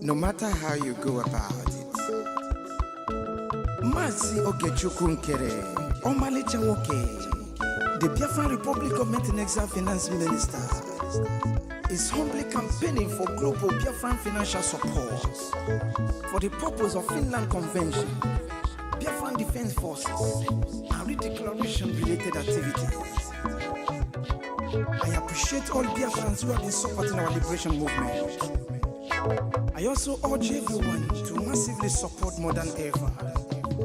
no matter how you go about it. Mazi Ogechukwu Nkere, Omalicha Nwoke, the Biafran Republic Government and Exile Finance Minister, is humbly campaigning for global Biafran financial support for the purpose of Finland Convention, Biafran Defense Forces, and redeclaration-related activities. I appreciate all Biafrans who have been supporting our liberation movement. I also urge everyone to massively support more than ever,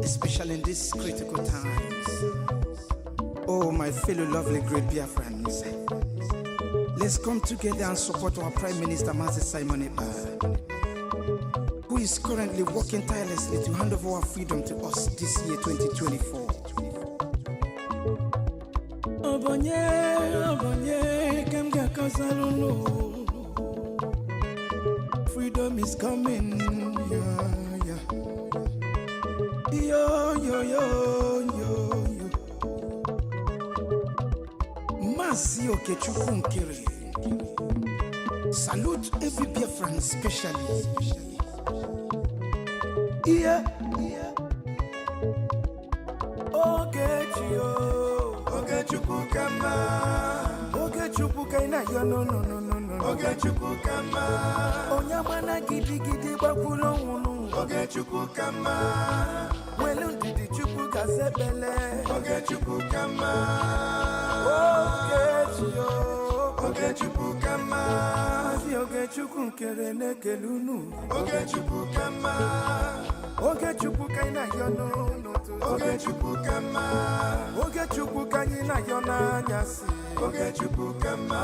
especially in these critical times. Oh, my fellow lovely great Biafrans, let's come together and support our Prime Minister, Mazi Simon Ekpa, who is currently working tirelessly to hand over our freedom to us this year, 2024. Freedom is coming, yeah. Yo. Mazi Ogechukwu Nkere. Salute every Biafran especially. Yeah. Ogechukwu kama. Ogechukwu kaina yo no. Ogechukwu kama. Onyamana gidi bakulo wunu. Ogechukwu kama. Welu ndidi chukwu gazebele. Ogechukwu kama. Ogechukwu kama. Mazi Ogechukwu Nkere nekelunu. Ogechukwu kama. Ogechukwu kaina yo no. Ogechukwu kama. Ogechukwu kaina yo na nyasi. Ogechukwu kama.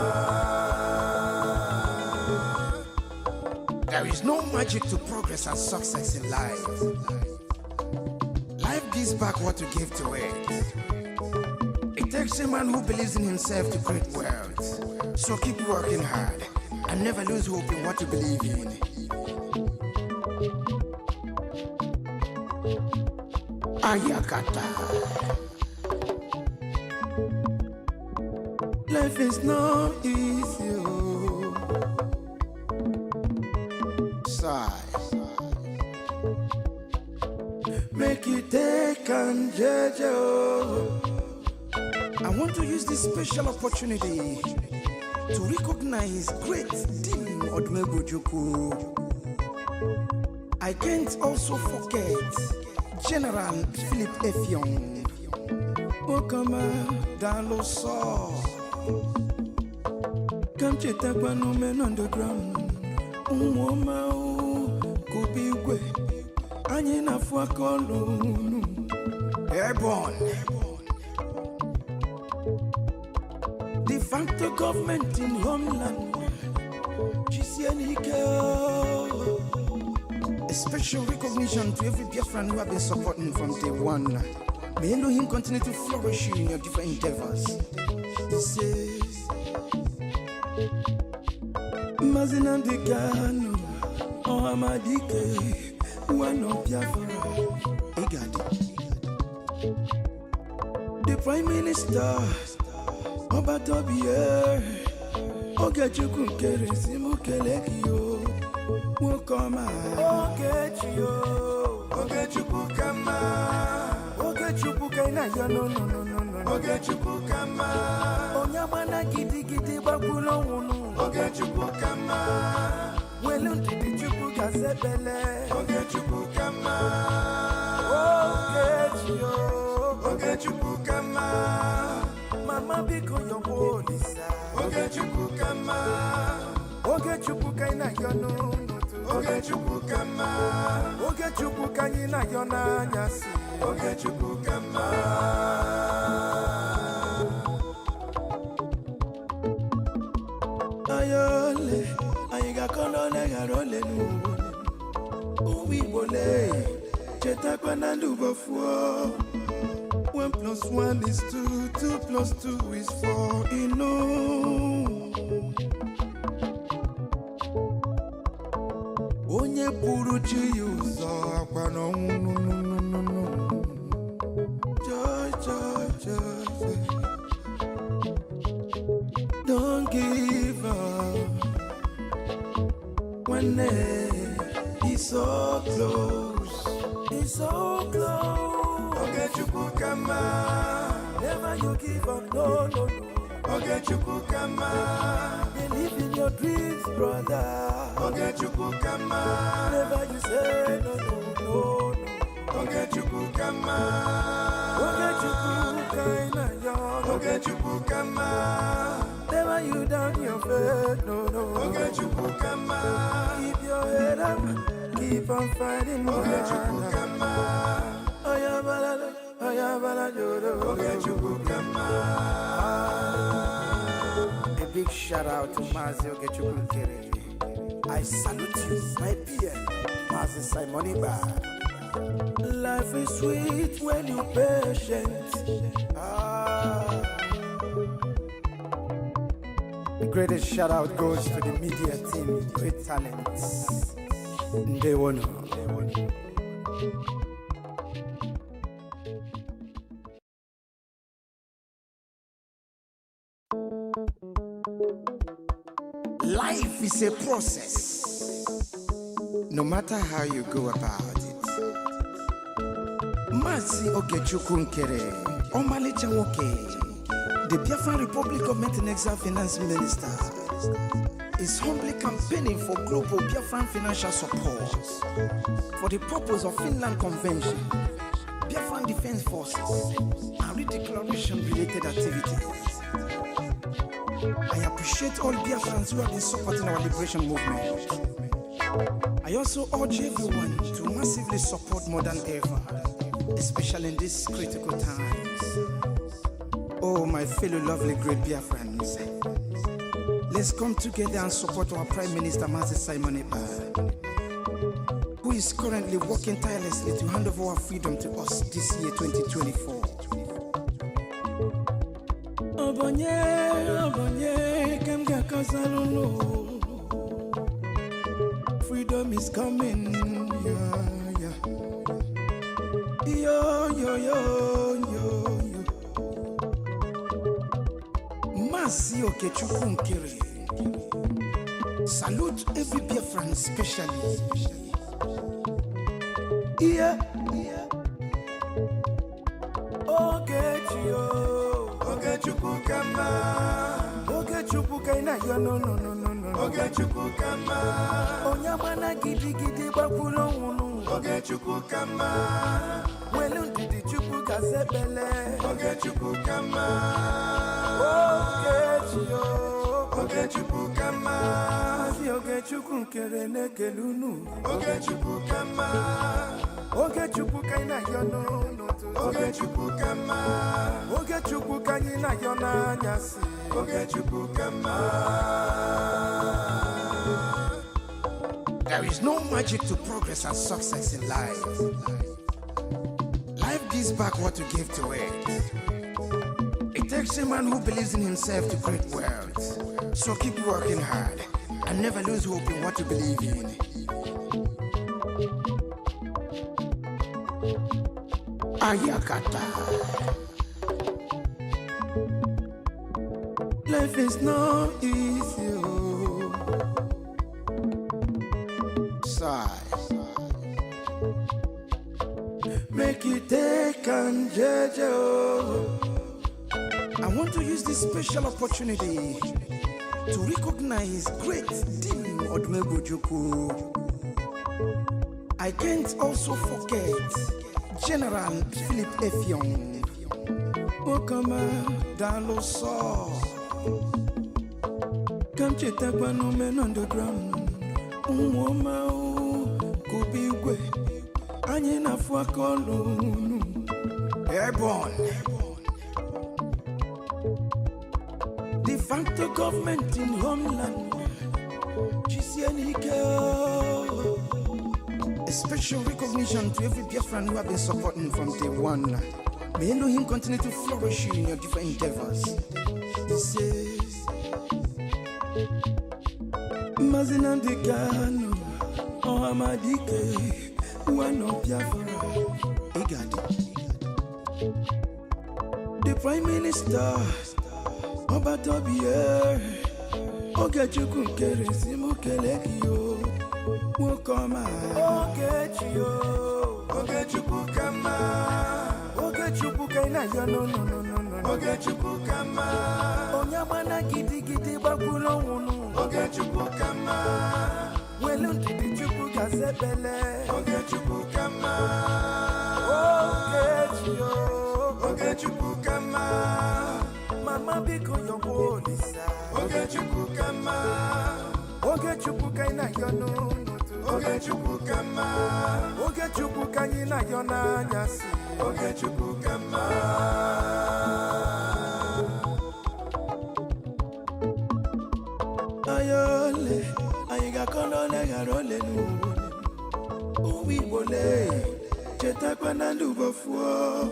There is no magic to progress and success in life. Life gives back what you give to it. It takes a man who believes in himself to create wealth. So keep working hard and never lose hope in what you believe in. Ayakata. Life is not easy. Make you take and judge. I want to use this special opportunity to recognize great Dim Odumegwu. I can't also forget General Philip Effiong, Okama Daloso, Kamchetakwa men underground, Umoma Kubigwe. Anyina fuakolunu airborne. De facto government in homeland. A special recognition to every Biafran who have been supporting from day one. May Elohim continue to flourish you in your different endeavors. He says, Mazina Degano, Ohamadike. One of Biafra, the Prime Minister, Obatobie, Ogechukwu Nkere Simukelekio, Wokoma, Ogechukwu kama, Ogechukwu kaina yo no. Ogechukwu kama, Onyamana gidi bakulo wunu. Ogechukwu kama. Welu ndidi chukwu gazebele. Ogechukwu kama. Ogechukwu kama. Mama biko yongo lisa. Ogechukwu kama. Ogechukwu kaina yono. Ogechukwu kama. Ogechukwu kaina yona nyasi. Ogechukwu kama. Ayole. Aiga kolone garole nu uwi bole chetakwa na ndubofuo 1 + 1 is 2, 2 + 2 is 4 onye puru chi yuzo akwa no joy don't give up. One day It's so close. It's so close. Ogechukukama. Never you give up, no, no, no. Ogechukukama. Believe in your dreams, brother. Ogechukukama. Never you say no, no, no, no. Ogechukukama. Ogechukukama. Ogechukukama. Never you down your faith, no, no. Ogechukukama. Keep your head up, keep on fighting. Ogechukukama. Oyabala, oyabala, jodo. Ogechukukama. A big shout out to Mazi Ogechukukere. I salute you, my PM, Mazi Simon Iba. Life is sweet when you're patient. The greatest shout out goes to the media team, great talents. They won. Life is a process. No matter how you go about it. Mazi Ogechukukere, Omalicha Woke, the Biafran Republic Government and Exile Finance Minister, is humbly campaigning for global Biafran financial support for the purpose of Finland Convention, Biafran Defense Forces, and redeclaration-related activities. I appreciate all Biafrans who have been supporting our liberation movement. I also urge everyone to massively support more than ever, especially in these critical times. Oh, my fellow lovely great Biafrans, let's come together and support our Prime Minister, Mazi Simon Iba, who is currently working tirelessly to hand over our freedom to us this year, 2024. Freedom is coming, yeah, yeah. Yo, yo, yo, yo, yo. Mazi Ogechukukere. Salute every Biafran, especially. Yeah, yeah. Ogechukukama. Ogechukukama, yo, no, no, no, no, no. Ogechukukama. Onyamana gidi gidi bakulo unu. Ogechukukama. Welu didi chukuka zebele. Ogechukukama. Ogechukukama. Mazi Ogechukukere nekelunu. Ogechukukama. Ogechukukama, yo, no, no, no. Ogechukukama. Ogechukukama, yo, na nyasi. There is no magic to progress and success in life. Life gives back what you give to it. It takes a man who believes in himself to create wealth. So keep working hard and never lose hope in what you believe in. Ayakata. Life is not easy, oh. Sigh. Make you take and judge, oh. I want to use this special opportunity to recognize great Dim Odumegwu. I can't also forget General Philip Effiong, Okama Daloso. Come check that one man underground. Umoma Kubigwe. Anyina Fuakolunu. Airborne. De facto government in homeland. A special recognition to every Biafran who have been supporting from day one. May Elohim continue to flourish you in your different endeavors. He says, Mazina de Gano, Ohamadike, one of Biafra. Egadi. The Prime Minister, Obatobie, Ogechukukere Simukelekio. Wokoma Ogechio Ogechukukama Ogechukukaina yo no Ogechukukama Onyamana gidi bakulo wunu Ogechukukama Welu ndidi chukuka sebele Ogechukukama Ogechukukama Mama biko yongo lisa Ogechukukama Ogechukukaina yo no Ogechukukama Ogechukukanyina yo na nyasi Ogechukukama Ayole ayiga konole garole nu Uwi bole cheta kwana ndubo fuo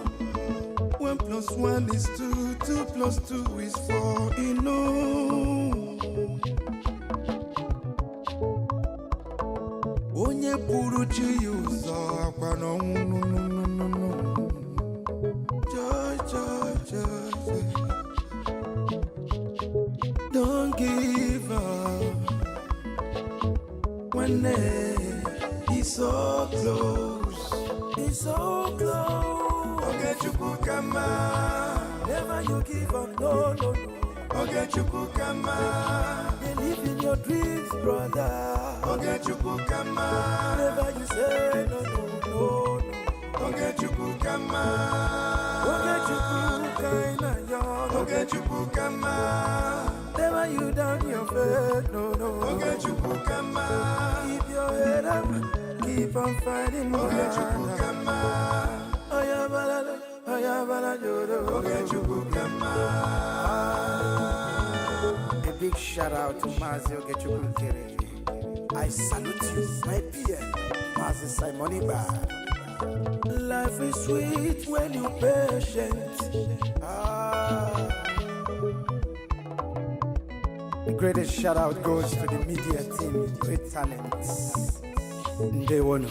1 + 1 is 2 2 + 2 is 4 Onye puru chi yuzo akwa no Don't give up when it's so close. It's so close. Ogechukukama. Never you give up, no. Ogechukukama. Believe in your dreams, brother. Ogechukukama. Never you say no. Ogechukukama. Ogechukukama. Ogechukukama. Never you down your faith, no. Ogechukukama. Keep your head up, keep on fighting, Ogechukukama. Oyabala Jodo. Ogechukukama. A big shout out to Mazi Ogechukukere. I salute you, my peer, Mazi Simoniba. Life is sweet when you're patient. The greatest shout out goes to the media team, great talents. They won.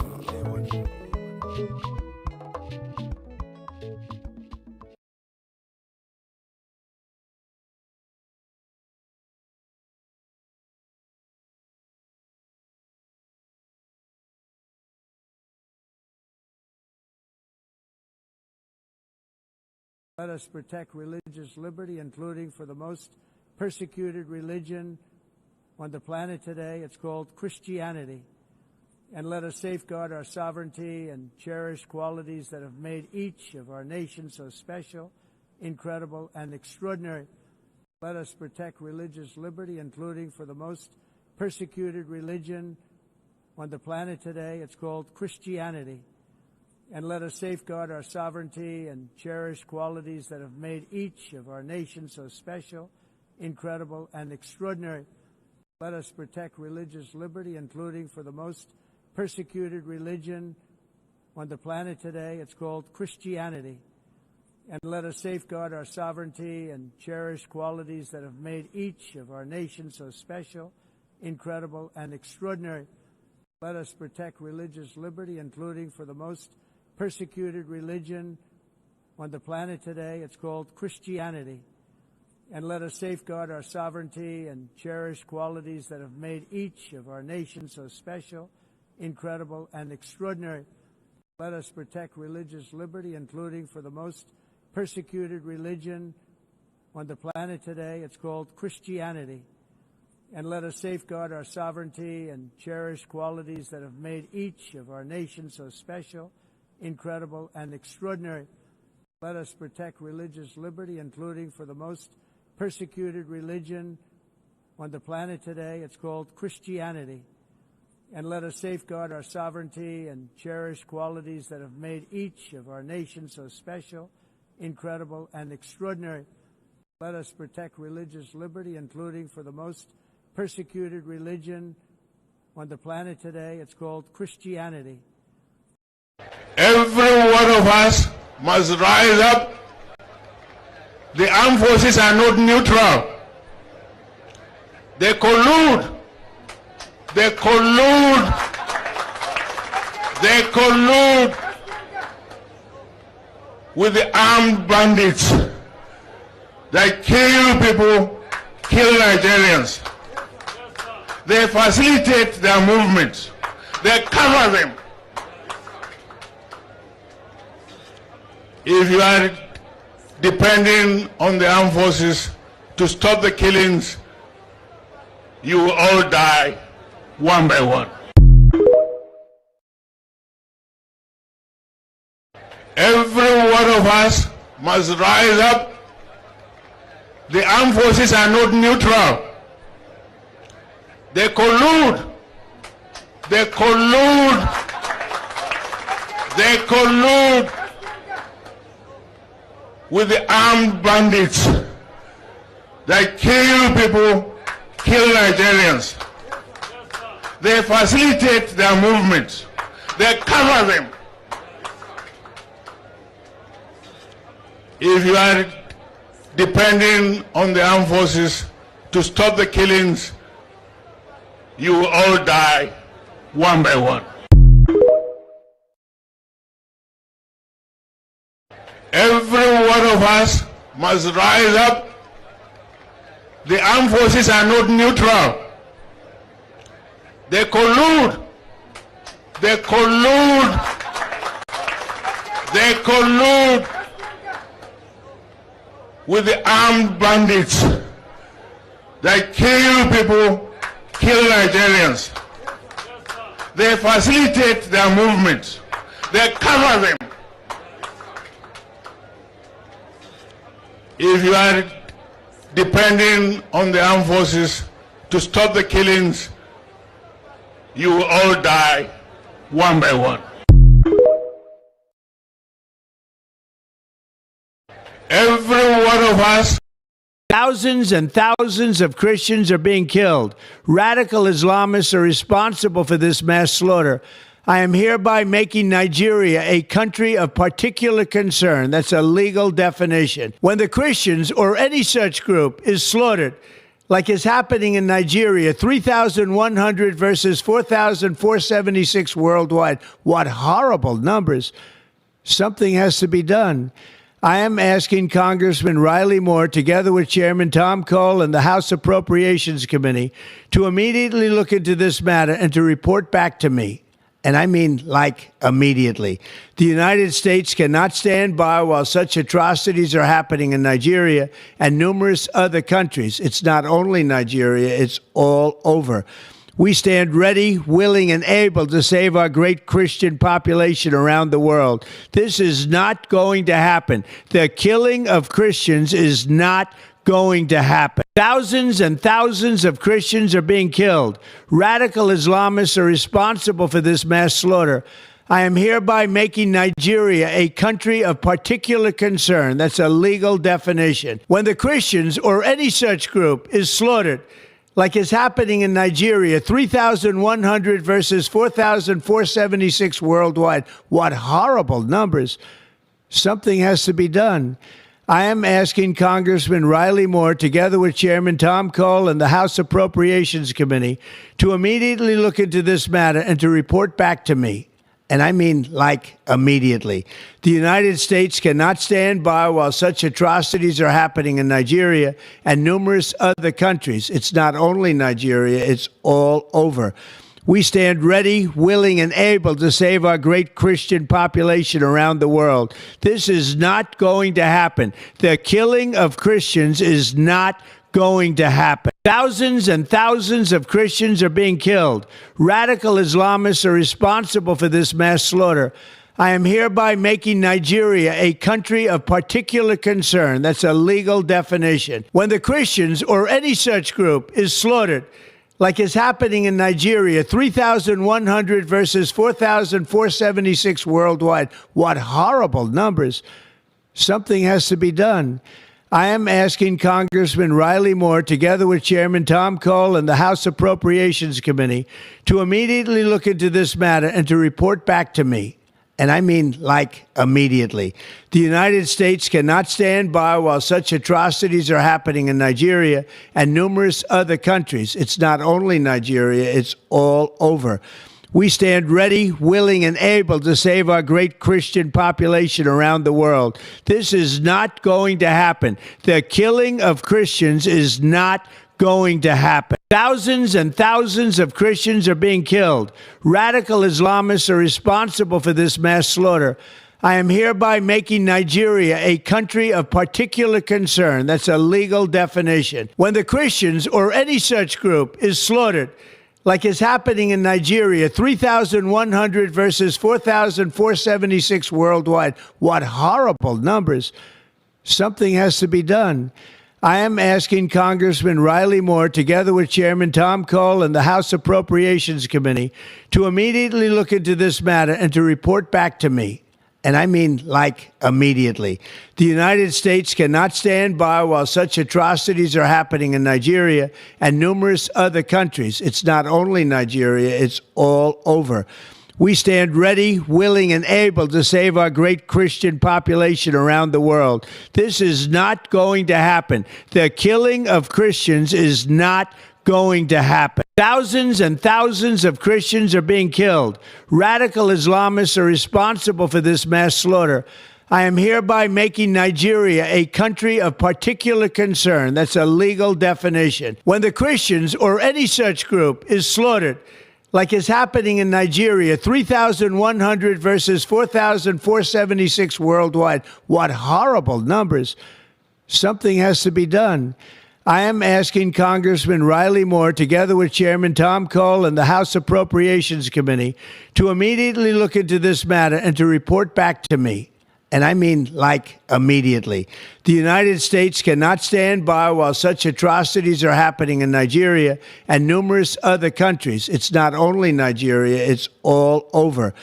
Let us protect religious liberty, including for the most persecuted religion on the planet today. It's called Christianity. And let us safeguard our sovereignty and cherish qualities that have made each of our nations so special, incredible, and extraordinary. Let us protect religious liberty, including for the most persecuted religion on the planet today. It's called Christianity. And let us safeguard our sovereignty and cherish qualities that have made each of our nations so special, incredible, and extraordinary. Let us protect religious liberty, including for the most persecuted religion on the planet today. It's called Christianity. And let us safeguard our sovereignty and cherish qualities that have made each of our nations so special, incredible, and extraordinary. Let us protect religious liberty, including for the most persecuted religion on the planet today. It's called Christianity. And let us safeguard our sovereignty and cherish qualities that have made each of our nations so special, incredible, and extraordinary. Let us protect religious liberty, including for the most persecuted religion on the planet today. It's called Christianity. And let us safeguard our sovereignty and cherish qualities that have made each of our nations so special, incredible, and extraordinary. Let us protect religious liberty, including for the most persecuted religion on the planet today. It's called Christianity. And let us safeguard our sovereignty and cherish qualities that have made each of our nations so special, incredible, and extraordinary. Let us protect religious liberty, including for the most persecuted religion on the planet today. It's called Christianity. Every one of us must rise up. The armed forces are not neutral. They collude. They collude. They collude with the armed bandits that kill people, kill Nigerians. They facilitate their movements. They cover them. If you are depending on the armed forces to stop the killings, you will all die one by one. Every one of us must rise up. The armed forces are not neutral. They collude. They collude. They collude with the armed bandits that kill people, kill Nigerians. They facilitate their movements. They cover them. If you are depending on the armed forces to stop the killings, you will all die one by one. Every one of us must rise up. The armed forces are not neutral. They collude. They collude. They collude with the armed bandits that kill people, kill Nigerians. They facilitate their movements. They cover them. If you are depending on the armed forces to stop the killings, you will all die one by one. Every one of us. Thousands and thousands of Christians are being killed. Radical Islamists are responsible for this mass slaughter. I am hereby making Nigeria a country of particular concern. That's a legal definition. When the Christians or any such group is slaughtered, like is happening in Nigeria, 3,100 versus 4,476 worldwide. What horrible numbers. Something has to be done. I am asking Congressman Riley Moore, together with Chairman Tom Cole and the House Appropriations Committee, to immediately look into this matter and to report back to me. And I mean, like, immediately. The United States cannot stand by while such atrocities are happening in Nigeria and numerous other countries. It's not only Nigeria, it's all over. We stand ready, willing, and able to save our great Christian population around the world. This is not going to happen. The killing of Christians is not going to happen. Thousands and thousands of Christians are being killed. Radical Islamists are responsible for this mass slaughter. I am hereby making Nigeria a country of particular concern. That's a legal definition. When the Christians or any such group is slaughtered, like is happening in Nigeria, 3,100 versus 4,476 worldwide. What horrible numbers. Something has to be done. I am asking Congressman Riley Moore, together with Chairman Tom Cole and the House Appropriations Committee, to immediately look into this matter and to report back to me. And I mean, like, immediately. The United States cannot stand by while such atrocities are happening in Nigeria and numerous other countries. It's not only Nigeria, it's all over. We stand ready, willing, and able to save our great Christian population around the world. This is not going to happen. The killing of Christians is not going to happen. Thousands and thousands of Christians are being killed. Radical Islamists are responsible for this mass slaughter. I am hereby making Nigeria a country of particular concern. That's a legal definition. When the Christians or any such group is slaughtered, like is happening in Nigeria, 3,100 versus 4,476 worldwide. What horrible numbers. Something has to be done. I am asking Congressman Riley Moore, together with Chairman Tom Cole and the House Appropriations Committee, to immediately look into this matter and to report back to me. And I mean, like, immediately. The United States cannot stand by while such atrocities are happening in Nigeria and numerous other countries. It's not only Nigeria, it's all over. We stand ready, willing, and able to save our great Christian population around the world. This is not going to happen. The killing of Christians is not going to happen. Thousands and thousands of Christians are being killed. Radical Islamists are responsible for this mass slaughter. I am hereby making Nigeria a country of particular concern. That's a legal definition. When the Christians or any such group is slaughtered, like is happening in Nigeria, 3,100 versus 4,476 worldwide. What horrible numbers. Something has to be done. I am asking Congressman Riley Moore, together with Chairman Tom Cole and the House Appropriations Committee, to immediately look into this matter and to report back to me. And I mean, like, immediately. The United States cannot stand by while such atrocities are happening in Nigeria and numerous other countries. It's not only Nigeria, it's all over. We stand ready, willing, and able to save our great Christian population around the world. This is not going to happen. The killing of Christians is not going to happen. Thousands and thousands of Christians are being killed. Radical Islamists are responsible for this mass slaughter. I am hereby making Nigeria a country of particular concern. That's a legal definition. When the Christians or any such group is slaughtered, like is happening in Nigeria, 3,100 versus 4,476 worldwide. What horrible numbers. Something has to be done. I am asking Congressman Riley Moore, together with Chairman Tom Cole and the House Appropriations Committee, to immediately look into this matter and to report back to me. And I mean, like, immediately. The United States cannot stand by while such atrocities are happening in Nigeria and numerous other countries. It's not only Nigeria, it's all over.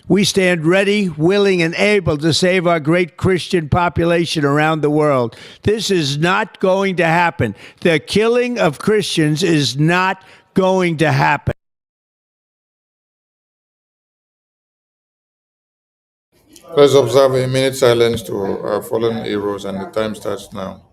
We stand ready, willing, and able to save our great Christian population around the world. This is not going to happen. The killing of Christians is not going to happen. Let's observe a minute silence to our fallen heroes, and the time starts now.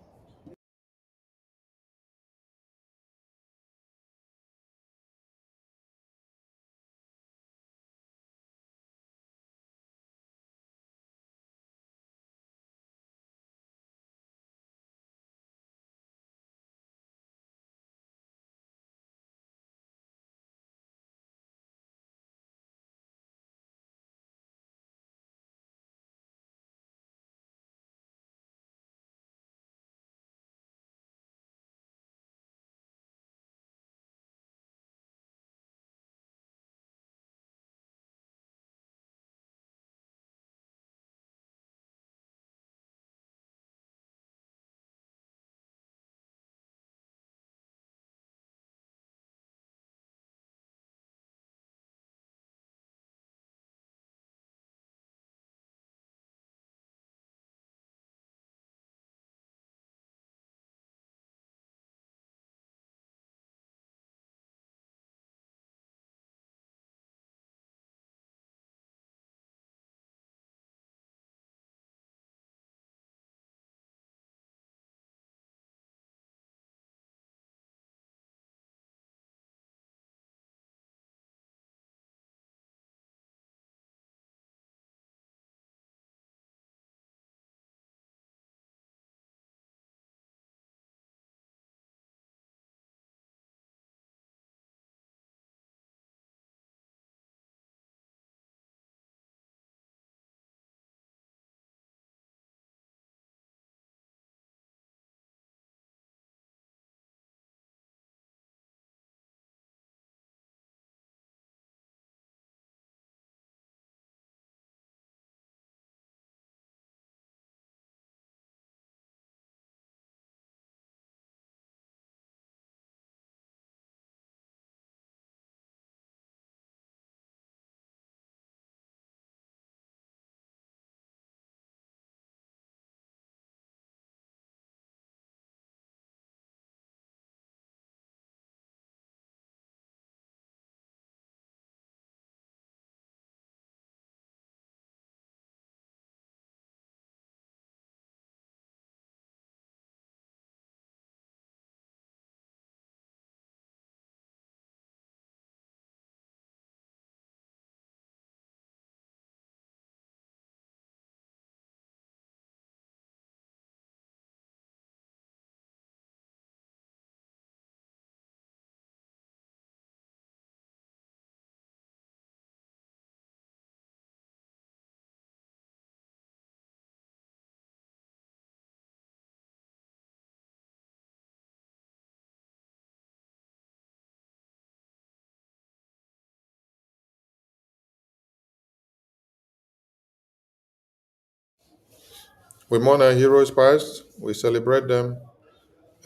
We mourn our heroes past, we celebrate them,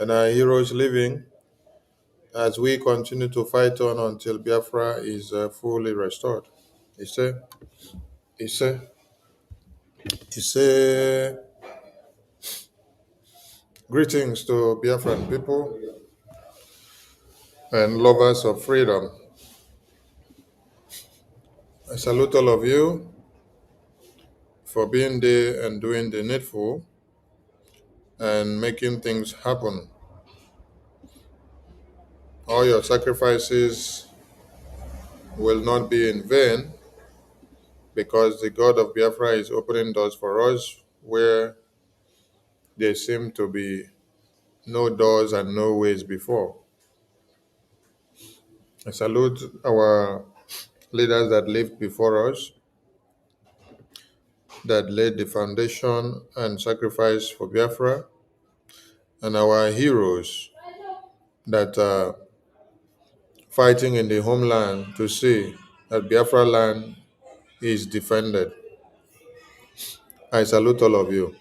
and our heroes living as we continue to fight on until Biafra is fully restored. Ise, Ise, Ise. Greetings to Biafran people and lovers of freedom. I salute all of you for being there and doing the needful and making things happen. All your sacrifices will not be in vain because the God of Biafra is opening doors for us where there seem to be no doors and no ways before. I salute our leaders that lived before us, that laid the foundation and sacrifice for Biafra, and our heroes that are fighting in the homeland to see that Biafra land is defended. I salute all of you.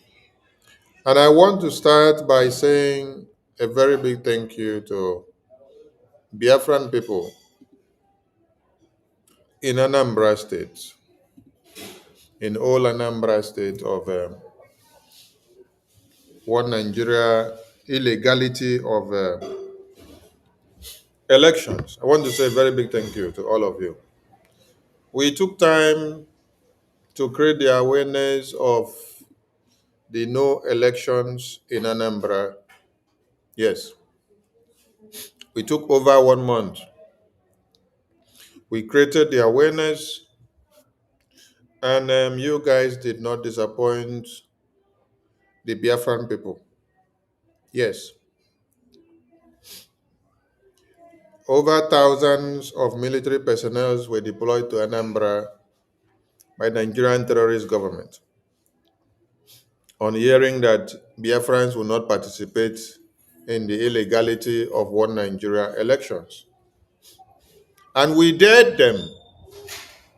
And I want to start by saying a very big thank you to Biafran people in Anambra State, in all Anambra State of one Nigeria illegality of elections. I want to say a very big thank you to all of you. We took time to create the awareness of the no elections in Anambra. Yes, we took over 1 month. We created the awareness, and you guys did not disappoint the Biafran people. Yes, over thousands of military personnel were deployed to Anambra by Nigerian terrorist government on hearing that Biafrans will not participate in the illegality of one Nigeria elections. And we dared them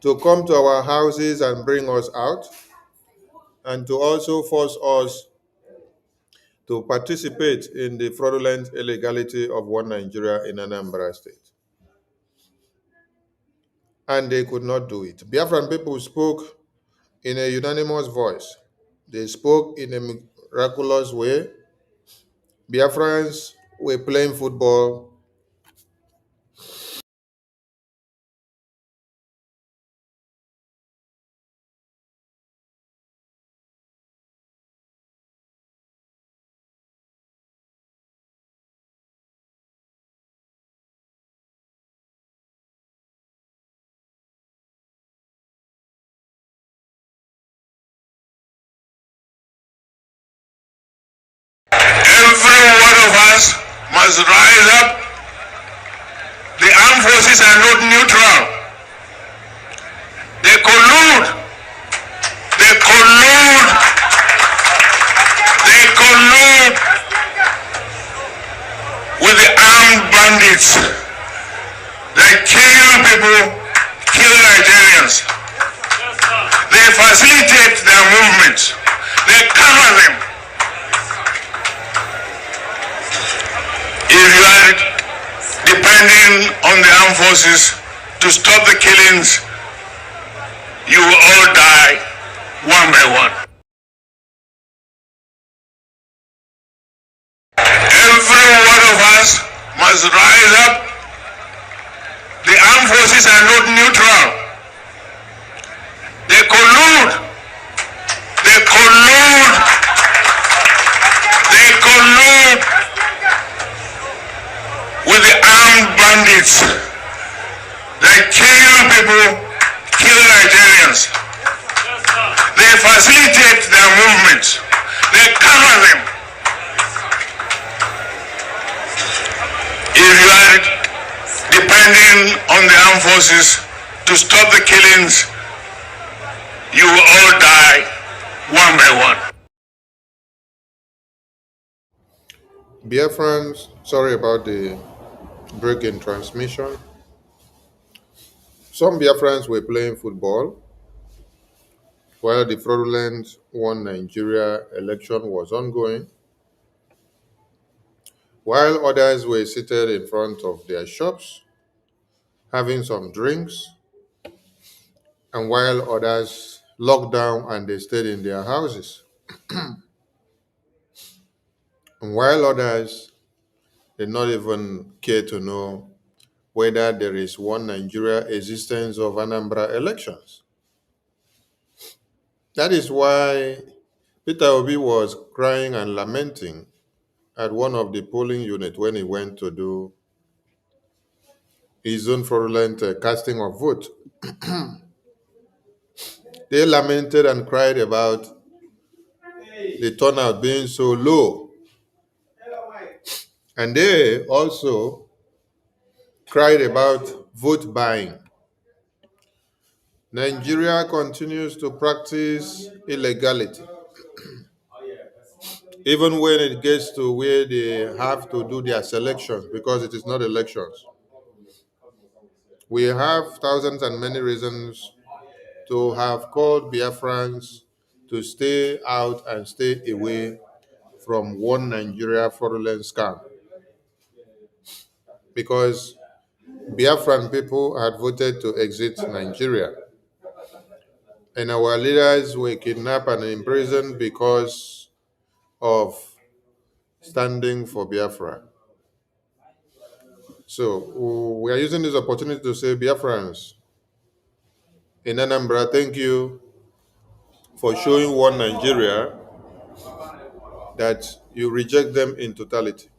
to come to our houses and bring us out, and to also force us to participate in the fraudulent illegality of one Nigeria in Anambra State. And they could not do it. Biafran people spoke in a unanimous voice. They spoke in a miraculous way. Biafrans were playing football. Every one of us must rise up. The armed forces are not neutral. They collude. They collude. They collude with the armed bandits. They kill people, kill Nigerians. They facilitate their movements. They cover them. If you are depending on the armed forces to stop the killings, you will all die one by one. Every one of us must rise up. The armed forces are not neutral. They collude. They collude. They collude with the armed bandits. They kill people, kill Nigerians. They facilitate their movements. They cover them. If you are depending on the armed forces to stop the killings, you will all die one by one. Biafrans, sorry about the break in transmission. Some Biafrans were playing football. while the fraudulent One Nigeria election was ongoing, while others were seated in front of their shops having some drinks, and while others locked down and they stayed in their houses, and while others did not even care to know whether there is one Nigeria existence of Anambra elections. That is why Peter Obi was crying and lamenting at one of the polling units when he went to do his own fraudulent casting of vote. They lamented and cried about the turnout being so low. And they also cried about vote buying. Nigeria continues to practice illegality. Even when it gets to where they have to do their selections, because it is not elections. We have thousands and many reasons to have called Biafrans to stay out and stay away from one Nigeria fraudulent scam. Because Biafran people had voted to exit Nigeria. And our leaders were kidnapped and imprisoned because of standing for Biafra. So we are using this opportunity to say, Biafrans, in Anambra, thank you for showing one Nigeria that you reject them in totality.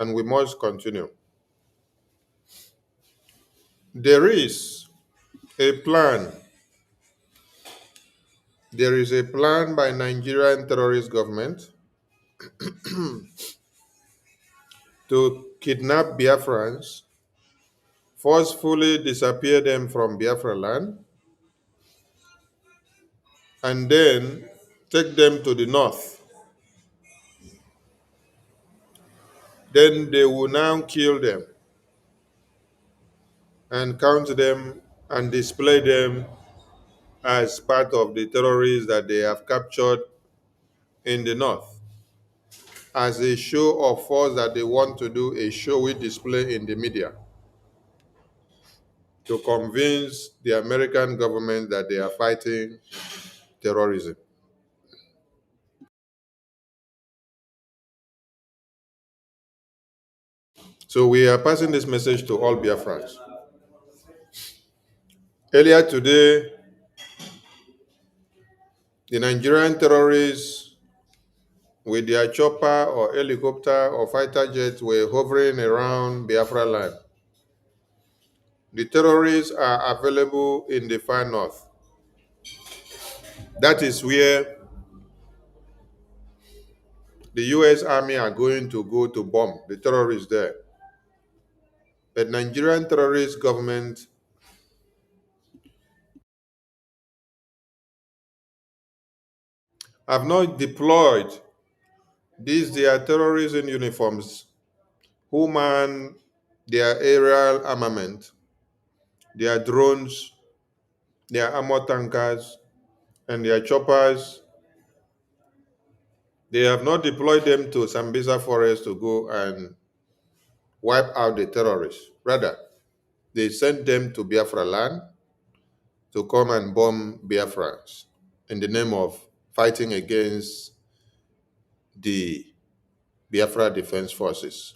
And we must continue. There is a plan. There is a plan by Nigerian terrorist government to kidnap Biafrans, forcefully disappear them from Biafra land, and then take them to the north. Then they will now kill them and count them and display them as part of the terrorists that they have captured in the north, as a show of force that they want to do a showy display in the media to convince the American government that they are fighting terrorism. So we are passing this message to all Biafrans. Earlier today, the Nigerian terrorists with their chopper or helicopter or fighter jets were hovering around Biafra land. The terrorists are available in the far north. That is where the US Army are going to go to bomb the terrorists there. The Nigerian terrorist government have not deployed these their terrorism uniforms who man their aerial armament, their drones, their armor tankers, and their choppers. They have not deployed them to Sambisa forest to go and wipe out the terrorists. Rather, they sent them to Biafra land to come and bomb Biafrans in the name of fighting against the Biafra Defense Forces.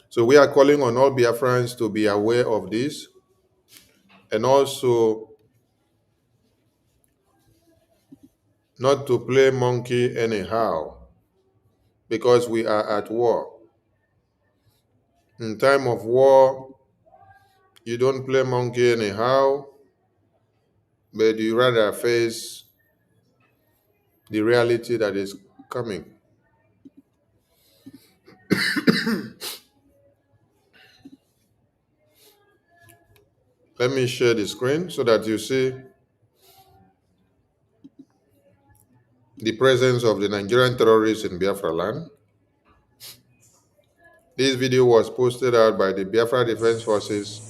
So we are calling on all Biafrans to be aware of this and also not to play monkey anyhow, because we are at war. In time of war, you don't play monkey anyhow, but you rather face the reality that is coming. Let me share the screen so that you see the presence of the Nigerian terrorists in Biafra land. This video was posted out by the Biafra Defense Forces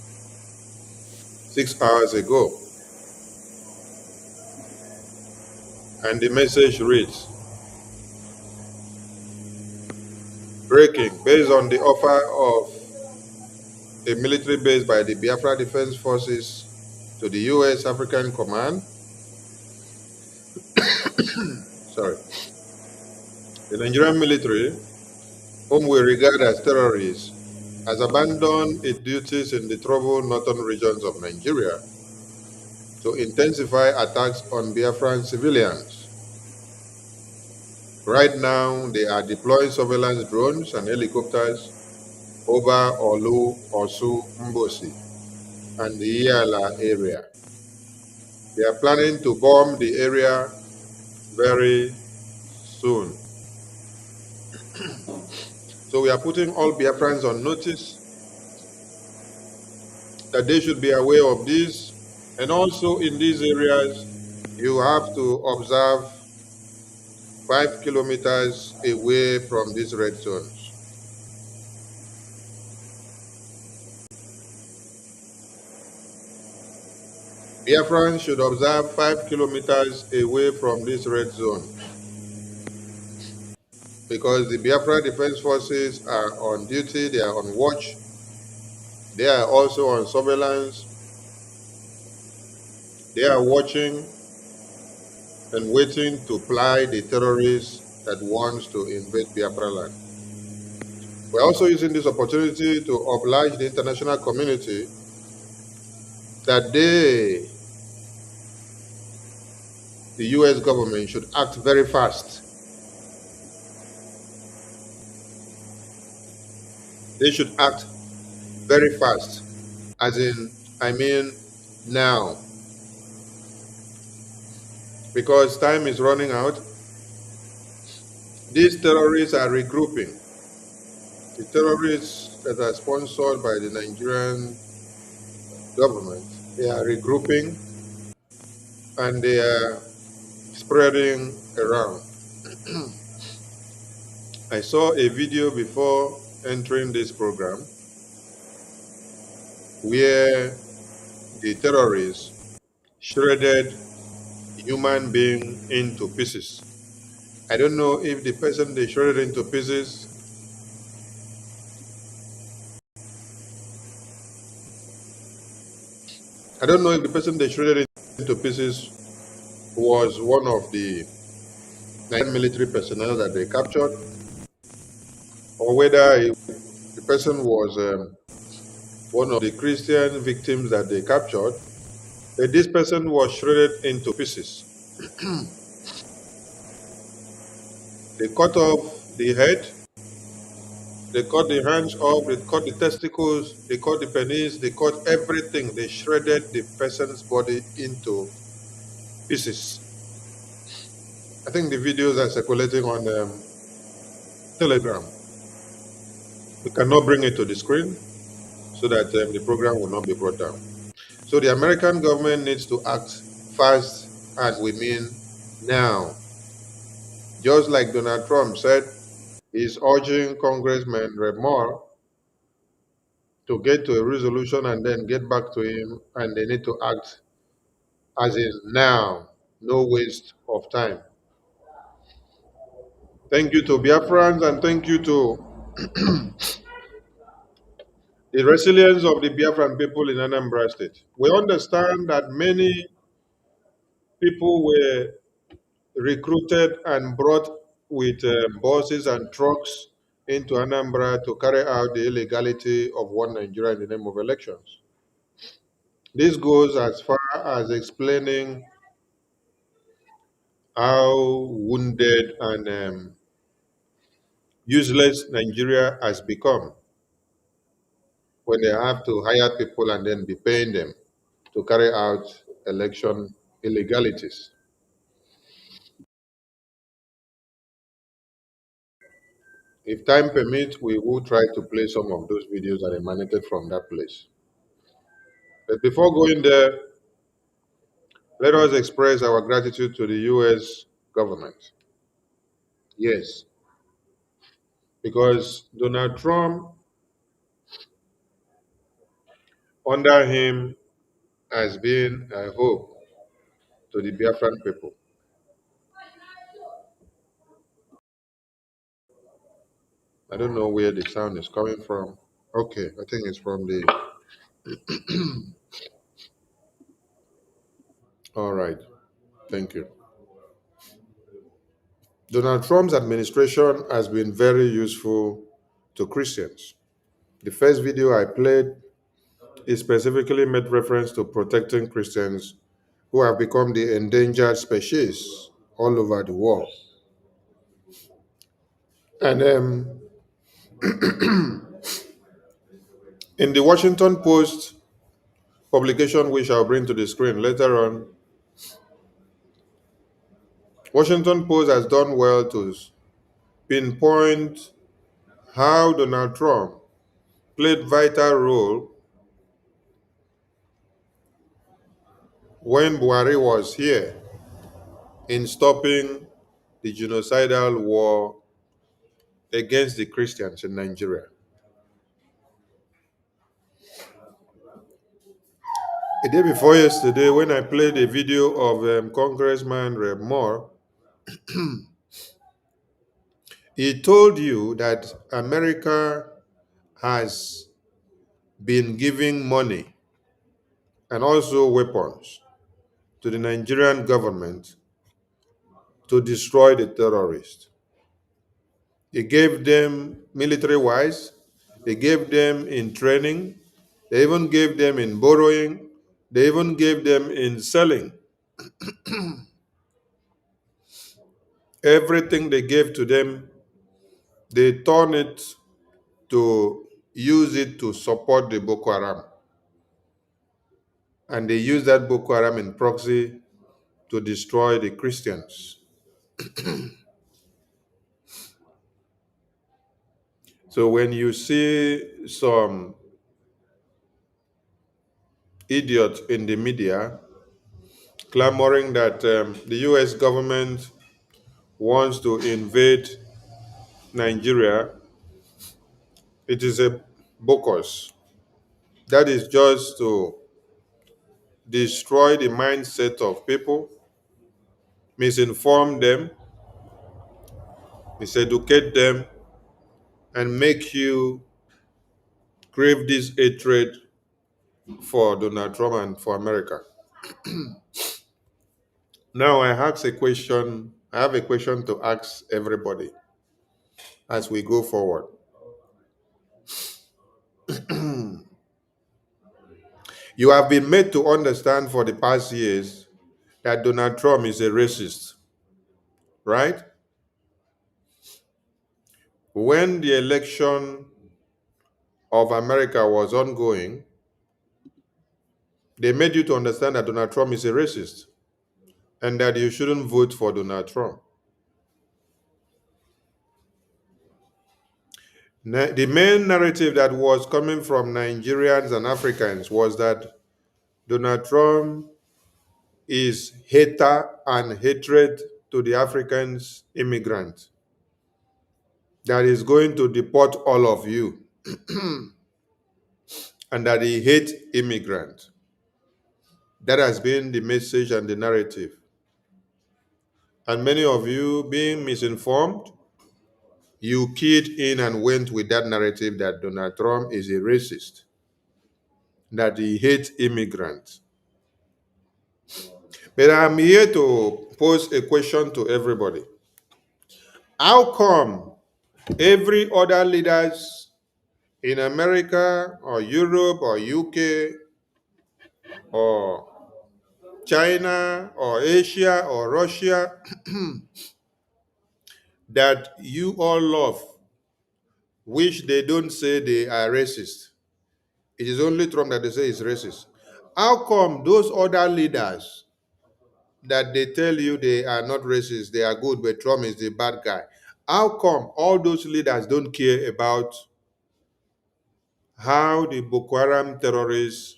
6 hours ago. And the message reads, breaking, based on the offer of a military base by the Biafra Defense Forces to the U.S. African Command, the Nigerian military, whom we regard as terrorists, has abandoned its duties in the troubled northern regions of Nigeria to intensify attacks on Biafran civilians. Right now, they are deploying surveillance drones and helicopters over Olu, Osu, Mbosi, and the Iyala area. They are planning to bomb the area very soon. So we are putting all Biafrans on notice that they should be aware of this. And also in these areas, you have to observe 5 kilometers away from these red zones. Biafrans should observe 5 kilometers away from this red zone, because the Biafra Defense Forces are on duty, they are on watch, they are also on surveillance, they are watching and waiting to ply the terrorists that wants to invade Biafra land. We're also using this opportunity to oblige the international community that they, the US government, should act very fast. They should act very fast, as in, I mean now, because time is running out. These terrorists are regrouping. The terrorists that are sponsored by the Nigerian government, they are regrouping and they are spreading around. I saw a video before entering this program where the terrorists shredded a human being into pieces. I don't know if the person they shredded into pieces into pieces was one of the Nigerian military personnel that they captured, or whether the person was one of the Christian victims that they captured. This person was shredded into pieces. They cut off the head, they cut the hands off, they cut the testicles, they cut the penis, they cut everything. They shredded the person's body into pieces. I think the videos are circulating on Telegram. We cannot bring it to the screen so that the program will not be brought down. So the American government needs to act fast, and we mean now. Just like Donald Trump said, he's urging Congressman Reb Moore to get to a resolution and then get back to him, and they need to act as in now, no waste of time. Thank you to Biafrans, and thank you to the resilience of the Biafran people in Anambra State. We understand that many people were recruited and brought with buses and trucks into Anambra to carry out the illegality of one Nigeria in the name of elections. This goes as far as explaining how wounded and useless Nigeria has become when they have to hire people and then be paying them to carry out election illegalities. If time permits, we will try to play some of those videos that emanated from that place. But before going there, let us express our gratitude to the US government. Yes, because Donald Trump under him has been a hope to the Biafran people. I don't know where the sound is coming from. Okay, I think it's from the. All right, thank you. Donald Trump's administration has been very useful to Christians. The first video I played is specifically made reference to protecting Christians who have become the endangered species all over the world. And in the Washington Post publication, which I'll bring to the screen later on, Washington Post has done well to pinpoint how Donald Trump played vital role when Buhari was here in stopping the genocidal war against the Christians in Nigeria. A day before yesterday, when I played a video of Congressman Reb Moore, he told you that America has been giving money and also weapons to the Nigerian government to destroy the terrorists. He gave them military-wise, they gave them in training, they even gave them in borrowing, they even gave them in selling. Everything they gave to them, they turned it to use it to support the Boko Haram. And they use that Boko Haram in proxy to destroy the Christians. So when you see some idiot in the media clamoring that the US government wants to invade Nigeria, it is a bogus. That is just to destroy the mindset of people, misinform them, miseducate them, and make you crave this hatred for Donald Trump and for America. Now I have a question to ask everybody as we go forward. You have been made to understand for the past years that Donald Trump is a racist, right? When the election of America was ongoing, they made you to understand that Donald Trump is a racist and that you shouldn't vote for Donald Trump. The main narrative that was coming from Nigerians and Africans was that Donald Trump is hater and hatred to the Africans immigrants, that is going to deport all of you, and that he hates immigrants. That has been the message and the narrative. And many of you, being misinformed, you keyed in and went with that narrative that Donald Trump is a racist, that he hates immigrants. But I'm here to pose a question to everybody. How come every other leaders in America or Europe or UK or China or Asia or Russia that you all love, which they don't say they are racist? It is only Trump that they say is racist. How come those other leaders that they tell you they are not racist, they are good, but Trump is the bad guy? How come all those leaders don't care about how the Boko Haram terrorists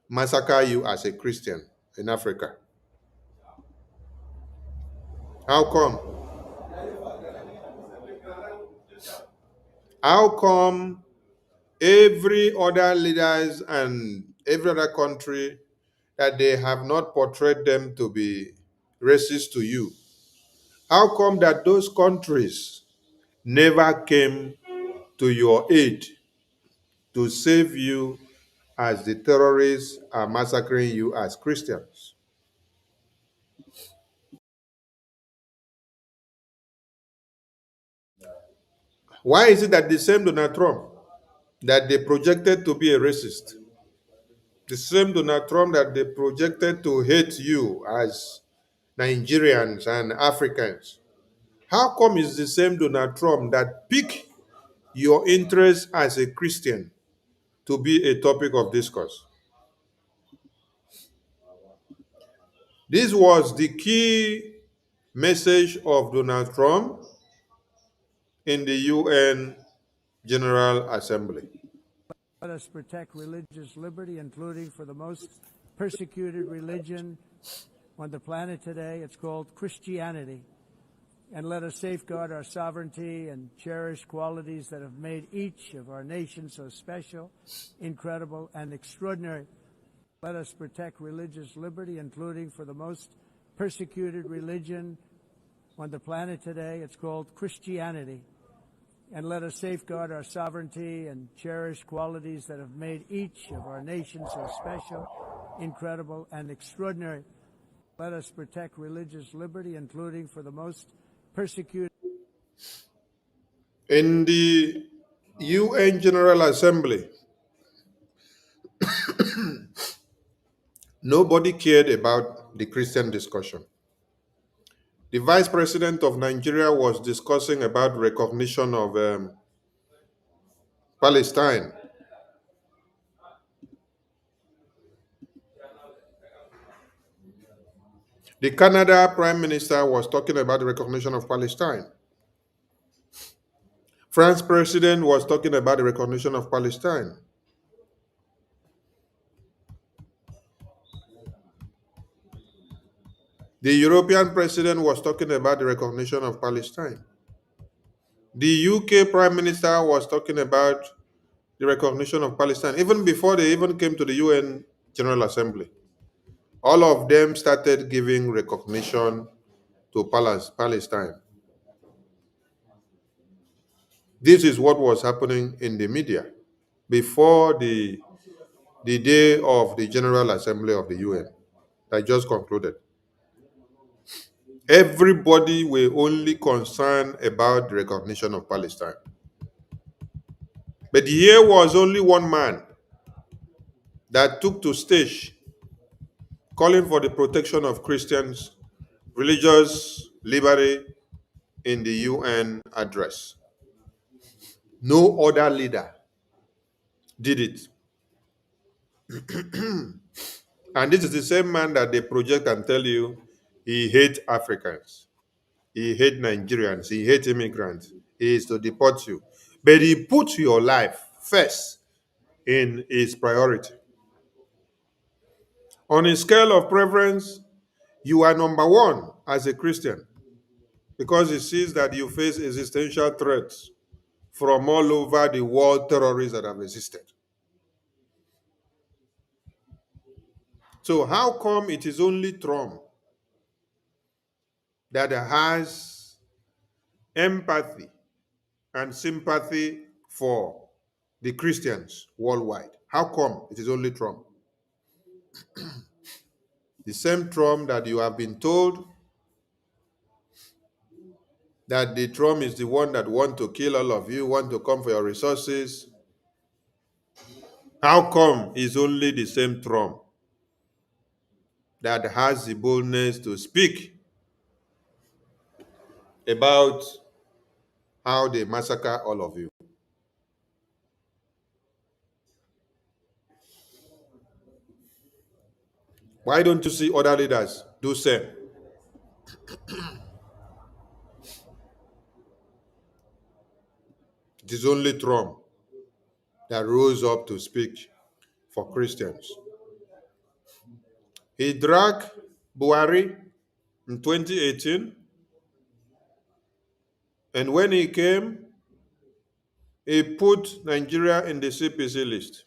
massacre you as a Christian in Africa? How come? How come every other leaders and every other country, that they have not portrayed them to be racist to you? How come that those countries never came to your aid to save you as the terrorists are massacring you as Christians? Why is it that the same Donald Trump that they projected to be a racist, the same Donald Trump that they projected to hate you as Nigerians and Africans, how come it's the same Donald Trump that pick your interest as a Christian to be a topic of discourse? This was the key message of Donald Trump in the UN General Assembly. Let us protect religious liberty, including for the most persecuted religion on the planet today. It's called Christianity. And let us safeguard our sovereignty and cherish qualities that have made each of our nations so special, incredible, and extraordinary. Let us protect religious liberty, including for the most persecuted religion on the planet today. It's called Christianity. And let us safeguard our sovereignty and cherish qualities that have made each of our nations so special, incredible, and extraordinary. Let us protect religious liberty, including for the most persecuted. In the UN General Assembly, nobody cared about the Christian discussion. The Vice President of Nigeria was discussing about recognition of Palestine. The Canada Prime Minister was talking about the recognition of Palestine. France President was talking about the recognition of Palestine. The European President was talking about the recognition of Palestine. The UK Prime Minister was talking about the recognition of Palestine, even before they even came to the UN General Assembly. All of them started giving recognition to Palestine. This is what was happening in the media before the day of the General Assembly of the UN that just concluded. Everybody were only concerned about the recognition of Palestine. But here was only one man that took to stage calling for the protection of Christians, religious liberty in the UN address. No other leader did it. And this is the same man that they project and tell you he hates Africans, he hates Nigerians, he hates immigrants, he is to deport you. But he put your life first in his priority. On a scale of preference, you are number one as a Christian because he sees that you face existential threats from all over the world, terrorists that have existed. So how come it is only Trump that has empathy and sympathy for the Christians worldwide? How come it is only Trump? The same Trump that you have been told that the Trump is the one that want to kill all of you, want to come for your resources. How come it's only the same Trump that has the boldness to speak about how they massacre all of you? Why don't you see other leaders do same? It is only Trump that rose up to speak for Christians. He dragged Buhari in 2018, and when he came, he put Nigeria in the CPC list.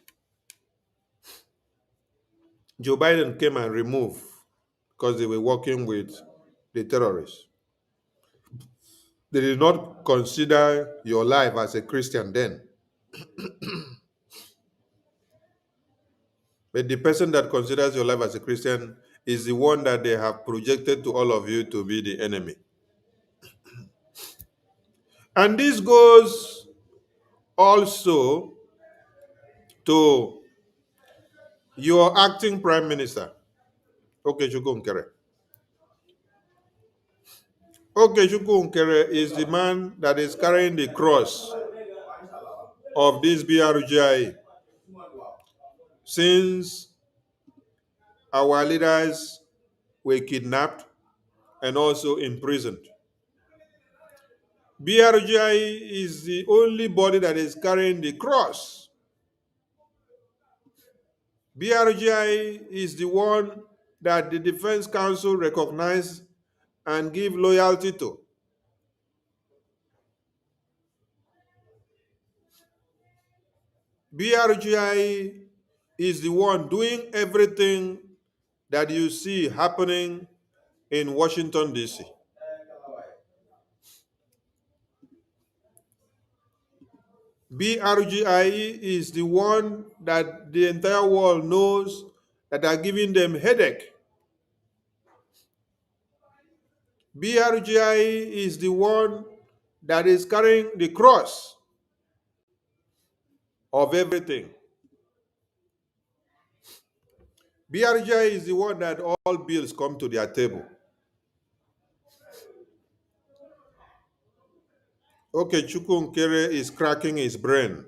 Joe Biden came and removed because they were working with the terrorists. They did not consider your life as a Christian then. But the person that considers your life as a Christian is the one that they have projected to all of you to be the enemy. And this goes also to your acting prime minister, Okechukwu Nkere. Okechukwu Nkere is the man that is carrying the cross of this BRGIE since our leaders were kidnapped and also imprisoned. BRGIE is the only body that is carrying the cross. BRGIE is the one that the Defense Council recognized and give loyalty to. BRGIE is the one doing everything that you see happening in Washington, D.C. BRGIE is the one that the entire world knows that are giving them headache. BRGIE is the one that is carrying the cross of everything. BRGIE is the one that all bills come to their table. Okechukwu Nkere is cracking his brain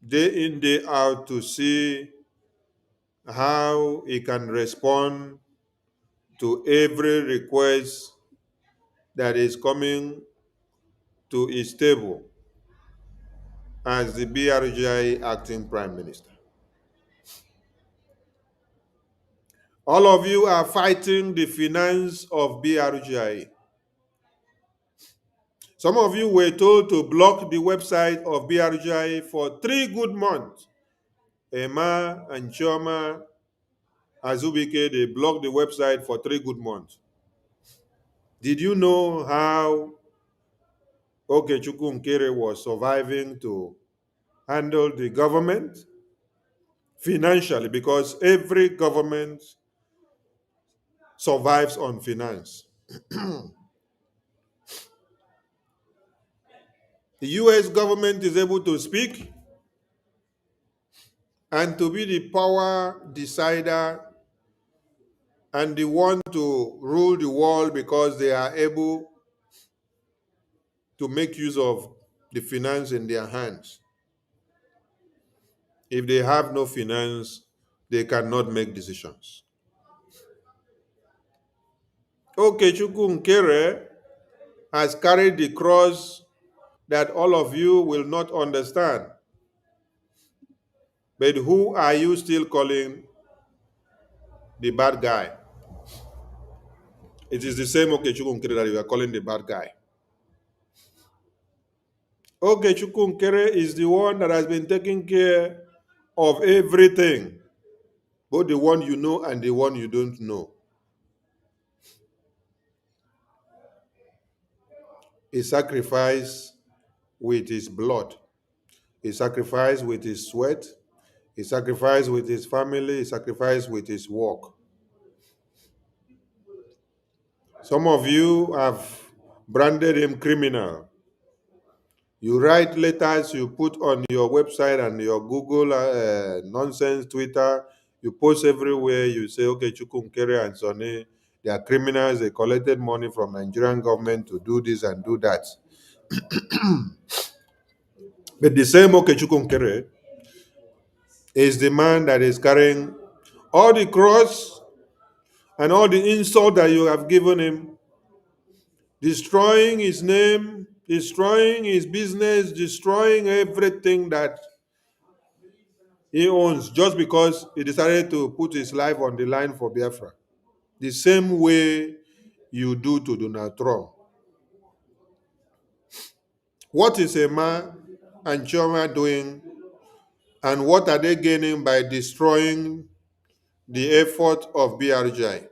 day in, day out to see how he can respond to every request that is coming to his table as the BRGIE acting prime minister. All of you are fighting the finance of BRGIE. Some of you were told to block the website of BRGIE for 3 good months. Emma and Chioma Azubike, they blocked the website for 3 good months. Did you know how Okechukwu Nkere was surviving to handle the government financially? Because every government survives on finance. The US government is able to speak and to be the power decider and the one to rule the world because they are able to make use of the finance in their hands. If they have no finance, they cannot make decisions. Okechukwu Nkere has carried the cross that all of you will not understand. But who are you still calling the bad guy? It is the same Okechukwu Nkere that you are calling the bad guy. Okechukwu Nkere is the one that has been taking care of everything, both the one you know and the one you don't know. He sacrificed with his blood. He sacrificed with his sweat. He sacrificed with his family. He sacrificed with his work. Some of you have branded him criminal. You write letters, you put on your website and your Google nonsense, Twitter. You post everywhere. You say, okay, Okechukwu Nkere and Sonny, they are criminals. They collected money from Nigerian government to do this and do that. But the same Okechukwu Nkere is the man that is carrying all the cross and all the insult that you have given him, destroying his name, destroying his business, destroying everything that he owns just because he decided to put his life on the line for Biafra. The same way you do to Donald Trump. What is Emma and Chioma doing, and what are they gaining by destroying the effort of BRGIE?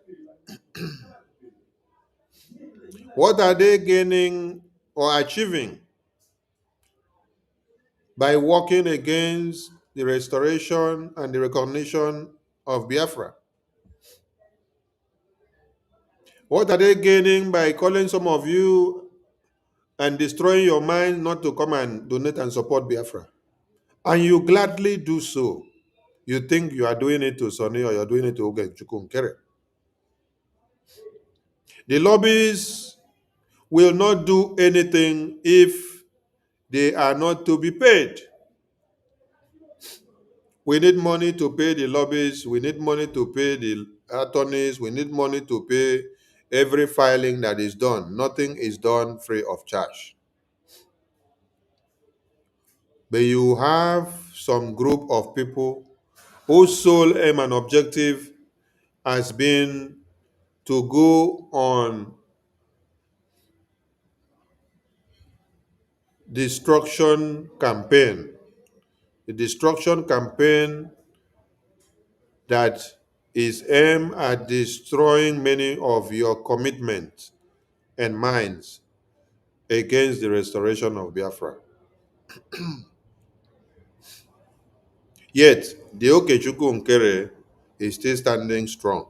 What are they gaining or achieving by working against the restoration and the recognition of Biafra? What are they gaining by calling some of you and destroying your mind not to come and donate and support Biafra? And you gladly do so. You think you are doing it to Sonny or you're doing it to Ogechukwu Nkere. The lobbies will not do anything if they are not to be paid. We need money to pay the lobbies. We need money to pay the attorneys. We need money to pay every filing that is done. Nothing is done free of charge. But you have some group of people whose sole aim and objective has been to go on destruction campaign. The destruction campaign that is aimed at destroying many of your commitments and minds against the restoration of Biafra. Yet, the Okechukwu Nkere is still standing strong.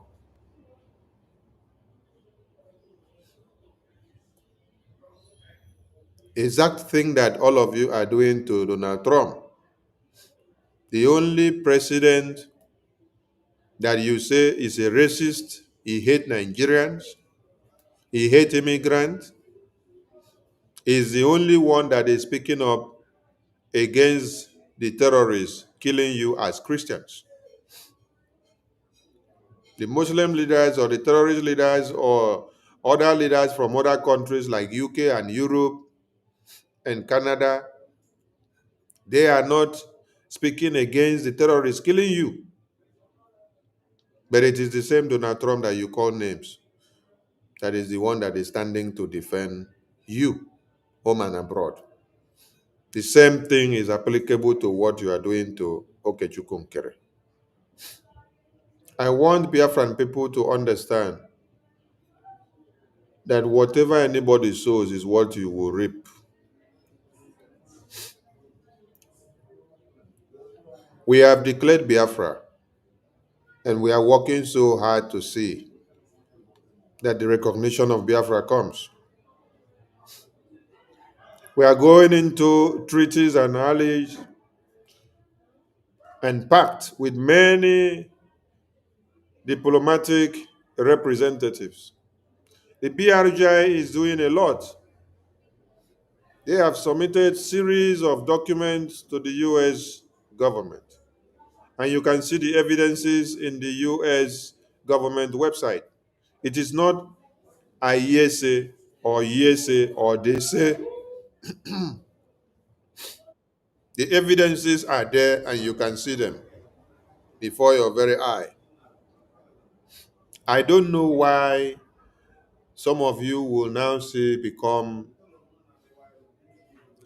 Exact thing that all of you are doing to Donald Trump. The only president that you say is a racist, he hates Nigerians, he hates immigrants, is the only one that is speaking up against the terrorists killing you as Christians. The Muslim leaders or the terrorist leaders or other leaders from other countries like UK and Europe and Canada, they are not speaking against the terrorists killing you. But it is the same Donald Trump that you call names that is the one that is standing to defend you, home and abroad. The same thing is applicable to what you are doing to Okechukwu Nkere. I want Biafran people to understand that whatever anybody sows is what you will reap. We have declared Biafra, and we are working so hard to see that the recognition of Biafra comes. We are going into treaties and allies and pact with many diplomatic representatives. The BRGIE is doing a lot. They have submitted series of documents to the US government. And you can see the evidences in the US government website. It is not I hear say or ye say or they say. The evidences are there and you can see them before your very eye. I don't know why some of you will now say become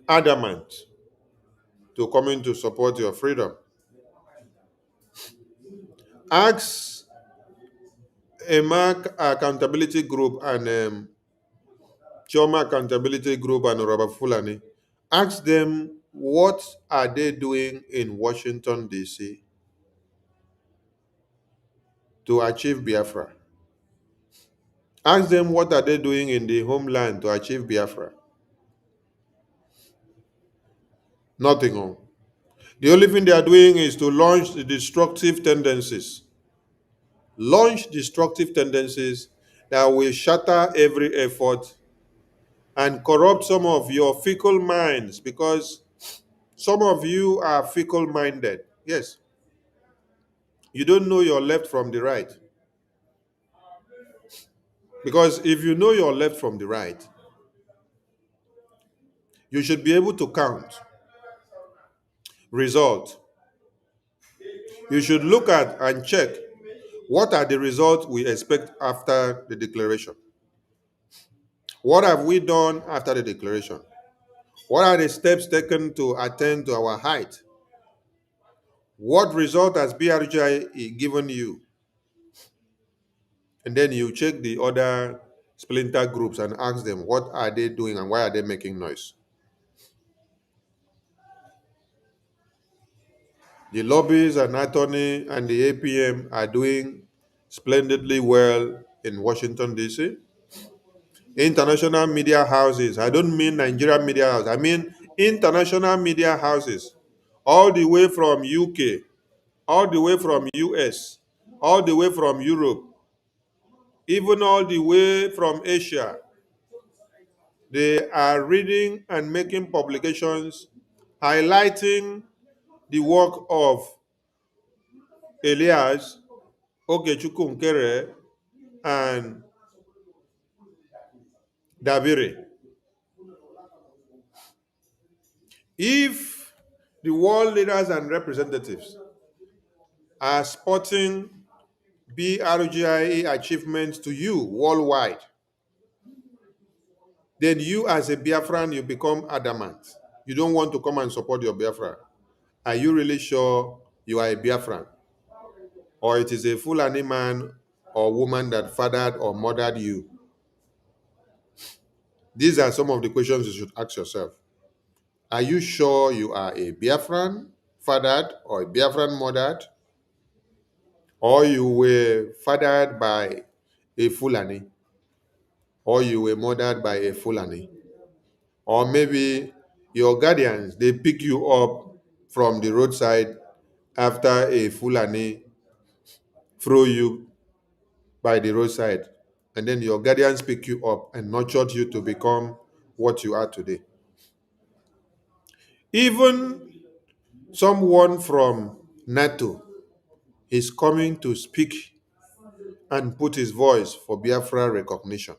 adamant to coming to support your freedom. Ask a Mark Accountability Group and Choma Accountability Group and Robert Fulani. Ask them what are they doing in Washington, D.C. to achieve Biafra. Ask them what are they doing in the homeland to achieve Biafra. Nothing. Oh. The only thing they are doing is to launch the destructive tendencies. Launch destructive tendencies that will shatter every effort and corrupt some of your fickle minds, because some of you are fickle-minded. Yes. You don't know your left from the right. Because if you know your left from the right, you should be able to count result. You should look at and check what are the results we expect after the declaration. What have we done after the declaration? What are the steps taken to attain to our height? What result has BRGIE given you? And then you check the other splinter groups and ask them what are they doing and why are they making noise. The lobbies and attorney and the APM are doing splendidly well in Washington, D.C. International media houses, I don't mean Nigerian media houses, I mean international media houses, all the way from UK, all the way from US, all the way from Europe, even all the way from Asia. They are reading and making publications highlighting the work of Elias, Okechukwu Nkere, and Dabiri. If the world leaders and representatives are spotting BRGIE achievements to you worldwide, then you as a Biafran, you become adamant. You don't want to come and support your Biafran. Are you really sure you are a Biafran? Or it is a Fulani man or woman that fathered or mothered you? These are some of the questions you should ask yourself. Are you sure you are a Biafran fathered or a Biafran mothered? Or you were fathered by a Fulani? Or you were mothered by a Fulani? Or maybe your guardians, they pick you up from the roadside after a Fulani throw you by the roadside, and then your guardians pick you up and nurtured you to become what you are today. Even someone from NATO is coming to speak and put his voice for Biafra recognition.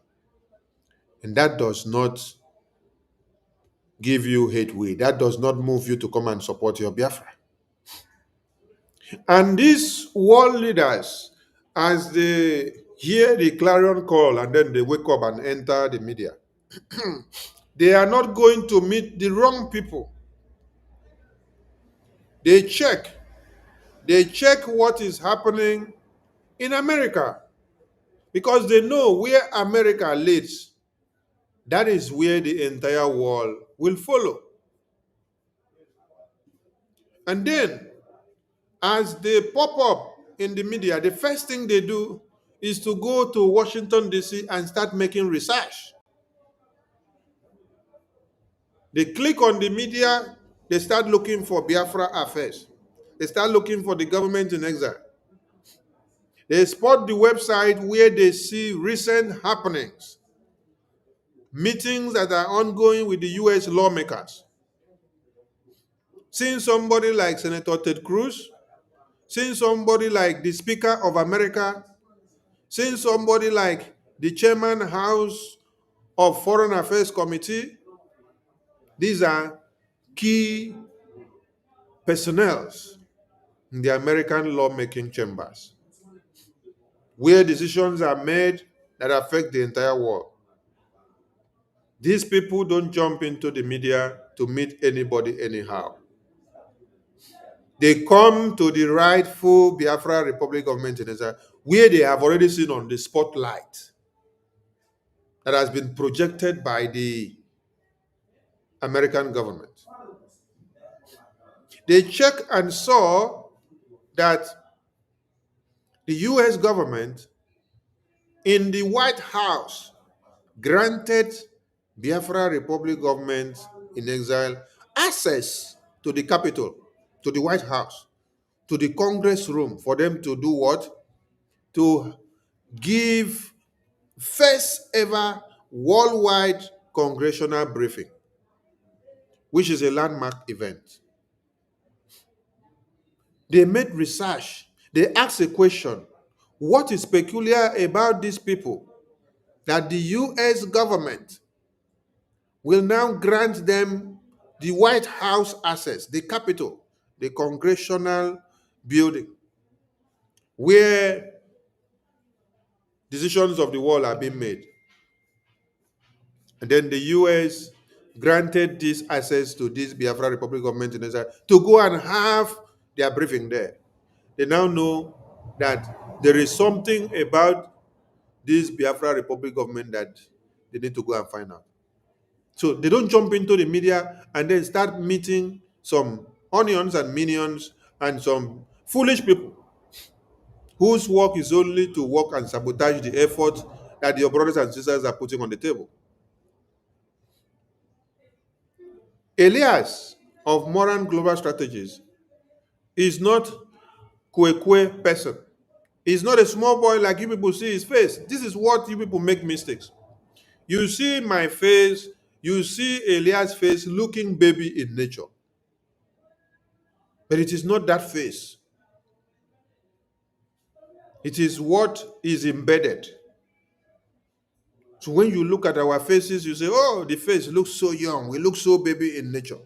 And that does not give you hate way. That does not move you to come and support your Biafra. And these world leaders, as they hear the clarion call and then they wake up and enter the media, they are not going to meet the wrong people. They check what is happening in America, because they know where America leads, that is where the entire world will follow. And then, as they pop up in the media, the first thing they do is to go to Washington, D.C. and start making research. They click on the media, they start looking for Biafra affairs. They start looking for the government in exile. They spot the website where they see recent happenings, meetings that are ongoing with the US lawmakers. Seeing somebody like Senator Ted Cruz, seeing somebody like the Speaker of America, seeing somebody like the Chairman House of Foreign Affairs Committee. These are key personnel in the American lawmaking chambers, where decisions are made that affect the entire world. These people don't jump into the media to meet anybody anyhow. They come to the rightful Biafra Republic government in Israel, where they have already seen on the spotlight that has been projected by the American government. They checked and saw that the US government in the White House granted Biafra Republic government in exile access to the Capitol, to the White House, to the Congress room, for them to do what? To give first ever worldwide congressional briefing, which is a landmark event. They made research. They asked a question: what is peculiar about these people that the US government will now grant them the White House access, the Capitol, the congressional building, where decisions of the world are being made? And then the US granted this access to this Biafra Republic government in Israel to go and have their briefing there. They now know that there is something about this Biafra Republic government that they need to go and find out. So they don't jump into the media and then start meeting some onions and minions and some foolish people whose work is only to work and sabotage the effort that your brothers and sisters are putting on the table. Elias of Moran Global Strategies is not kwe person. He's not a small boy like you people see his face. This is what you people make mistakes. You see my face, you see Elias' face looking baby in nature. But it is not that face. It is what is embedded. So when you look at our faces, you say, oh, the face looks so young. We look so baby in nature.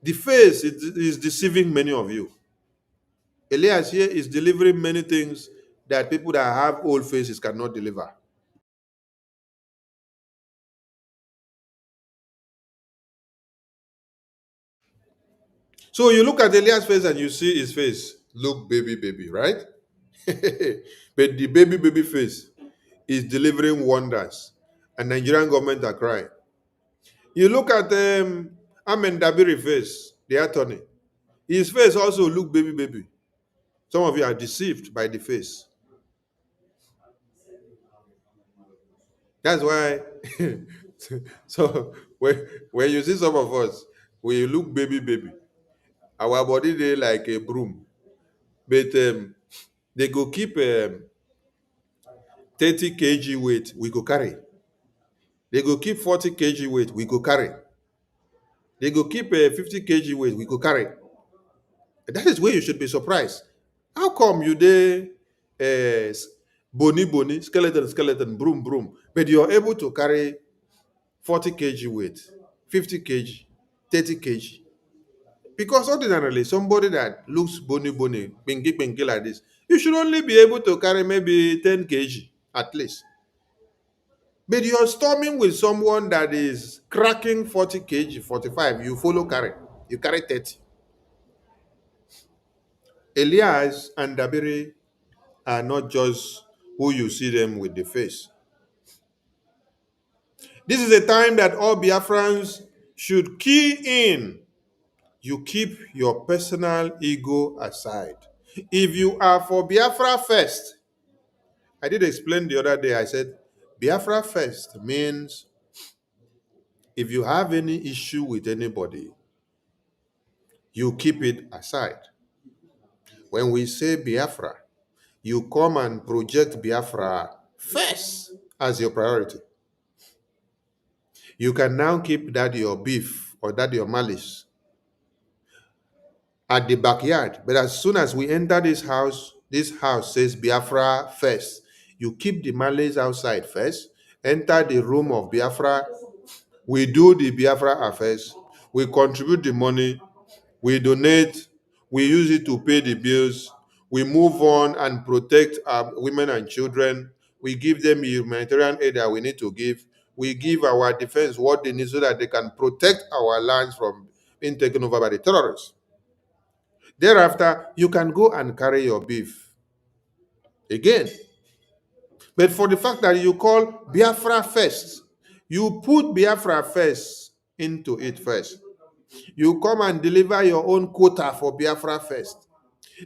The face is deceiving many of you. Elias here is delivering many things that people that have old faces cannot deliver. So you look at Elias' face and you see his face look baby, right? But the baby face is delivering wonders, and Nigerian government are crying. You look at Amen Dabiri face, the attorney. His face also look baby. Some of you are deceived by the face. That's why. So when you see some of us, we look baby. Our body they like a broom, but they go keep 30 kg weight, we go carry. They go keep 40 kg weight, we go carry. They go keep 50 kg weight, we go carry. That is where you should be surprised. How come you dey bony, skeleton, broom, but you're able to carry 40 kg weight, 50 kg, 30 kg? Because ordinarily, somebody that looks bony, pinky like this, you should only be able to carry maybe 10 kg at least. But you're storming with someone that is cracking 40 kg, 45, you follow carry. You carry 30. Elias and Dabiri are not just who you see them with the face. This is a time that all Biafrans should key in. You keep your personal ego aside. If you are for Biafra first, I did explain the other day, I said, Biafra first means if you have any issue with anybody, you keep it aside. When we say Biafra, you come and project Biafra first as your priority. You can now keep that your beef or that your malice at the backyard. But as soon as we enter this house says Biafra first. You keep the malice outside first, enter the room of Biafra. We do the Biafra affairs. We contribute the money. We donate. We use it to pay the bills. We move on and protect our women and children. We give them humanitarian aid that we need to give. We give our defense what they need so that they can protect our lands from being taken over by the terrorists. Thereafter, you can go and carry your beef again. But for the fact that you call Biafra first, you put Biafra first into it first. You come and deliver your own quota for Biafra first.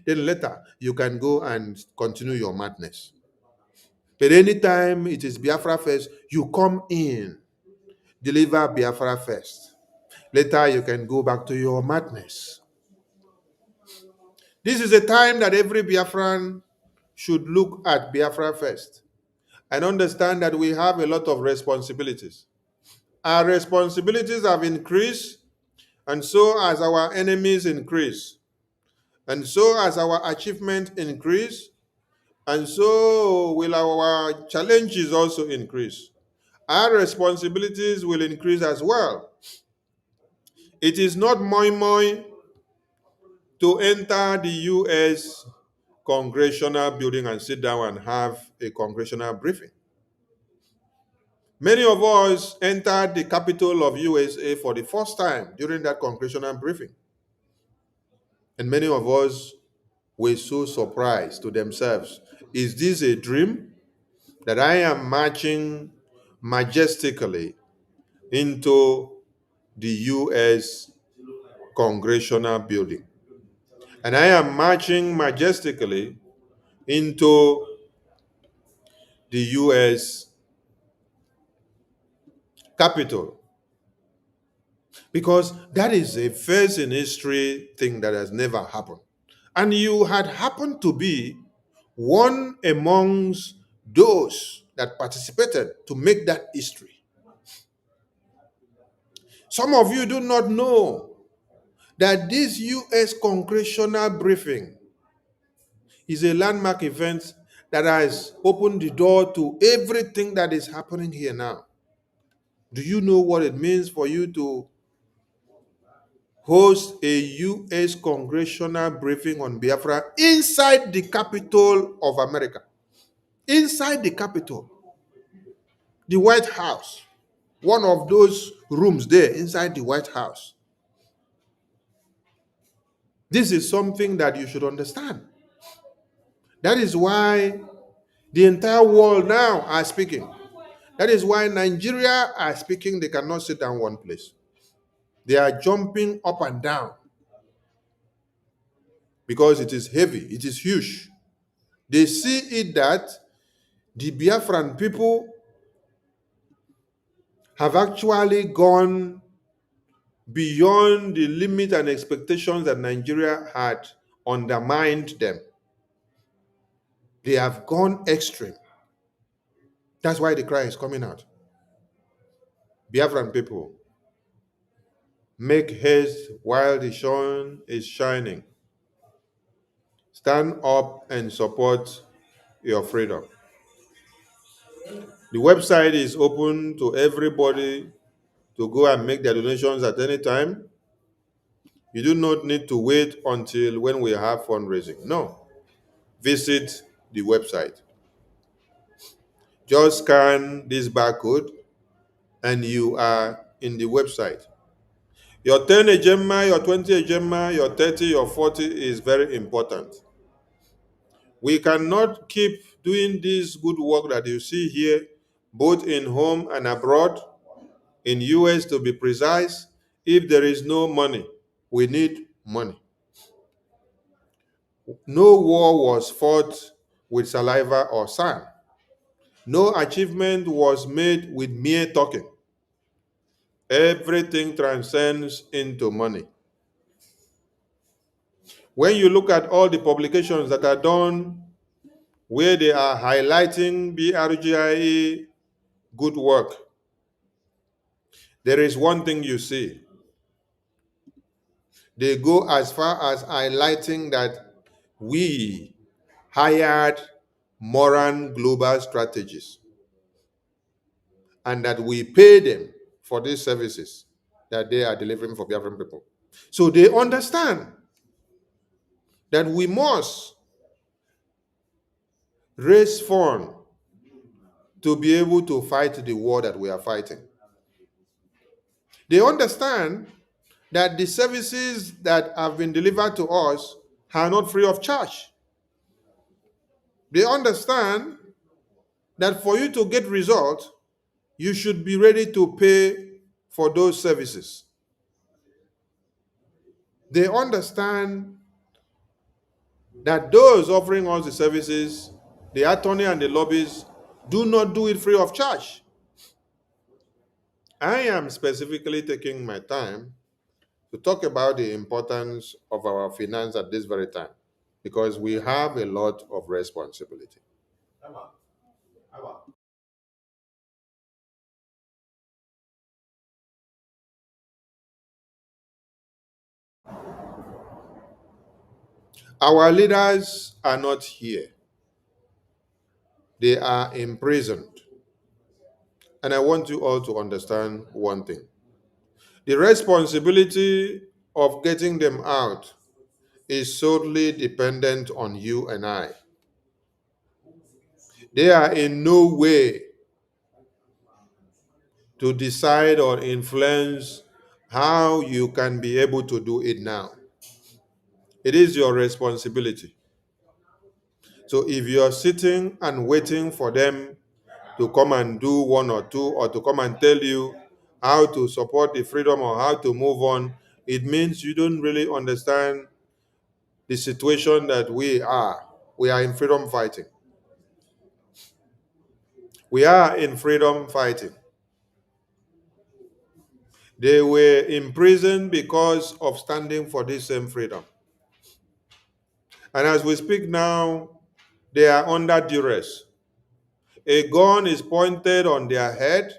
Then later, you can go and continue your madness. But anytime it is Biafra first, you come in, deliver Biafra first. Later, you can go back to your madness. This is a time that every Biafran should look at Biafra first and understand that we have a lot of responsibilities. Our responsibilities have increased, and so as our enemies increase, and so as our achievement increase, and so will our challenges also increase. Our responsibilities will increase as well. It is not moi to enter the U.S. congressional building and sit down and have a congressional briefing. Many of us entered the capital of USA for the first time during that congressional briefing. And many of us were so surprised to themselves. Is this a dream? that I am marching majestically into the U.S. Congressional Building. And I am marching majestically into the U.S. Capitol. Because that is a first in history thing that has never happened. And you had happened to be one amongst those that participated to make that history. Some of you do not know that this U.S. congressional briefing is a landmark event that has opened the door to everything that is happening here now. Do you know what it means for you to host a U.S. congressional briefing on Biafra inside the capital of America? Inside the capital, the White House, one of those rooms there inside the White House. This is something that you should understand. That is why the entire world now are speaking. That is why Nigeria are speaking. They cannot sit down one place. They are jumping up and down because it is heavy, it is huge. They see it that the Biafran people have actually gone beyond the limit and expectations that Nigeria had undermined them. They have gone extreme. That's why the cry is coming out. Biafran people, make haste while the sun is shining. Stand up and support your freedom. The website is open to everybody to go and make their donations at any time. You do not need to wait until when we have fundraising. No. Visit the website. Just scan this barcode and you are in the website. Your 10 ejema, your 20 ejema, your 30, your 40 is very important. We cannot keep doing this good work that you see here, both in home and abroad, in US to be precise, if there is no money. We need money. No war was fought with saliva or sand. No achievement was made with mere talking. Everything transcends into money. When you look at all the publications that are done where they are highlighting BRGIE good work, there is one thing you see. They go as far as highlighting that we hired Moran Global Strategies and that we pay them for these services that they are delivering for Biafran people. So they understand that we must raise funds to be able to fight the war that we are fighting. They understand that the services that have been delivered to us are not free of charge. They understand that for you to get results, you should be ready to pay for those services. They understand that those offering us the services, the attorney and the lobbies, do not do it free of charge. I am specifically taking my time to talk about the importance of our finance at this very time, because we have a lot of responsibility. Our leaders are not here. They are imprisoned. And I want you all to understand one thing. The responsibility of getting them out is solely dependent on you and I. They are in no way to decide or influence how you can be able to do it now. It is your responsibility. So if you are sitting and waiting for them to come and do one or two, or to come and tell you how to support the freedom or how to move on, it means you don't really understand the situation that we are. We are in freedom fighting. We are in freedom fighting. They were imprisoned because of standing for this same freedom. And as we speak now, they are under duress. A gun is pointed on their head,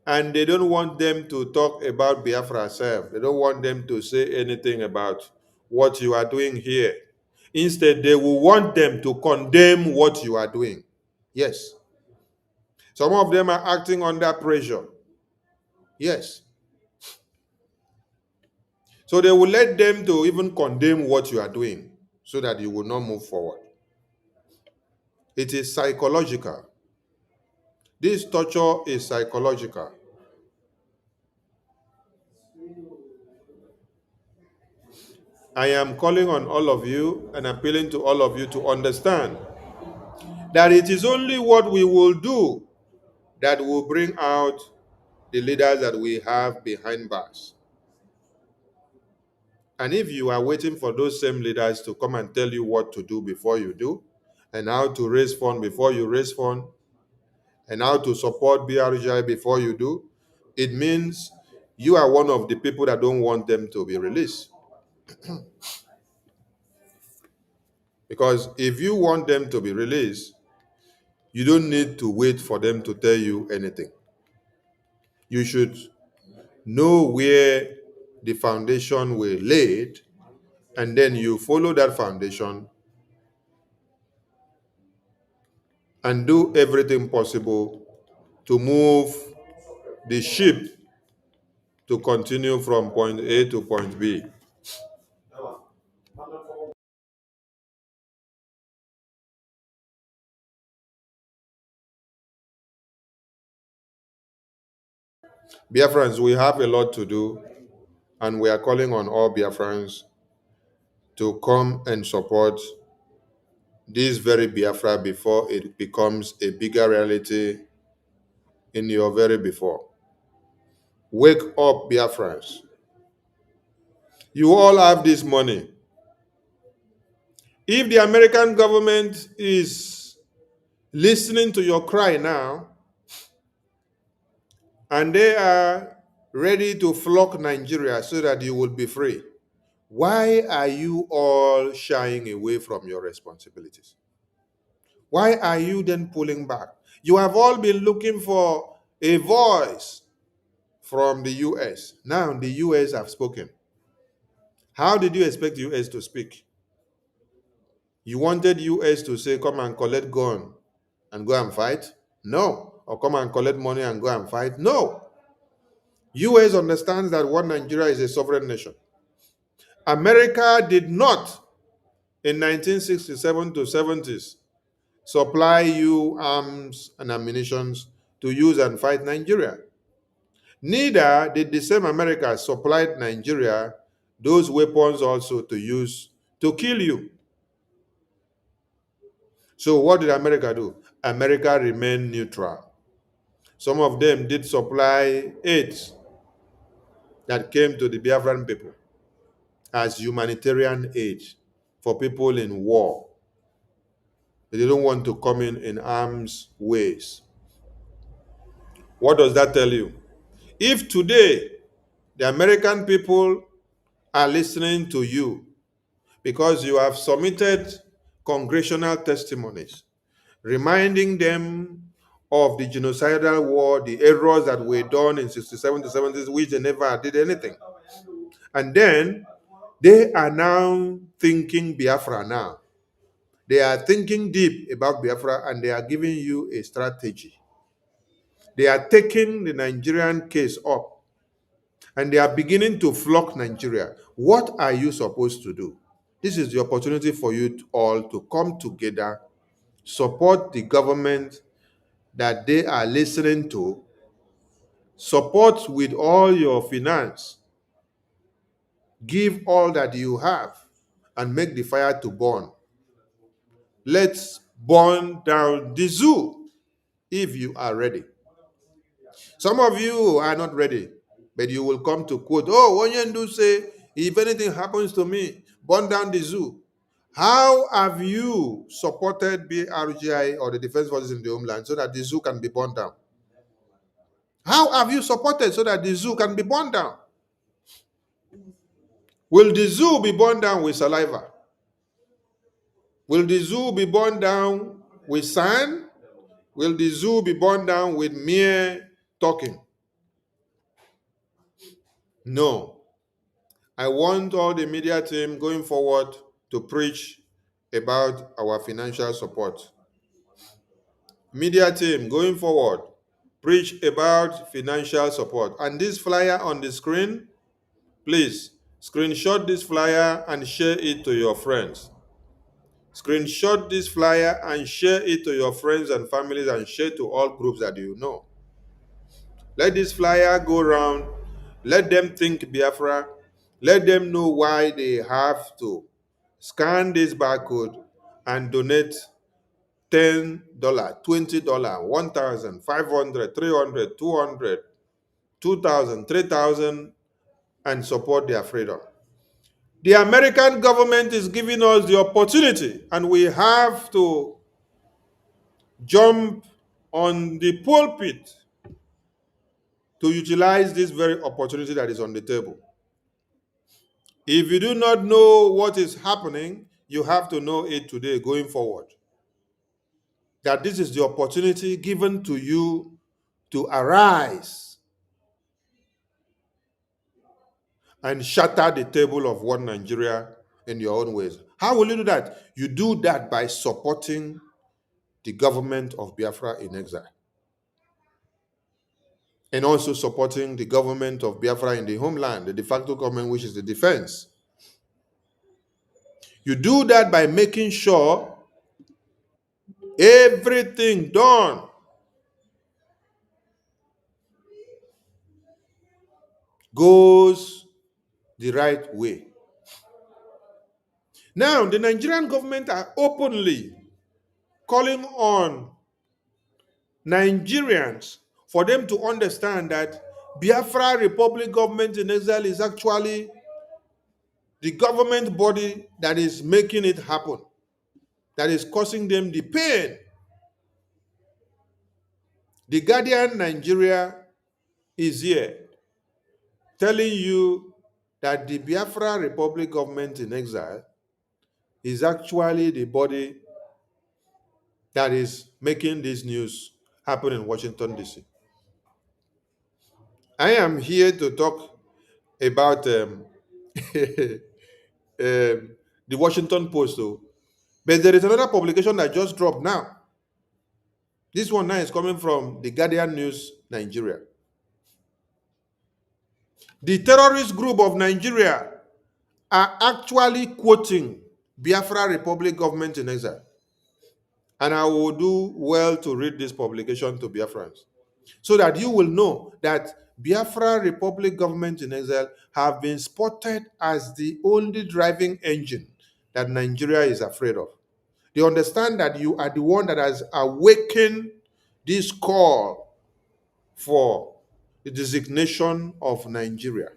and they don't want them to talk about Biafra self. They don't want them to say anything about what you are doing here. Instead, they will want them to condemn what you are doing. Yes. Some of them are acting under pressure. Yes. So they will let them to even condemn what you are doing so that you will not move forward. It is psychological. This torture is psychological. I am calling on all of you and appealing to all of you to understand that it is only what we will do that will bring out the leaders that we have behind bars. And if you are waiting for those same leaders to come and tell you what to do before you do, and how to raise funds before you raise funds, and how to support BRGIE before you do, it means you are one of the people that don't want them to be released. Because if you want them to be released, you don't need to wait for them to tell you anything. You should know where the foundation were laid, and then you follow that foundation and do everything possible to move the ship to continue from point A to point B. Biafrans, we have a lot to do, and we are calling on all Biafrans to come and support this very Biafra before it becomes a bigger reality in your very before. Wake up, Biafrans. You all have this money. If the American government is listening to your cry now, and they are ready to flock Nigeria so that you will be free, why are you all shying away from your responsibilities? Why are you then pulling back? You have all been looking for a voice from the US. Now the US have spoken. How did you expect the US to speak? You wanted US to say, come and collect gun and go and fight? No. Or come and collect money and go and fight? No. US understands that one Nigeria is a sovereign nation. America did not, in 1967 to 70s, supply you arms and ammunition to use and fight Nigeria. Neither did the same America supply Nigeria those weapons also to use to kill you. So what did America do? America remained neutral. Some of them did supply aid that came to the Biafran people as humanitarian aid for people in war. They don't want to come in arms ways. What does that tell you? If today the American people are listening to you because you have submitted congressional testimonies reminding them of the genocidal war, the errors that were done in 67 to 70s, which they never did anything. And then they are now thinking Biafra now. They are thinking deep about Biafra, and they are giving you a strategy. They are taking the Nigerian case up, and they are beginning to flock Nigeria. What are you supposed to do? This is the opportunity for you all to come together, support the government that they are listening to, support with all your finance, give all that you have, and make the fire to burn. Let's burn down the zoo if you are ready. Some of you are not ready, but you will come to quote, oh, Onyendu say, if anything happens to me, burn down the zoo. How have you supported BRGIE or the Defense Forces in the homeland so that the zoo can be burned down? How have you supported so that the zoo can be burned down? Will the zoo be burned down with saliva? Will the zoo be burned down with sand? Will the zoo be burned down with mere talking? No. I want all the media team going forward to preach about our financial support. Media team going forward, preach about financial support. And this flyer on the screen, please screenshot this flyer and share it to your friends. Screenshot this flyer and share it to your friends and families and share to all groups that you know. Let this flyer go around. Let them think Biafra. Let them know why they have to scan this barcode and donate $10, $20, $1,000, $500, $300, $200, $2,000, $3,000 and support their freedom. The American government is giving us the opportunity, and we have to jump on the pulpit to utilize this very opportunity that is on the table. If you do not know what is happening, you have to know it today going forward. That this is the opportunity given to you to arise and shatter the table of one Nigeria in your own ways. How will you do that? You do that by supporting the government of Biafra in exile, and also supporting the government of Biafra in the homeland, the de facto government, which is the defense. You do that by making sure everything done goes the right way. Now, the Nigerian government are openly calling on Nigerians for them to understand that Biafra Republic government in exile is actually the government body that is making it happen, that is causing them the pain. The Guardian Nigeria is here telling you that the Biafra Republic government in exile is actually the body that is making this news happen in Washington, D.C. I am here to talk about the Washington Post, though. But there is another publication that just dropped now. This one now is coming from the Guardian News Nigeria. The terrorist group of Nigeria are actually quoting Biafra Republic government in exile. And I will do well to read this publication to Biafrans, so that you will know that Biafra Republic government in exile have been spotted as the only driving engine that Nigeria is afraid of. They understand that you are the one that has awakened this call for the designation of Nigeria.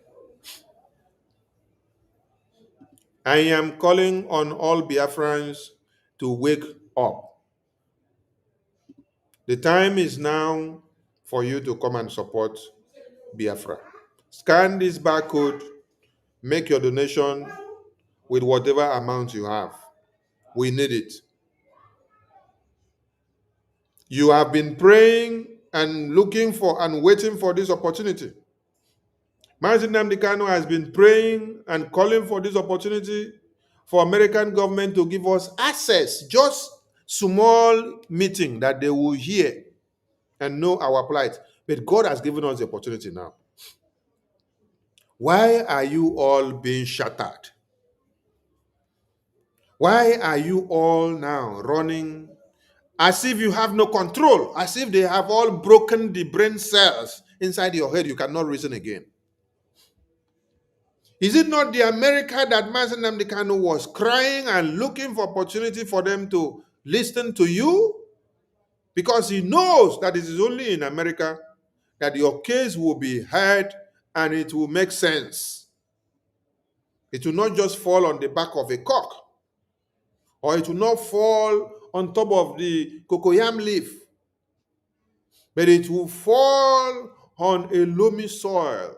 I am calling on all Biafrans to wake up. The time is now for you to come and support Biafra. Scan this barcode, make your donation with whatever amount you have. We need it. You have been praying and looking for and waiting for this opportunity. Mazi Nnamdi Kanu has been praying and calling for this opportunity for American government to give us access, just small meeting that they will hear and know our plight. But God has given us the opportunity now. Why are you all being shattered? Why are you all now running as if you have no control, as if they have all broken the brain cells inside your head? You cannot reason again. Is it not the America that Mazi Nnamdi Kanu was crying and looking for opportunity for them to listen to you because he knows that it is only in America that your case will be heard and it will make sense. It will not just fall on the back of a cock, or it will not fall on top of the cocoyam leaf, but it will fall on a loamy soil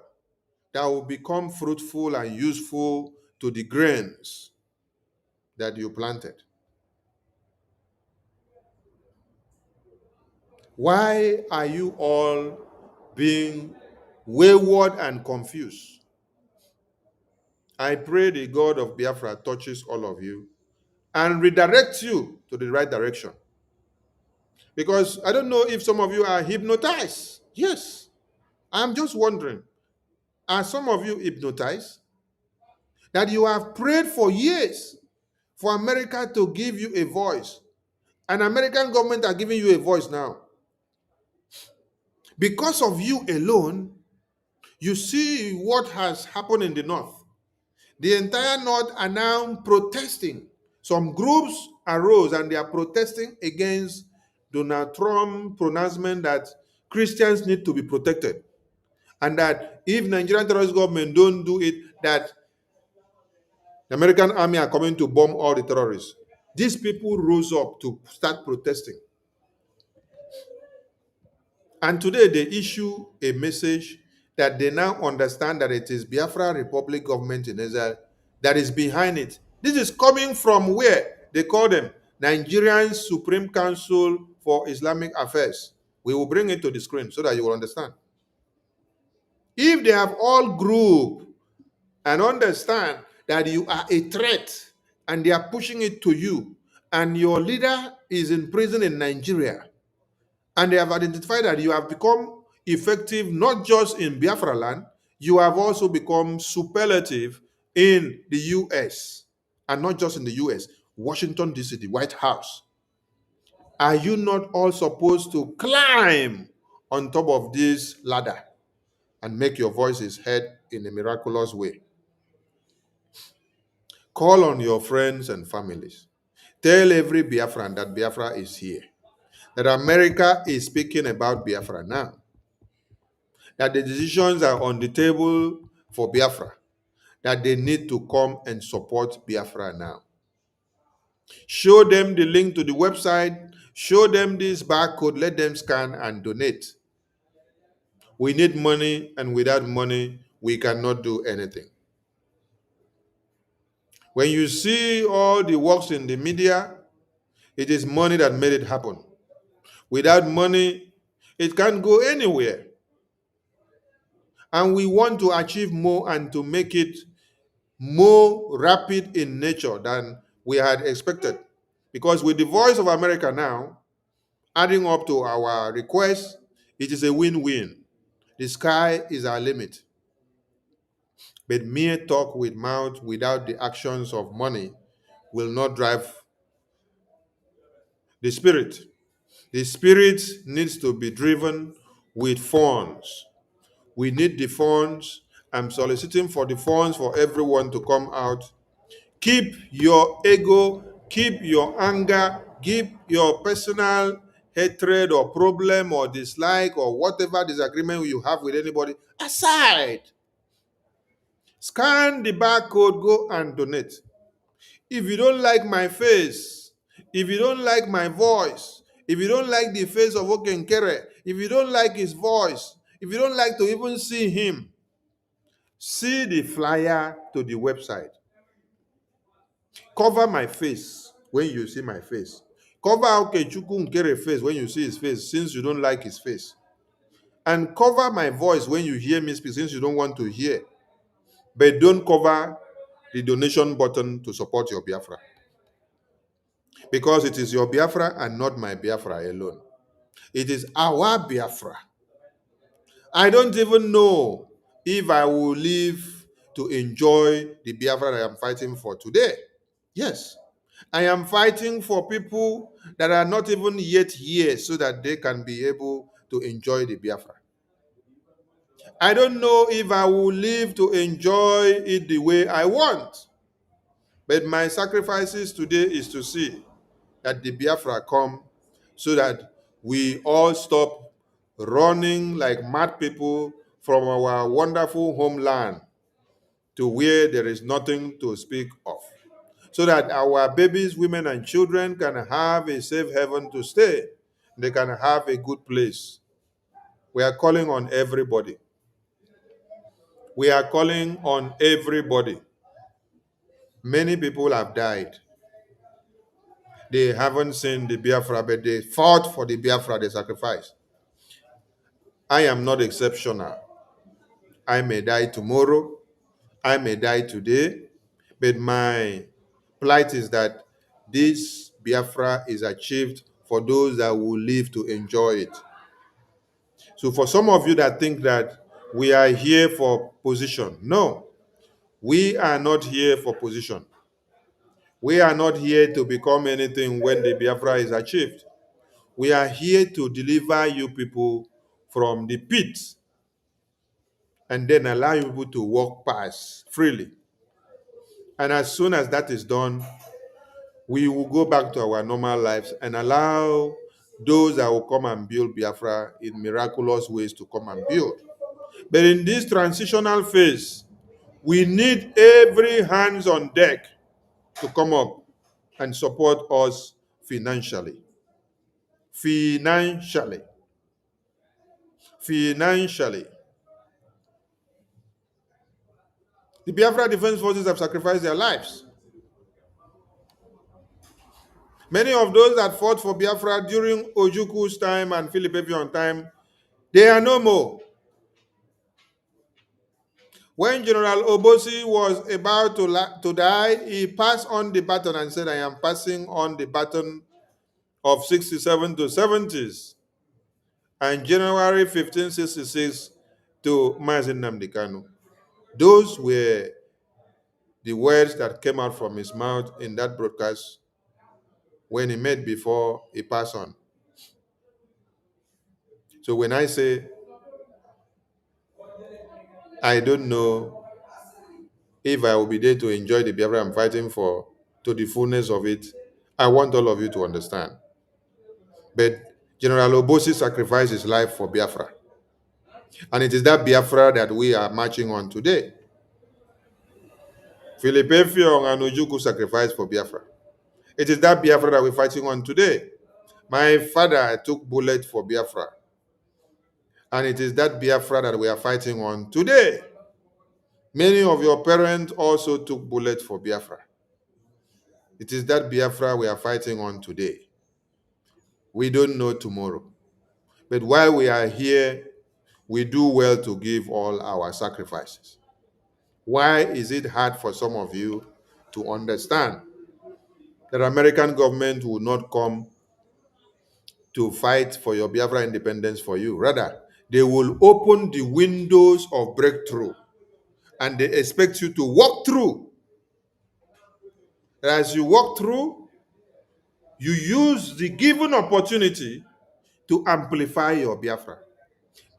that will become fruitful and useful to the grains that you planted. Why are you all being wayward and confused? I pray the God of Biafra touches all of you and redirects you to the right direction. Because I don't know if some of you are hypnotized. Yes, I'm just wondering, are some of you hypnotized? That you have prayed for years for America to give you a voice. And American government are giving you a voice now. Because of you alone, you see what has happened in the North. The entire North are now protesting. Some groups arose and they are protesting against Donald Trump's pronouncement that Christians need to be protected. And that if Nigerian terrorist government don't do it, that the American army are coming to bomb all the terrorists. These people rose up to start protesting. And today they issue a message that they now understand that it is Biafra Republic government in Israel that is behind it. This is coming from where? They call them Nigerian Supreme Council for Islamic Affairs. We will bring it to the screen so that you will understand. If they have all grouped and understand that you are a threat and they are pushing it to you and your leader is in prison in Nigeria, and they have identified that you have become effective not just in Biafra land, you have also become superlative in the US. And not just in the US, Washington, D.C., the White House. Are you not all supposed to climb on top of this ladder and make your voices heard in a miraculous way? Call on your friends and families. Tell every Biafran that Biafra is here. That America is speaking about Biafra now. That the decisions are on the table for Biafra. That they need to come and support Biafra now. Show them the link to the website. Show them this barcode. Let them scan and donate. We need money, and without money, we cannot do anything. When you see all the works in the media, it is money that made it happen. Without money, it can't go anywhere. And we want to achieve more and to make it more rapid in nature than we had expected. Because with the Voice of America now, adding up to our request, it is a win-win. The sky is our limit. But mere talk with mouth without the actions of money will not drive the spirit. The spirit needs to be driven with funds. We need the funds. I'm soliciting for the funds for everyone to come out. Keep your ego, keep your anger, keep your personal hatred or problem or dislike or whatever disagreement you have with anybody aside. Scan the barcode, go and donate. If you don't like my face, if you don't like my voice, if you don't like the face of Okenkere, if you don't like his voice, if you don't like to even see him, see the flyer to the website. Cover my face when you see my face. Cover Okechukwu Nkere face when you see his face, since you don't like his face. And cover my voice when you hear me speak, since you don't want to hear. But don't cover the donation button to support your Biafra. Because it is your Biafra and not my Biafra alone. It is our Biafra. I don't even know if I will live to enjoy the Biafra that I am fighting for today. Yes, I am fighting for people that are not even yet here so that they can be able to enjoy the Biafra. I don't know if I will live to enjoy it the way I want. But my sacrifices today is to see that the Biafra come so that we all stop running like mad people from our wonderful homeland to where there is nothing to speak of, so that our babies, women, and children can have a safe haven to stay. They can have a good place. We are calling on everybody. We are calling on everybody. Many people have died. They haven't seen the Biafra, but they fought for the Biafra they sacrificed. I am not exceptional. I may die tomorrow. I may die today. But my plight is that this Biafra is achieved for those that will live to enjoy it. So for some of you that think that we are here for position, no, we are not here for position. We are not here to become anything when the Biafra is achieved. We are here to deliver you people from the pit and then allow you people to walk past freely. And as soon as that is done, we will go back to our normal lives and allow those that will come and build Biafra in miraculous ways to come and build. But in this transitional phase, we need every hands on deck to come up and support us financially. Financially. The Biafra Defense Forces have sacrificed their lives. Many of those that fought for Biafra during Ojuku's time and Philip Efion's time, they are no more. When General Obosi was about to die, he passed on the baton and said, I am passing on the baton of 67 to 70s. And January 1566 to Mazi Nnamdi Kanu. Those were the words that came out from his mouth in that broadcast when he met before he passed on. So when I say, I don't know if I will be there to enjoy the Biafra I'm fighting for to the fullness of it, I want all of you to understand. But General Obosi sacrificed his life for Biafra. And it is that Biafra that we are marching on today. Philip Effiong and Ojukwu sacrificed for Biafra. It is that Biafra that we're fighting on today. My father took bullet for Biafra. And it is that Biafra that we are fighting on today. Many of your parents also took bullet for Biafra. It is that Biafra we are fighting on today. We don't know tomorrow. But while we are here, we do well to give all our sacrifices. Why is it hard for some of you to understand that American government will not come to fight for your Biafra independence for you? Rather, they will open the windows of breakthrough and they expect you to walk through. As you walk through, you use the given opportunity to amplify your Biafra.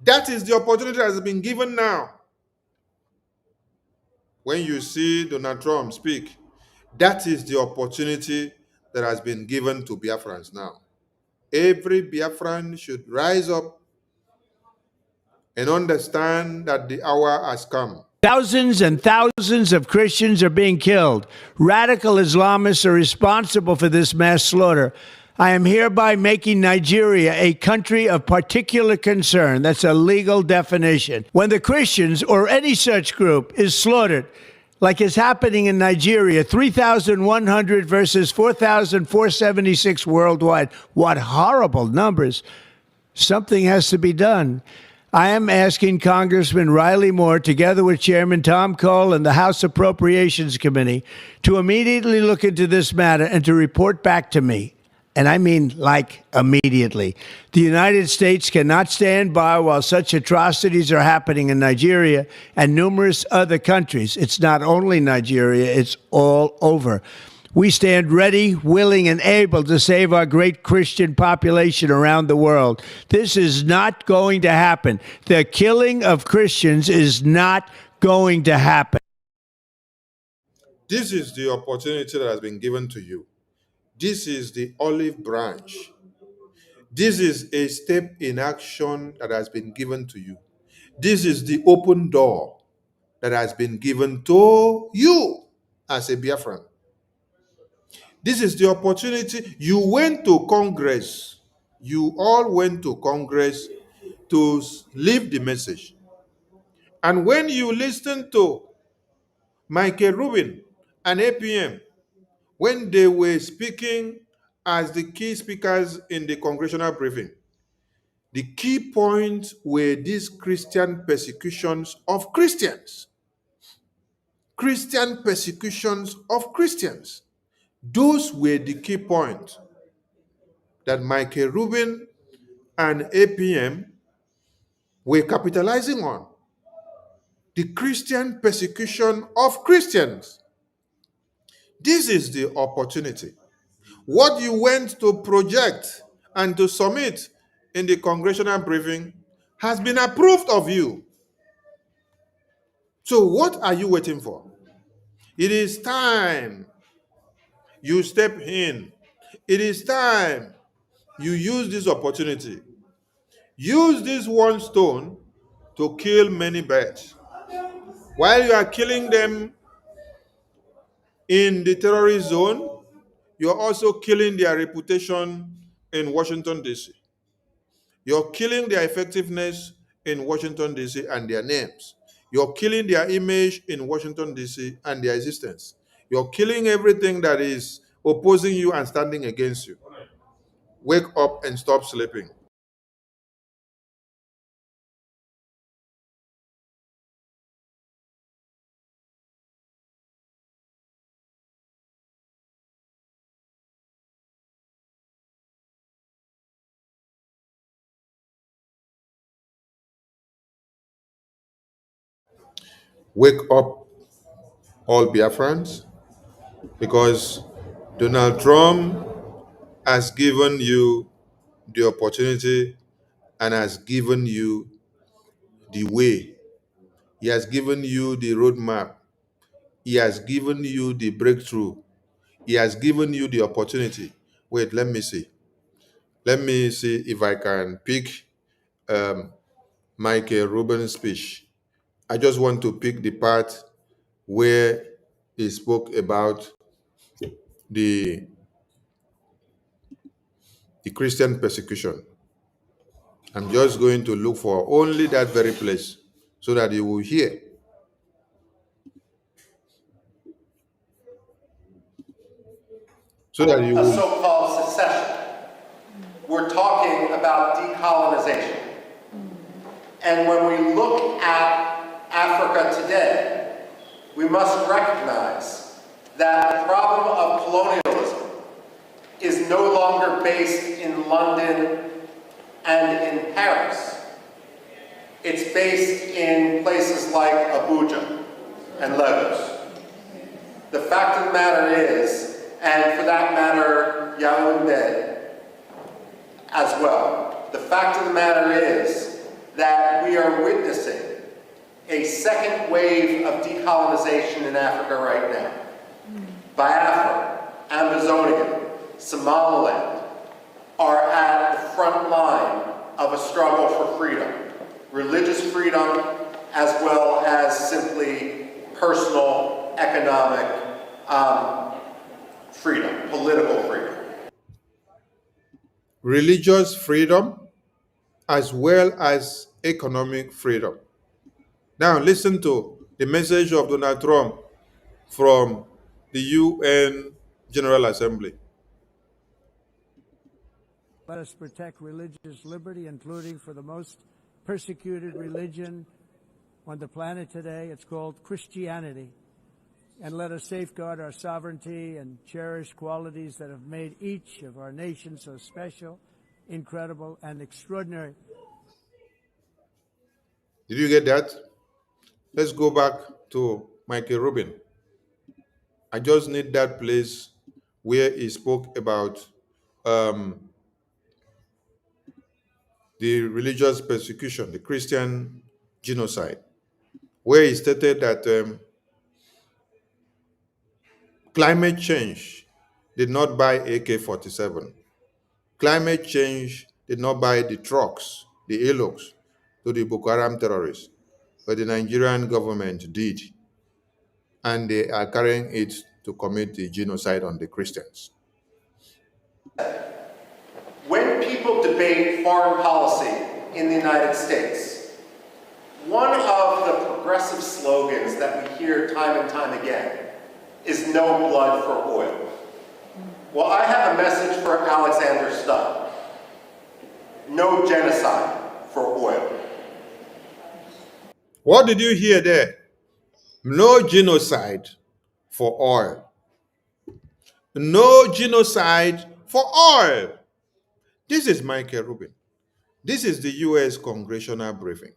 That is the opportunity that has been given now. When you see Donald Trump speak, that is the opportunity that has been given to Biafrans now. Every Biafran should rise up and understand that the hour has come. Thousands and thousands of Christians are being killed. Radical Islamists are responsible for this mass slaughter. I am hereby making Nigeria a country of particular concern. That's a legal definition. When the Christians or any such group is slaughtered, like is happening in Nigeria, 3,100 versus 4,476 worldwide. What horrible numbers. Something has to be done. I am asking Congressman Riley Moore, together with Chairman Tom Cole and the House Appropriations Committee, to immediately look into this matter and to report back to me. And I mean, like, immediately. The United States cannot stand by while such atrocities are happening in Nigeria and numerous other countries. It's not only Nigeria, it's all over. We stand ready, willing, and able to save our great Christian population around the world. This is not going to happen. The killing of Christians is not going to happen. This is the opportunity that has been given to you. This is the olive branch. This is a step in action that has been given to you. This is the open door that has been given to you as a Biafran. This is the opportunity. You went to Congress. You all went to Congress to leave the message. And when you listen to Michael Rubin and APM, when they were speaking as the key speakers in the congressional briefing, the key points were these Christian persecutions of Christians. Christian persecutions of Christians. Those were the key points that Michael Rubin and APM were capitalizing on. The Christian persecution of Christians. This is the opportunity. What you went to project and to submit in the congressional briefing has been approved of you. So what are you waiting for? It is time you step in. It is time you use this opportunity. Use this one stone to kill many birds. While you are killing them in the terrorist zone, you're also killing their reputation in Washington, D.C. You're killing their effectiveness in Washington, D.C. and their names. You're killing their image in Washington, D.C. and their existence. You're killing everything that is opposing you and standing against you. Wake up and stop sleeping. Wake up, all Biafrans, because Donald Trump has given you the opportunity and has given you the way. He has given you the roadmap. He has given you the breakthrough. He has given you the opportunity. Wait, let me see. Let me see if I can pick Michael Rubin's speech. I just want to pick the part where he spoke about the Christian persecution. I'm just going to look for only that very place so that you will hear. So that you A will. so-called secession. We're talking about decolonization. And when we look at Africa today, we must recognize that the problem of colonialism is no longer based in London and in Paris. It's based in places like Abuja and Lagos. The fact of the matter is, and for that matter, Yaoundé as well, the fact of the matter is that we are witnessing a second wave of decolonization in Africa right now. Biafra, Amazonia, Somaliland are at the front line of a struggle for freedom. Religious freedom as well as simply personal, economic freedom, political freedom. Religious freedom as well as economic freedom. Now listen to the message of Donald Trump from the UN General Assembly. Let us protect religious liberty, including for the most persecuted religion on the planet today. It's called Christianity. And let us safeguard our sovereignty and cherish qualities that have made each of our nations so special, incredible, and extraordinary. Did you get that? Let's go back to Michael Rubin. I just need that place where he spoke about the religious persecution, the Christian genocide, where he stated that climate change did not buy AK-47. Climate change did not buy the trucks, the ALOCs, to the Boko Haram terrorists, but the Nigerian government did, and they are carrying it to commit the genocide on the Christians. When people debate foreign policy in the United States, one of the progressive slogans that we hear time and time again is no blood for oil. Well, I have a message for Alexander Stubb. No genocide for oil. What did you hear there? No genocide for oil. No genocide for oil. This is Michael Rubin. This is the U.S. congressional briefing.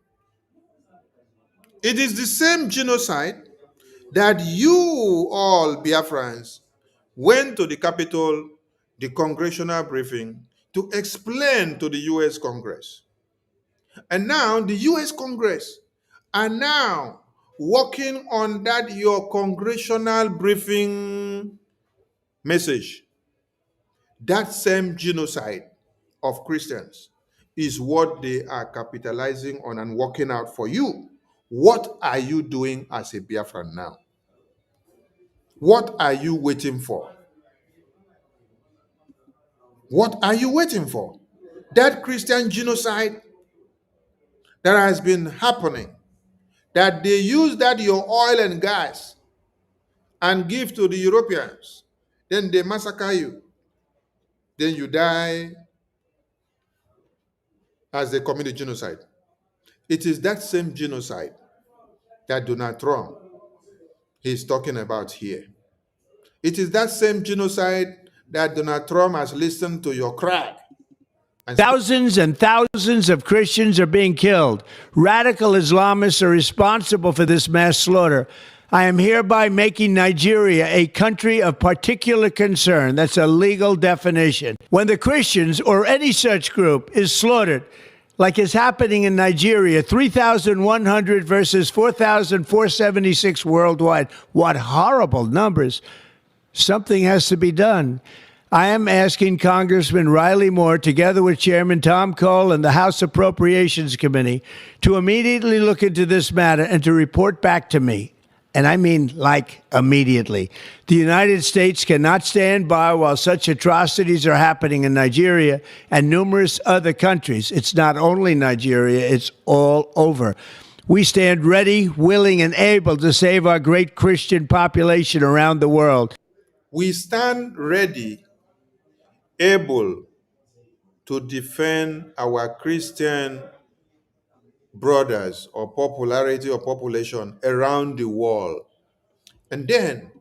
It is the same genocide that you all Biafrans went to the Capitol, the congressional briefing, to explain to the U.S. Congress. And now the U.S. Congress are now working on that your congressional briefing message. That same genocide of Christians is what they are capitalizing on and working out for you. What are you doing as a Biafran now? What are you waiting for? What are you waiting for? That Christian genocide that has been happening, that they use that your oil and gas and give to the Europeans, then they massacre you, then you die as they commit a genocide. It is that same genocide that Donald Trump is talking about here. It is that same genocide that Donald Trump has listened to your cry. Thousands and thousands of Christians are being killed. Radical Islamists are responsible for this mass slaughter. I am hereby making Nigeria a country of particular concern. That's a legal definition. When the Christians or any such group is slaughtered, like is happening in Nigeria, 3,100 versus 4,476 worldwide. What horrible numbers. Something has to be done. I am asking Congressman Riley Moore, together with Chairman Tom Cole and the House Appropriations Committee, to immediately look into this matter and to report back to me. And I mean, like, immediately. The United States cannot stand by while such atrocities are happening in Nigeria and numerous other countries. It's not only Nigeria, it's all over. We stand ready, willing, and able to save our great Christian population around the world. We stand ready, able to defend our Christian brothers or popularity or population around the world. And then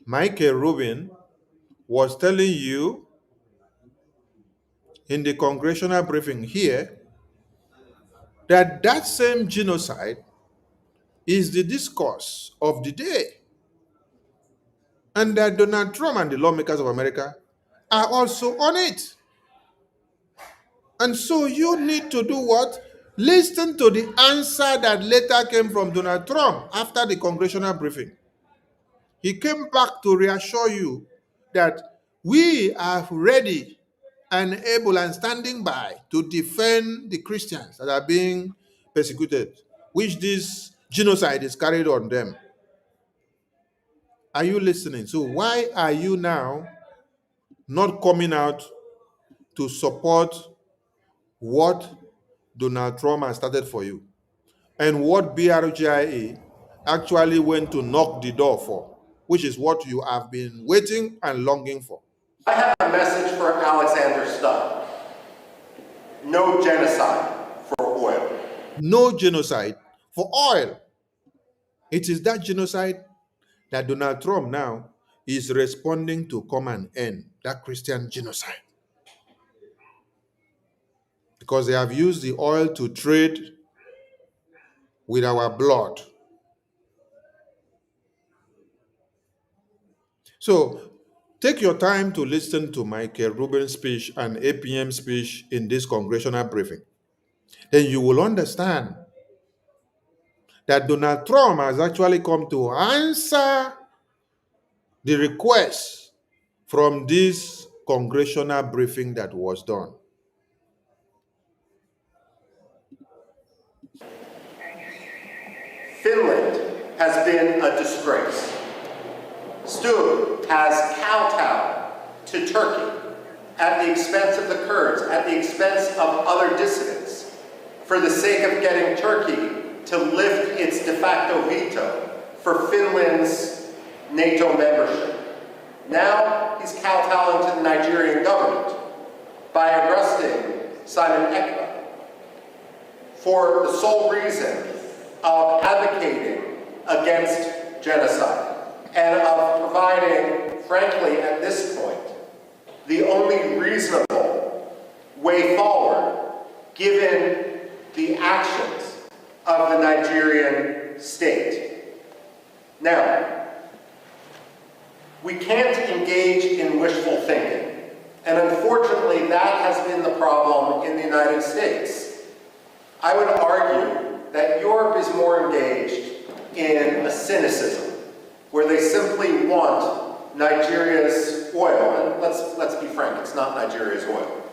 Michael Rubin was telling you in the congressional briefing here that that same genocide is the discourse of the day, and that Donald Trump and the lawmakers of America are also on it. And so you need to do what? Listen to the answer that later came from Donald Trump after the congressional briefing. He came back to reassure you that we are ready and able and standing by to defend the Christians that are being persecuted, which this genocide is carried on them. Are you listening? So why are you now not coming out to support what Donald Trump has started for you and what BRGIE actually went to knock the door for, which is what you have been waiting and longing for? I have a message for Alexander Stubb. No genocide for oil. No genocide for oil. It is that genocide that Donald Trump now is responding to come and end, that Christian genocide. Because they have used the oil to trade with our blood. So take your time to listen to Michael Rubin's speech and APM speech in this congressional briefing. Then you will understand that Donald Trump has actually come to answer the request from this congressional briefing that was done? Finland has been a disgrace. Sturm has kowtowed to Turkey at the expense of the Kurds, at the expense of other dissidents, for the sake of getting Turkey to lift its de facto veto for Finland's NATO membership. Now he's kowtowing to the Nigerian government by arresting Simon Ekpa for the sole reason of advocating against genocide and of providing, frankly, at this point, the only reasonable way forward given the actions of the Nigerian state. Now, we can't engage in wishful thinking, and unfortunately that has been the problem in the United States. I would argue that Europe is more engaged in a cynicism where they simply want Nigeria's oil, and let's be frank, it's not Nigeria's oil.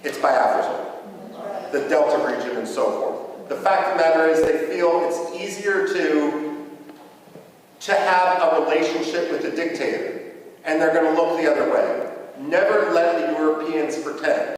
It's Biafra's oil, the Delta region and so forth. The fact of the matter is they feel it's easier to have a relationship with a dictator, and they're going to look the other way. Never let the Europeans pretend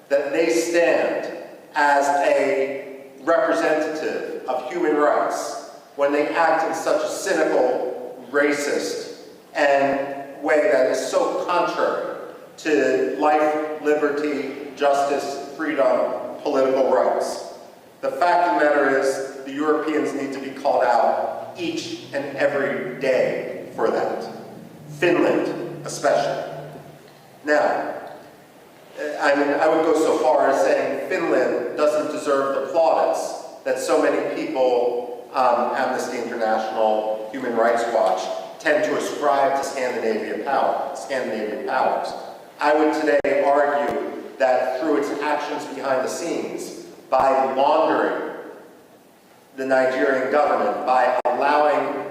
that they stand as a representative of human rights when they act in such a cynical, racist, and way that is so contrary to life, liberty, justice, freedom, political rights. The fact of the matter is the Europeans need to be called out each and every day for that. Finland, especially. Now, I would go so far as saying Finland doesn't deserve the plaudits that so many people, Amnesty International, Human Rights Watch, tend to ascribe to Scandinavian powers. I would today argue that through its actions behind the scenes, by laundering the Nigerian government, by allowing,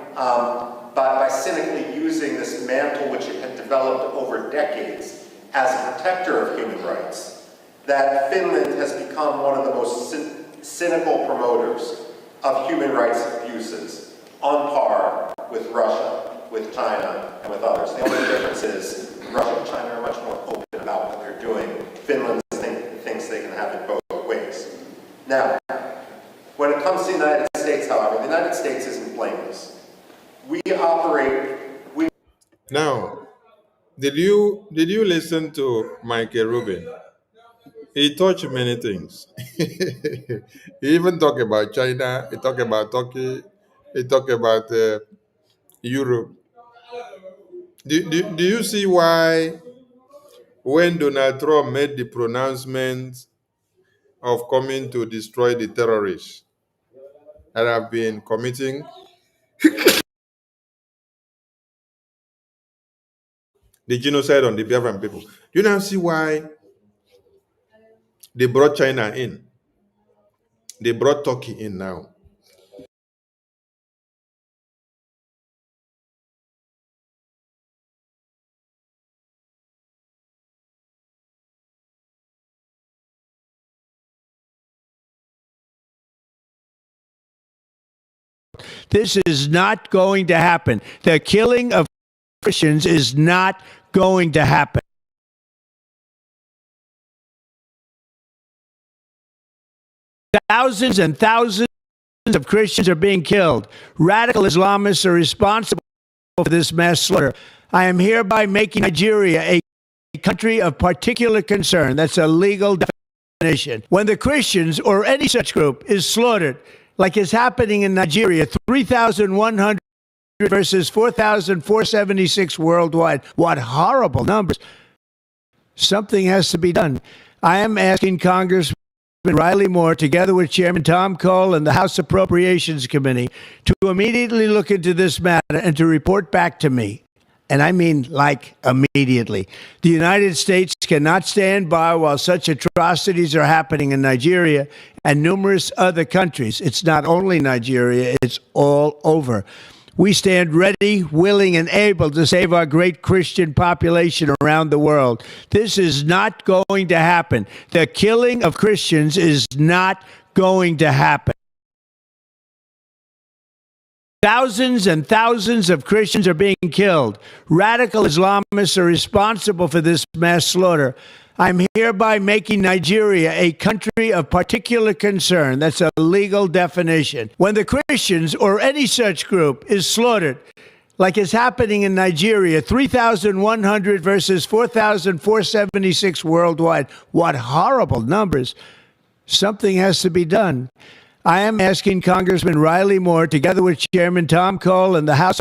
by cynically using this mantle which it had developed over decades as a protector of human rights, that Finland has become one of the most cynical promoters of human rights abuses, on par with Russia, with China, and with others. The only difference is Russia and China are much more open about what they're doing. Finland thinks they can have it both ways. Now, when it comes to the United States, however, the United States isn't blameless. Now, did you listen to Michael Rubin? He touched many things. He even talked about China. He talked about Turkey. He talked about Europe. Do you see why when Donald Trump made the pronouncement of coming to destroy the terrorists that have been committing the genocide on the Biafran people, do you now see why they brought China in? They brought Turkey in now. This is not going to happen. The killing of Christians is not going to happen. Thousands and thousands of Christians are being killed. Radical Islamists are responsible for this mass slaughter. I am hereby making Nigeria a country of particular concern. That's a legal definition. When the Christians or any such group is slaughtered, like is happening in Nigeria, 3,100 versus 4,476 worldwide. What horrible numbers. Something has to be done. I am asking Congressman Riley Moore, together with Chairman Tom Cole and the House Appropriations Committee, to immediately look into this matter and to report back to me. And I mean, like, immediately. The United States cannot stand by while such atrocities are happening in Nigeria and numerous other countries. It's not only Nigeria, it's all over. We stand ready, willing, and able to save our great Christian population around the world. This is not going to happen. The killing of Christians is not going to happen. Thousands and thousands of Christians are being killed. Radical Islamists are responsible for this mass slaughter. I'm hereby making Nigeria a country of particular concern. That's a legal definition. When the Christians or any such group is slaughtered, like is happening in Nigeria, 3,100 versus 4,476 worldwide. What horrible numbers. Something has to be done. I am asking Congressman Riley Moore, together with Chairman Tom Cole and the House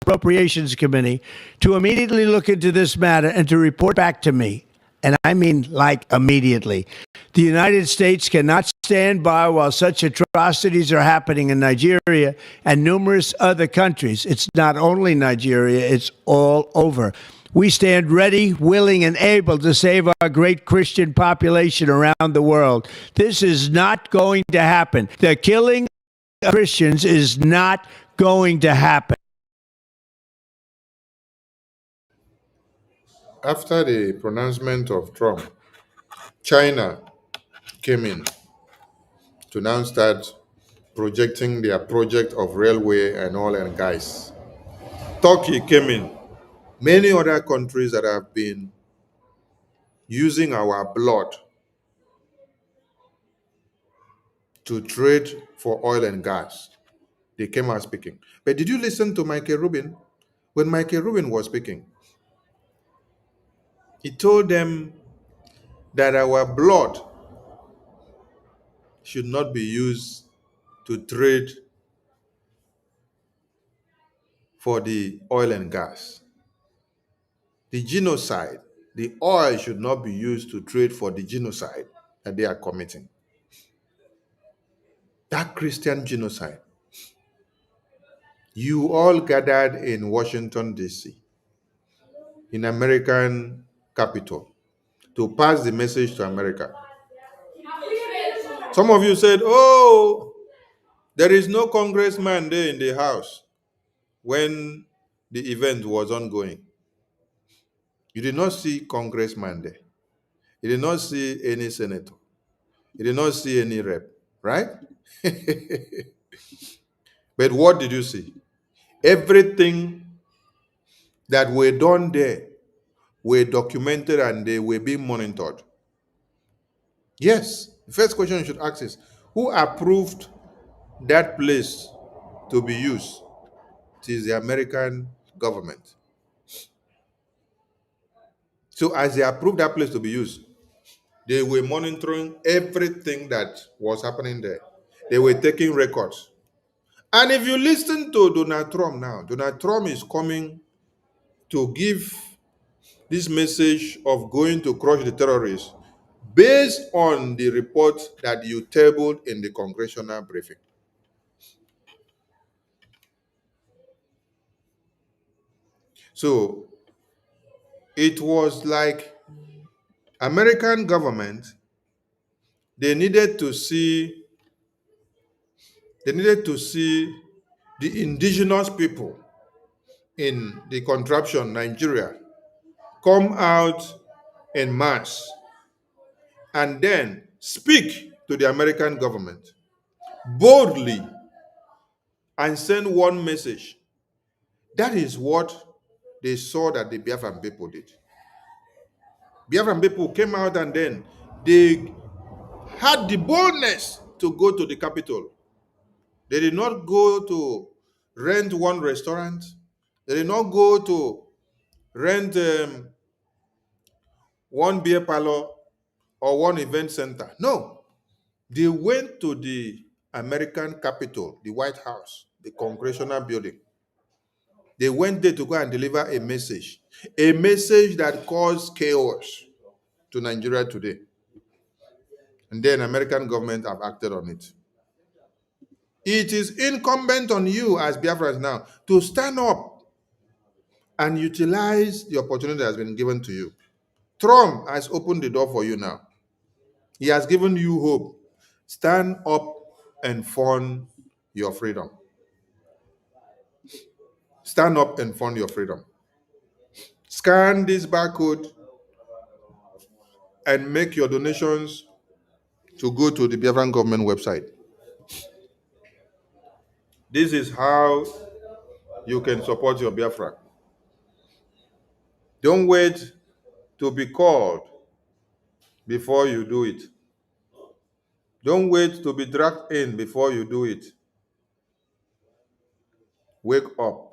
Appropriations Committee, to immediately look into this matter and to report back to me. And I mean, like, immediately. The United States cannot stand by while such atrocities are happening in Nigeria and numerous other countries. It's not only Nigeria, it's all over. We stand ready, willing, and able to save our great Christian population around the world. This is not going to happen. The killing of Christians is not going to happen. After the pronouncement of Trump, China came in to now start projecting their project of railway and oil and gas. Turkey came in. Many other countries that have been using our blood to trade for oil and gas, they came out speaking. But did you listen to Michael Rubin? When Michael Rubin was speaking, he told them that our blood should not be used to trade for the oil and gas. The genocide, the oil should not be used to trade for the genocide that they are committing. That Christian genocide. You all gathered in Washington, D.C., in American capital, to pass the message to America. Some of you said, oh, there is no congressman there in the House when the event was ongoing. You did not see congressman there. You did not see any senator. You did not see any rep, right? But what did you see? Everything that were done there were documented and they were being monitored. Yes, the first question you should ask is, who approved that place to be used? It is the American government. So as they approved that place to be used, they were monitoring everything that was happening there. They were taking records. And if you listen to Donald Trump now, Donald Trump is coming to give this message of going to crush the terrorists based on the report that you tabled in the congressional briefing. So it was like American government, they needed to see the indigenous people in the contraption, Nigeria, come out en masse and then speak to the American government boldly and send one message. That is what they saw that the Biafran people did. Biafran people came out and then they had the boldness to go to the capital. They did not go to rent one restaurant. They did not go to rent one beer parlor or one event center. No, they went to the American Capitol, the White House, the Congressional Building. They went there to go and deliver a message that caused chaos to Nigeria today. And then American government have acted on it. It is incumbent on you as Biafrans now to stand up and utilize the opportunity that has been given to you. Trump has opened the door for you now. He has given you hope. Stand up and fund your freedom. stand up and fund your freedom. Scan this barcode and make your donations to go to the Biafran government website. This is how you can support your Biafra. Don't wait to be called before you do it. Don't wait to be dragged in before you do it. Wake up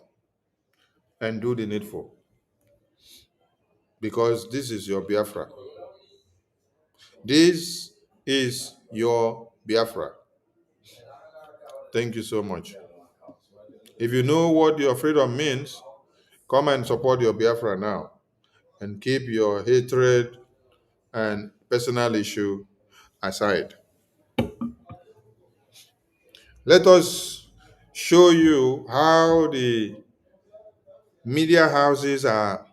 and do the needful. Because this is your Biafra. This is your Biafra. Thank you so much. If you know what your freedom means, come and support your Biafra now and keep your hatred and personal issue aside. Let us show you how the media houses are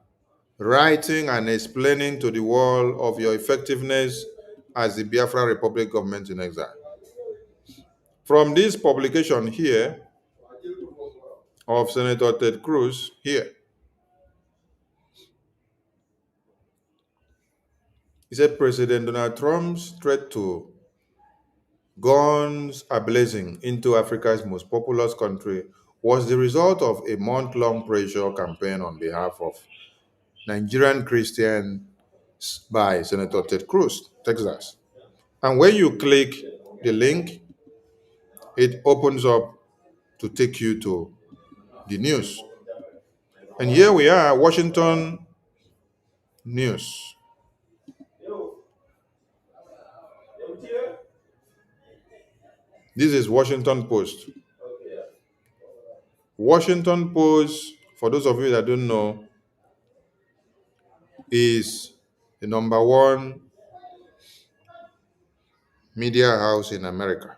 writing and explaining to the world of your effectiveness as the Biafra Republic government in exile. From this publication here of Senator Ted Cruz here, he said President Donald Trump's threat to guns ablazing into Africa's most populous country was the result of a month-long pressure campaign on behalf of Nigerian Christians by Senator Ted Cruz, Texas. And when you click the link, it opens up to take you to the news. And here we are, Washington News. This is Washington Post. Washington Post, for those of you that don't know, is the #1 media house in America.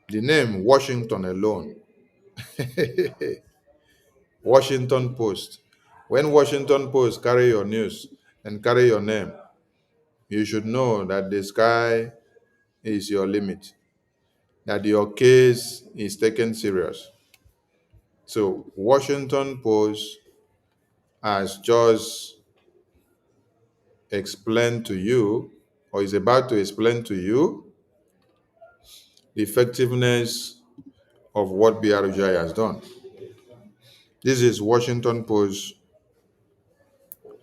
The name Washington alone. Washington Post. When Washington Post carry your news and carry your name, you should know that the sky is your limit, that your case is taken serious. So Washington Post has just explained to you, or is about to explain to you, the effectiveness of what BRGIE has done. This is Washington Post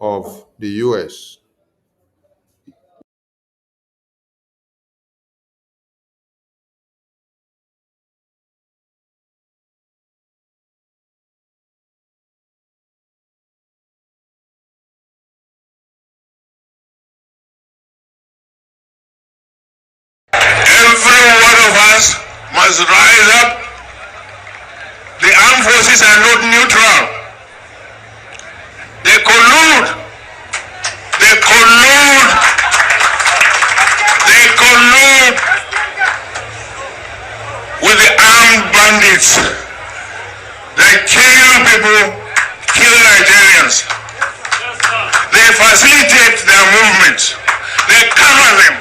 of the US. Every one of us must rise up. The armed forces are not neutral. They collude. They collude. They collude with the armed bandits. They kill people, kill Nigerians. They facilitate their movements. They cover them.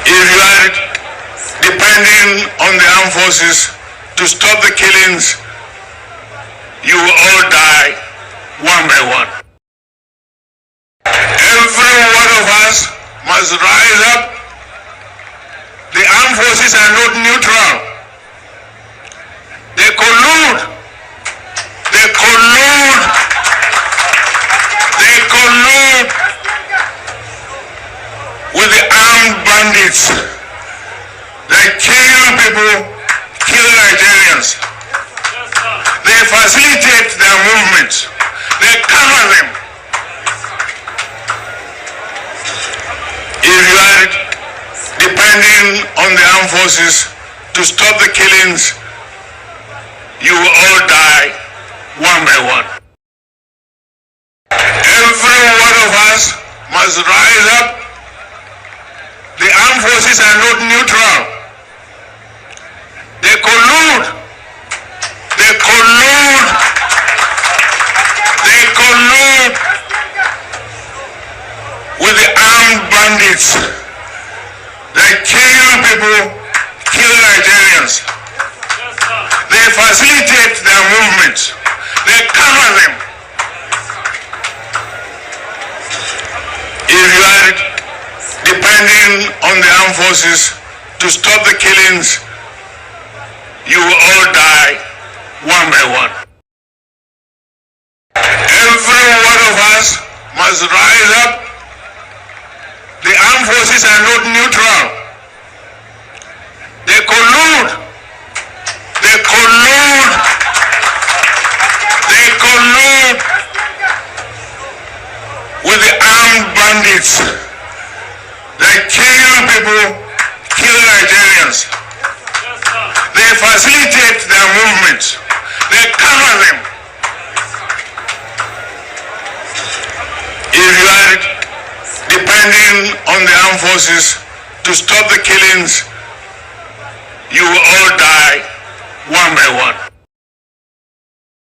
If you are depending on the armed forces to stop the killings, you will all die one by one. Every one of us must rise up. The armed forces are not neutral. They collude. They collude. They collude with the armed bandits. They kill people, kill Nigerians. They facilitate their movements. They cover them. If you are depending on the armed forces to stop the killings, you will all die one by one. Every one of us must rise up. The armed forces are not neutral. They collude. They collude. They collude with the armed bandits. They kill people, kill Nigerians. facilitate their movements. They cover them. If you are depending on the armed forces to stop the killings, you will all die one by one. Every one of us must rise up. The armed forces are not neutral. They collude. They collude. They collude with the armed bandits. They kill people, kill Nigerians. They facilitate their movements. They cover them. If you are depending on the armed forces to stop the killings, you will all die one by one.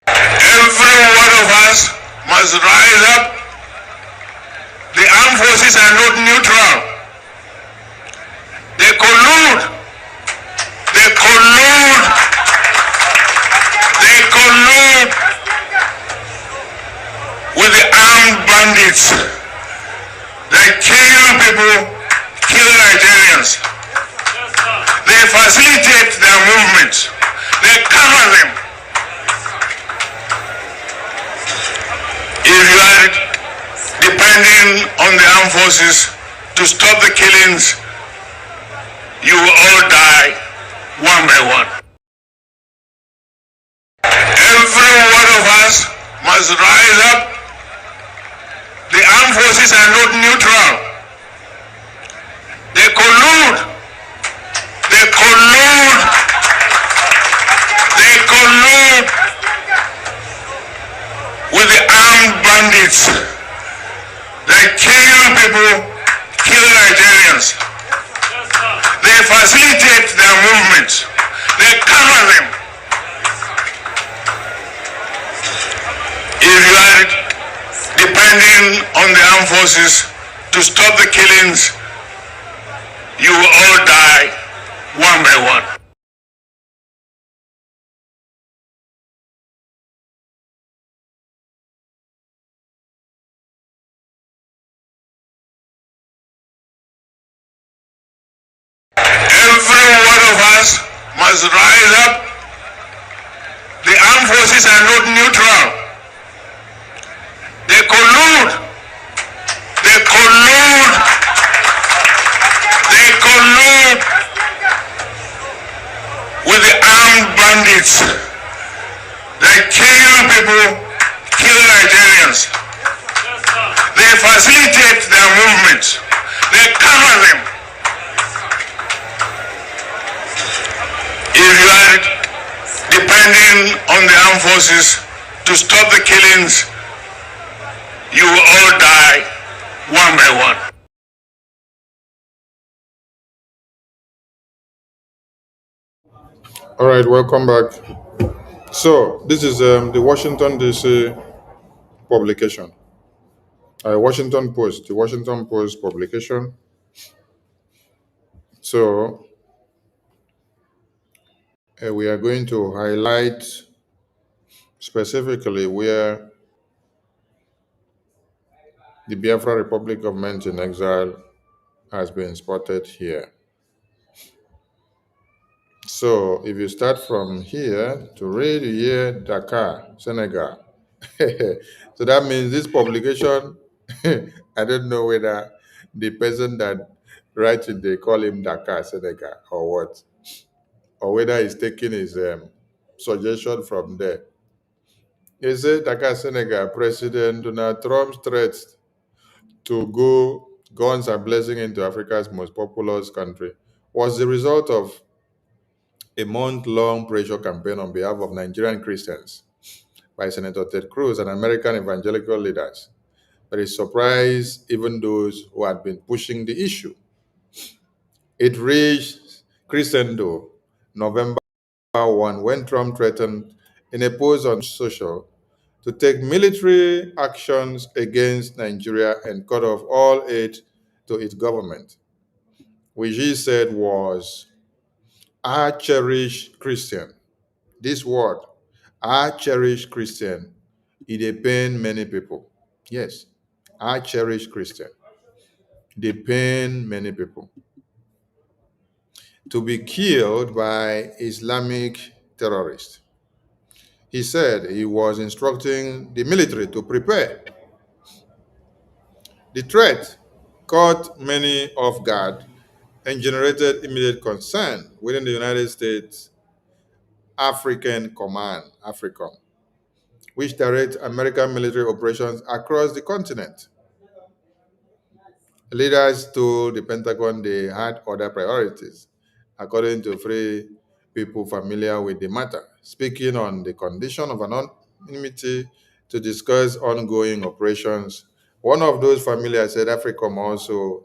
Every one of us must rise up. The armed forces are not neutral. They collude. They collude. They collude with the armed bandits. They kill people, kill Nigerians. They facilitate their movements. They cover them. If you are depending on the armed forces to stop the killings, you will all die one by one. Every one of us must rise up. The armed forces are not neutral. They collude. They collude. They collude with the armed bandits. They kill people, kill Nigerians. They facilitate their movements. They cover them. If you are depending on the armed forces to stop the killings, you will all die one by one. Every one of us must rise up. The armed forces are not neutral. They collude. They collude. They collude with the armed bandits. They kill people, kill Nigerians. They facilitate their movements. They cover them. If you are depending on the armed forces to stop the killings, you will all die one by one. All right, welcome back. So this is the Washington DC publication, Washington Post, the Washington Post publication. So we are going to highlight specifically where the Biafra Republic government in exile has been spotted here. So if you start from here to read here, Dakar, Senegal. So that means this publication, I don't know whether the person that writes it, they call him Dakar, Senegal, or what, or whether he's taking his suggestion from there. He said Dakar, Senegal, President Donald Trump's threats to go guns and blessing into Africa's most populous country was the result of a month-long pressure campaign on behalf of Nigerian Christians by Senator Ted Cruz and American evangelical leaders. But it surprised even those who had been pushing the issue. It reached crescendo November 1 when Trump threatened in a post on social to take military actions against Nigeria and cut off all aid to its government, which he said was, "I cherish Christian. this word, I cherish Christian, it dey pain many people. Yes, I cherish Christian. They pain many people. To be killed by Islamic terrorists. He said he was instructing the military to prepare. The threat caught many off guard and generated immediate concern within the United States African Command, AFRICOM, which directs American military operations across the continent. Leaders told the Pentagon they had other priorities, according to three people familiar with the matter, speaking on the condition of anonymity to discuss ongoing operations. One of those familiar said AFRICOM also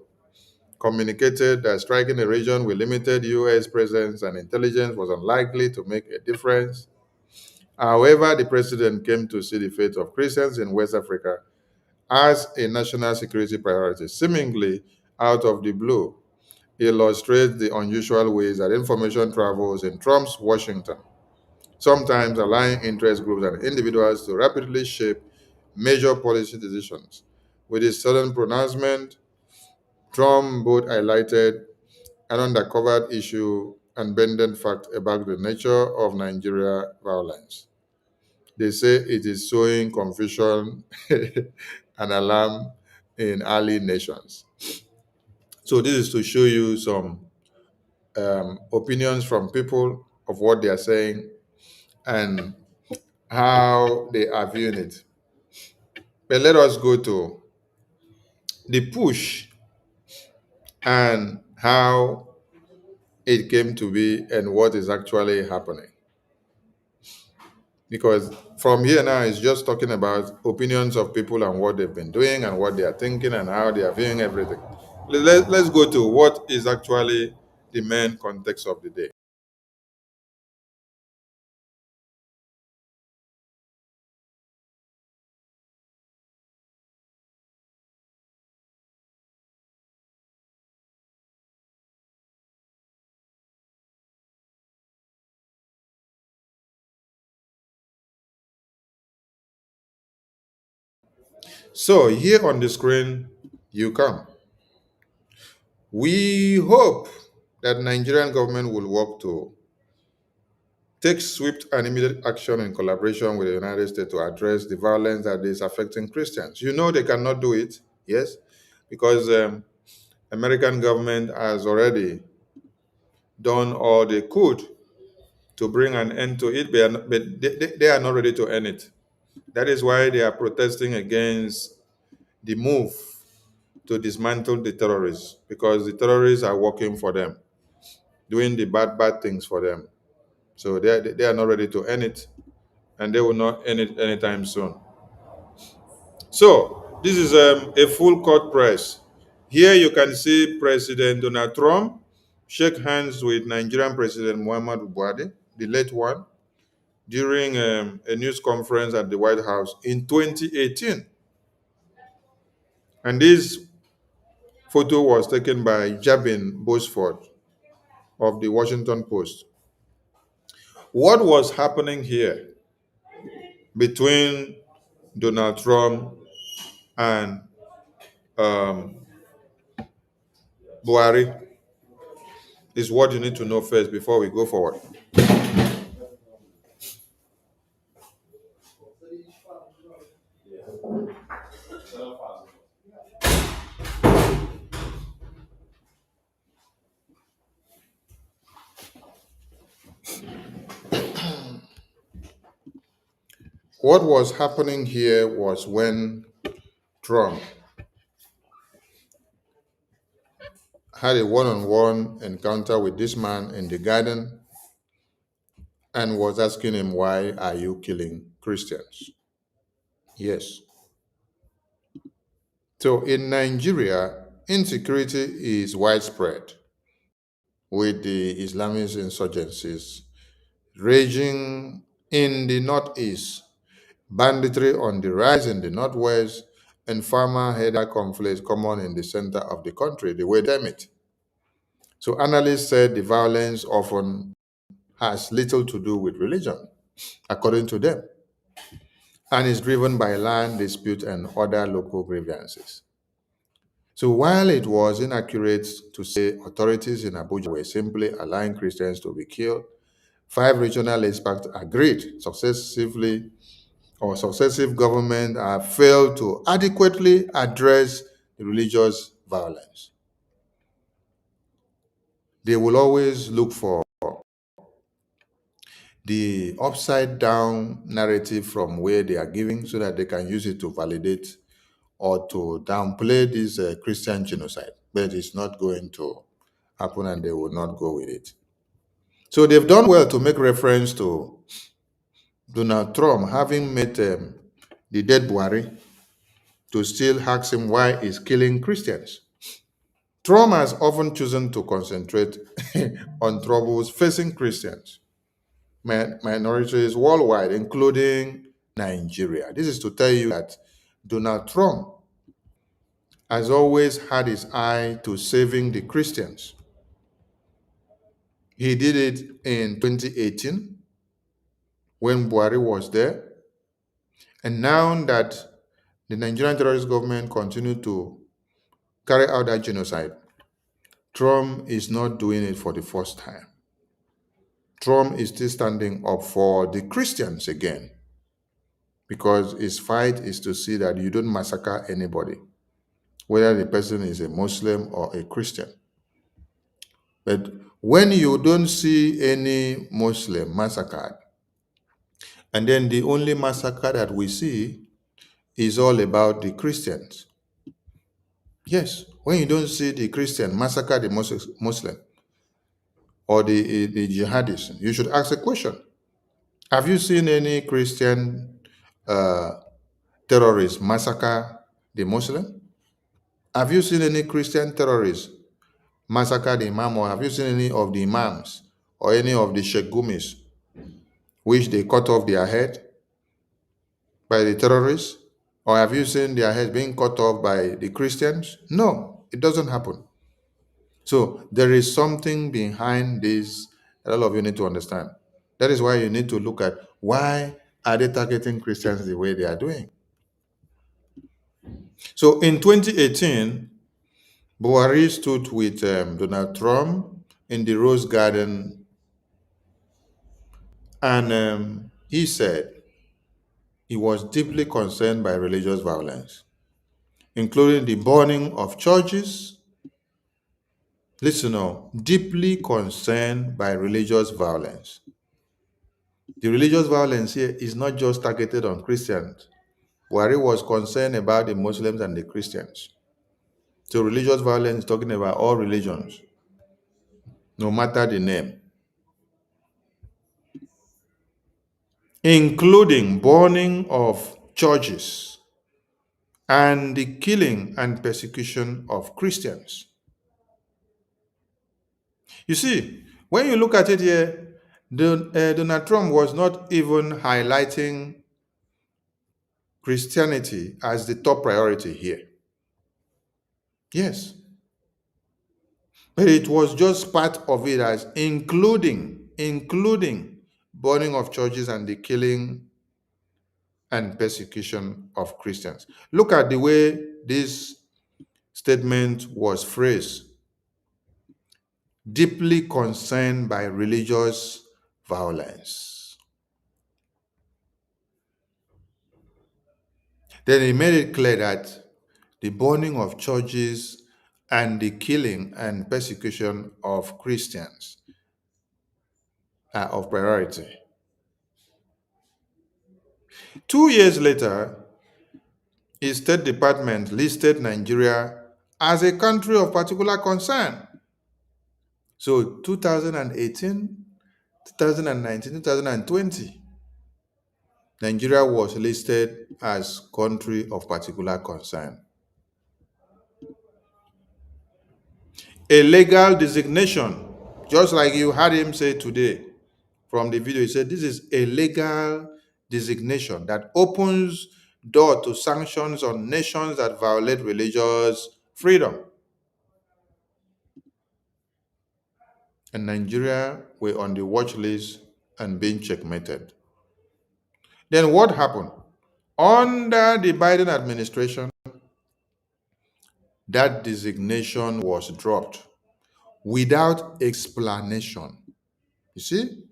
communicated that striking a region with limited U.S. presence and intelligence was unlikely to make a difference. However, the president came to see the fate of Christians in West Africa as a national security priority, seemingly out of the blue. He illustrates the unusual ways that information travels in Trump's Washington, sometimes allowing interest groups and individuals to rapidly shape major policy decisions. With his sudden pronouncement, Trump both highlighted an undercovered issue and bended fact about the nature of Nigeria violence. They say it is sowing confusion and alarm in ally nations. So this is to show you some opinions from people of what they are saying and how they are viewing it. But let us go to the push and how it came to be and what is actually happening. Because from here now, it's just talking about opinions of people and what they've been doing and what they are thinking and how they are viewing everything. Let's go to what is actually the main context of the day. So here on the screen, you come. We hope that Nigerian government will work to take swift and immediate action in collaboration with the United States to address the violence that is affecting Christians. You know they cannot do it, yes, because American government has already done all they could to bring an end to it, but they are not ready to end it. That is why they are protesting against the move to dismantle the terrorists, because the terrorists are working for them, doing the bad things for them. So they are not ready to end it, and they will not end it anytime soon. So this is a full court press. Here you can see President Donald Trump shake hands with Nigerian President Muhammadu Buhari, the late one, during a news conference at the White House in 2018. And this photo was taken by Jabin Bosford of the Washington Post. What was happening here between Donald Trump and Buhari is what you need to know first before we go forward. What was happening here was when Trump had a one-on-one encounter with this man in the garden and was asking him, why are you killing Christians? Yes. So in Nigeria, insecurity is widespread with the Islamist insurgencies raging in the northeast, banditry on the rise in the northwest, and farmer-herder conflicts common in the center of the country, the way they term it. So analysts said the violence often has little to do with religion, according to them, and is driven by land dispute and other local grievances. So while it was inaccurate to say authorities in Abuja were simply allowing Christians to be killed, 5 regional experts agreed successive governments have failed to adequately address the religious violence. They will always look for the upside down narrative from where they are giving so that they can use it to validate or to downplay this Christian genocide. But it's not going to happen and they will not go with it. So they've done well to make reference to Donald Trump having met the dead Buhari to still ask him why he's killing Christians. Trump has often chosen to concentrate on troubles facing Christians, minorities worldwide, including Nigeria. This is to tell you that Donald Trump has always had his eye to saving the Christians. He did it in 2018 when Buhari was there. And now that the Nigerian terrorist government continued to carry out that genocide, Trump is not doing it for the first time. Trump is still standing up for the Christians again, because his fight is to see that you don't massacre anybody, whether the person is a Muslim or a Christian. But when you don't see any Muslim massacred, and then the only massacre that we see is all about the Christians. Yes, when you don't see the Christian massacre the Muslim or the jihadists, you should ask a question. Have you seen any Christian terrorists massacre the Muslim? Have you seen any Christian terrorists massacre the Imam, or have you seen any of the Imams or any of the Sheikh Gumis which they cut off their head by the terrorists? Or have you seen their heads being cut off by the Christians? No, it doesn't happen. So there is something behind this that all of you need to understand. That is why you need to look at why are they targeting Christians the way they are doing. So in 2018, Buhari stood with Donald Trump in the Rose Garden, and he said he was deeply concerned by religious violence, including the burning of churches. Listen now, deeply concerned by religious violence. The religious violence here is not just targeted on Christians. Buhari was concerned about the Muslims and the Christians. So religious violence is talking about all religions, no matter the name, including burning of churches and the killing and persecution of Christians. You see, when you look at it here, Donald Trump was not even highlighting Christianity as the top priority here. Yes. But it was just part of it as including burning of churches and the killing and persecution of Christians. Look at the way this statement was phrased. Deeply concerned by religious violence. Then he made it clear that the burning of churches and the killing and persecution of Christians are of priority. 2 years later, his State Department listed Nigeria as a country of particular concern. So 2018, 2019, 2020, Nigeria was listed as country of particular concern. A legal designation, just like you heard him say today from the video, he said this is a legal designation that opens door to sanctions on nations that violate religious freedom. and Nigeria were on the watch list and being checkmated. Then what happened? Under the Biden administration, that designation was dropped without explanation. You see,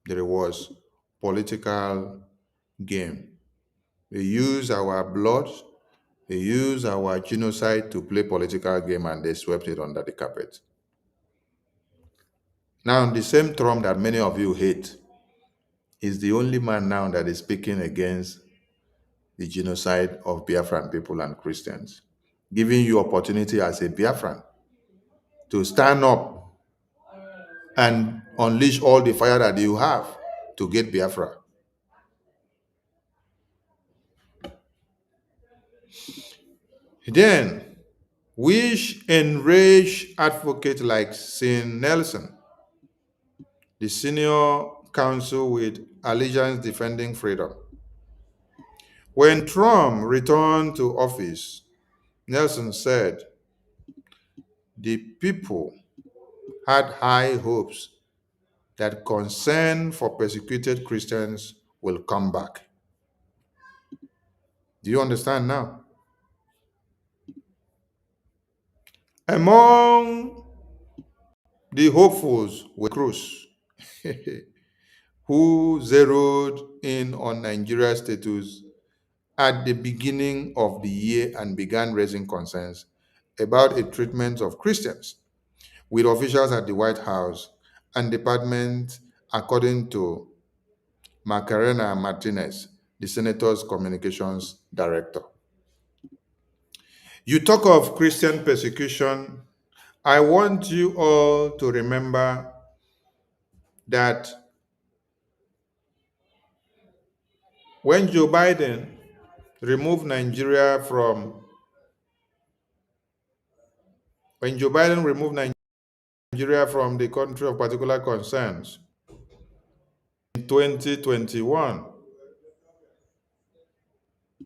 there was political game. They use our blood, they use our genocide to play political game, and they swept it under the carpet. Now, the same Trump that many of you hate is the only man now that is speaking against the genocide of Biafran people and Christians, giving you opportunity as a Biafran to stand up and unleash all the fire that you have to get Biafra. Then, which enraged advocates like Sean Nelson, the senior counsel with Allegiance Defending Freedom. When Trump returned to office, Nelson said, the people had high hopes that concern for persecuted Christians will come back. Do you understand now? Among the hopefuls were Cruz, who zeroed in on Nigeria's status at the beginning of the year and began raising concerns about a treatment of Christians with officials at the White House and department, according to Macarena Martinez, the senator's communications director. You talk of Christian persecution. I want you all to remember that when Joe Biden removed Nigeria from the country of particular concerns in 2021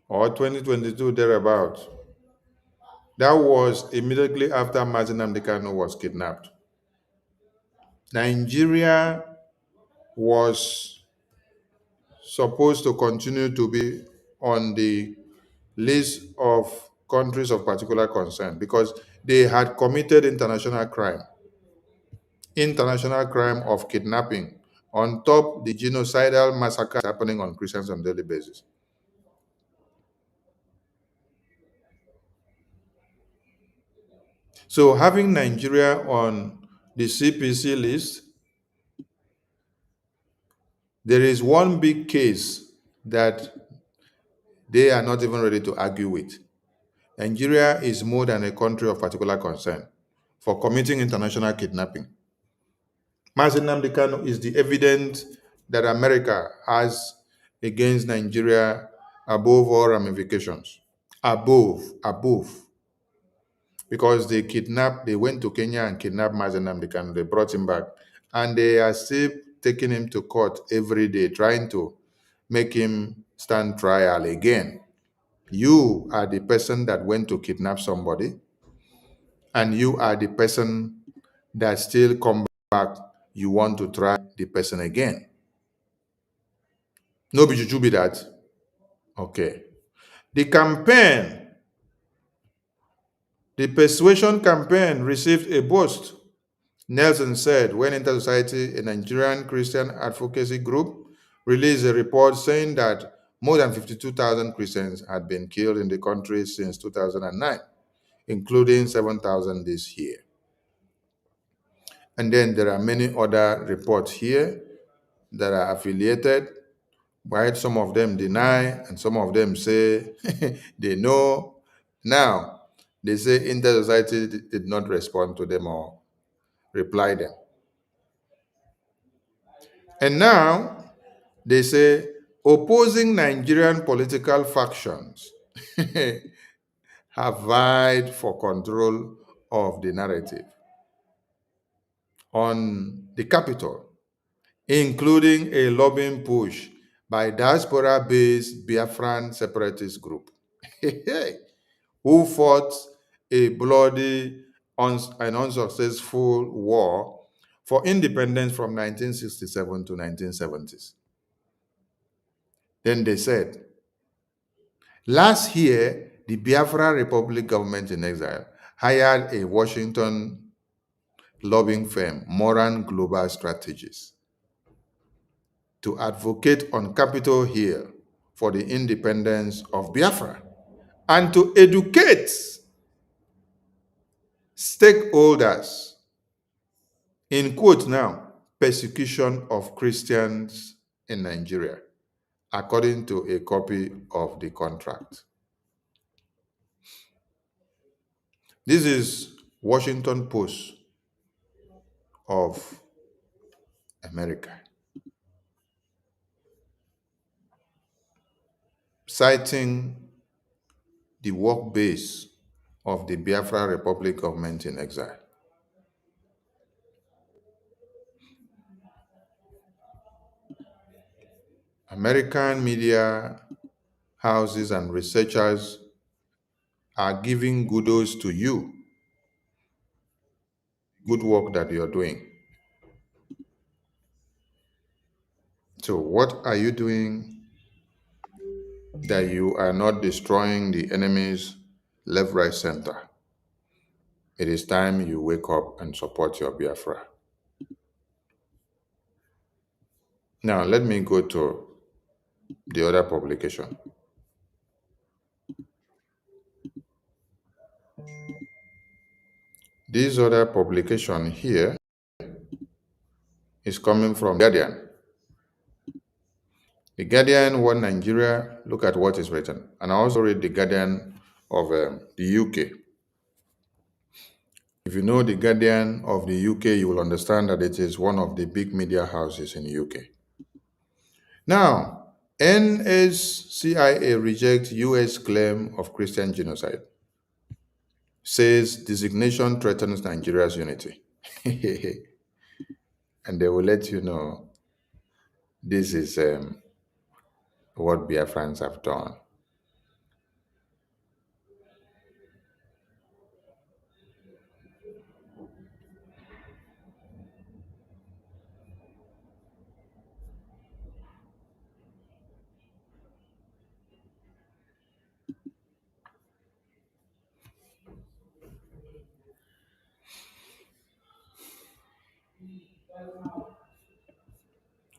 or 2022 thereabout, that was immediately after Mazi Nnamdi Kanu was kidnapped. Nigeria was supposed to continue to be on the list of countries of particular concern because they had committed international crime of kidnapping on top the genocidal massacres happening on Christians on a daily basis. So having Nigeria on the CPC list, there is one big case that they are not even ready to argue with. Nigeria is more than a country of particular concern for committing international kidnapping. Mazi Nnamdi Kanu is the evidence that America has against Nigeria above all ramifications. Above. Because they went to Kenya and kidnapped Mazi Nnamdi Kanu. They brought him back. And they are still taking him to court every day, trying to make him stand trial again. You are the person that went to kidnap somebody, and you are the person that still come back. You want to try the person again. No be juju be that. Okay. The persuasion campaign received a boost. Nelson said when Inter-Society, a Nigerian Christian advocacy group, released a report saying that more than 52,000 Christians had been killed in the country since 2009, including 7,000 this year. And then there are many other reports here that are affiliated, right? Some of them deny, and some of them say they know. Now, they say Inter-Society did not respond to them or reply them. And now, they say opposing Nigerian political factions have vied for control of the narrative on the capital, including a lobbying push by diaspora-based Biafran separatist group who fought a bloody and unsuccessful war for independence from 1967 to 1970s. Then they said, last year, the Biafra Republic government in exile hired a Washington lobbying firm, Moran Global Strategies, to advocate on Capitol Hill for the independence of Biafra and to educate stakeholders in quote now, persecution of Christians in Nigeria, according to a copy of the contract. This is Washington Post of America, citing the work base of the Biafra Republic government in exile. American media houses and researchers are giving kudos to you, good work that you're doing. So what are you doing that you are not destroying the enemies left, right, center? It is time you wake up and support your Biafra. Now, let me go to the other publication. This other publication here is coming from Guardian. The Guardian, One Nigeria, look at what is written. And I also read the Guardian of the UK. If you know the Guardian of the UK, you will understand that it is one of the big media houses in the UK. Now, NSCIA rejects US claim of Christian genocide. Says designation threatens Nigeria's unity. And they will let you know this is what Biafrans have done.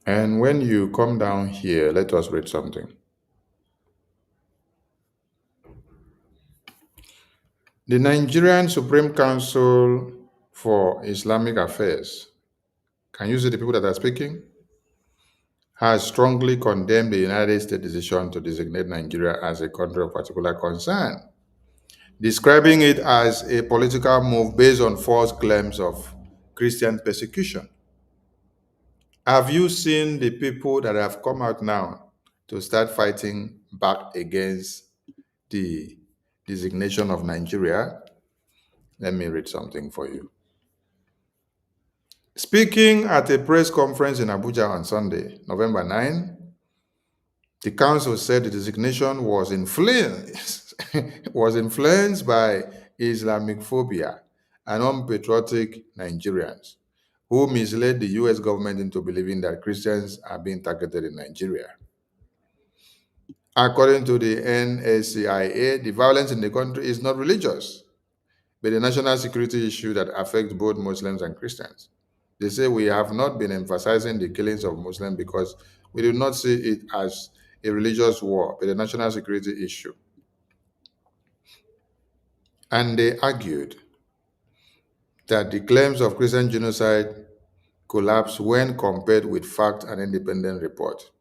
And when you come down here, let us read something. The Nigerian Supreme Council for Islamic Affairs, can you see the people that are speaking? Has strongly condemned the United States decision to designate Nigeria as a country of particular concern, describing it as a political move based on false claims of Christian persecution. Have you seen the people that have come out now to start fighting back against the designation of Nigeria? Let me read something for you. Speaking at a press conference in Abuja on Sunday, November 9, the council said the designation was influenced by Islamophobia and unpatriotic Nigerians who misled the US government into believing that Christians are being targeted in Nigeria. According to the NSCIA, the violence in the country is not religious, but a national security issue that affects both Muslims and Christians. They say we have not been emphasizing the killings of Muslims because we do not see it as a religious war, but a national security issue. And they argued that the claims of Christian genocide collapse when compared with fact and independent report,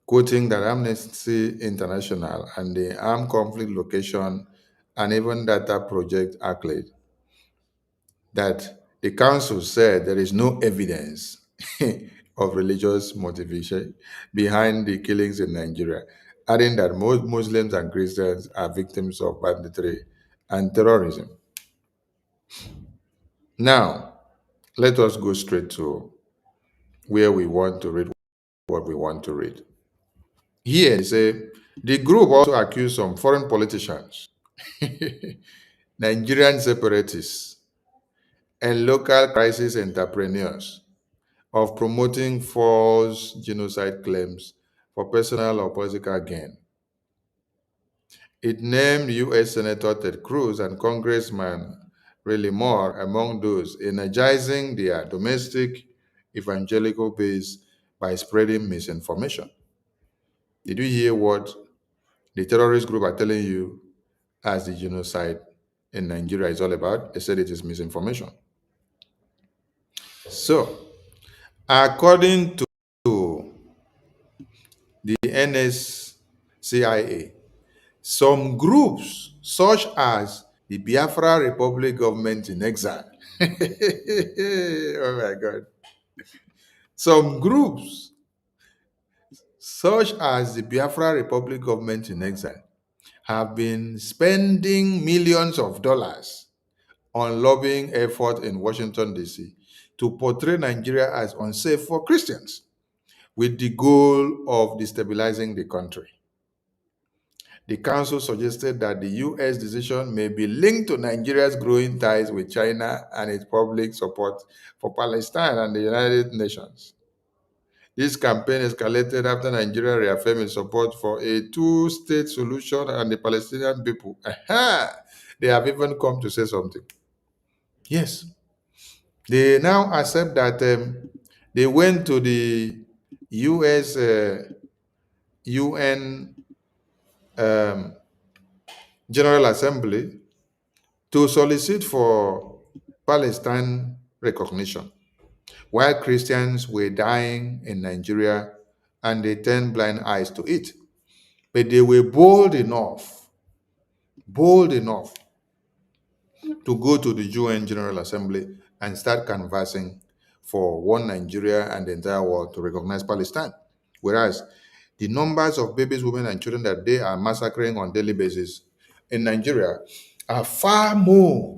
quoting that Amnesty International and the Armed Conflict Location and even Data Project Accolade, that the council said there is no evidence of religious motivation behind the killings in Nigeria, adding that most Muslims and Christians are victims of banditry and terrorism. Now, let us go straight to where we want to read what we want to read. Here, they say, the group also accused some foreign politicians, Nigerian separatists, and local crisis entrepreneurs of promoting false genocide claims for personal or political gain. It named U.S. Senator Ted Cruz and Congressman Riley Moore among those energizing their domestic evangelical base by spreading misinformation. Did you hear what the terrorist group are telling you as the genocide in Nigeria is all about? They said it is misinformation. So, according to the NSCIA, some groups, such as the Biafra Republic Government in Exile, oh my God, some groups, such as the Biafra Republic Government in Exile, have been spending millions of dollars on lobbying effort in Washington, D.C. to portray Nigeria as unsafe for Christians, with the goal of destabilizing the country. The council suggested that the U.S. decision may be linked to Nigeria's growing ties with China and its public support for Palestine and the United Nations. This campaign escalated after Nigeria reaffirmed its support for a two-state solution and the Palestinian people. Aha! They have even come to say something. Yes. They now accept that they went to the U.S. UN General Assembly to solicit for Palestine recognition, while Christians were dying in Nigeria and they turned blind eyes to it. But they were bold enough to go to the UN General Assembly and start canvassing for one Nigeria and the entire world to recognize Palestine. Whereas the numbers of babies, women, and children that they are massacring on a daily basis in Nigeria are far more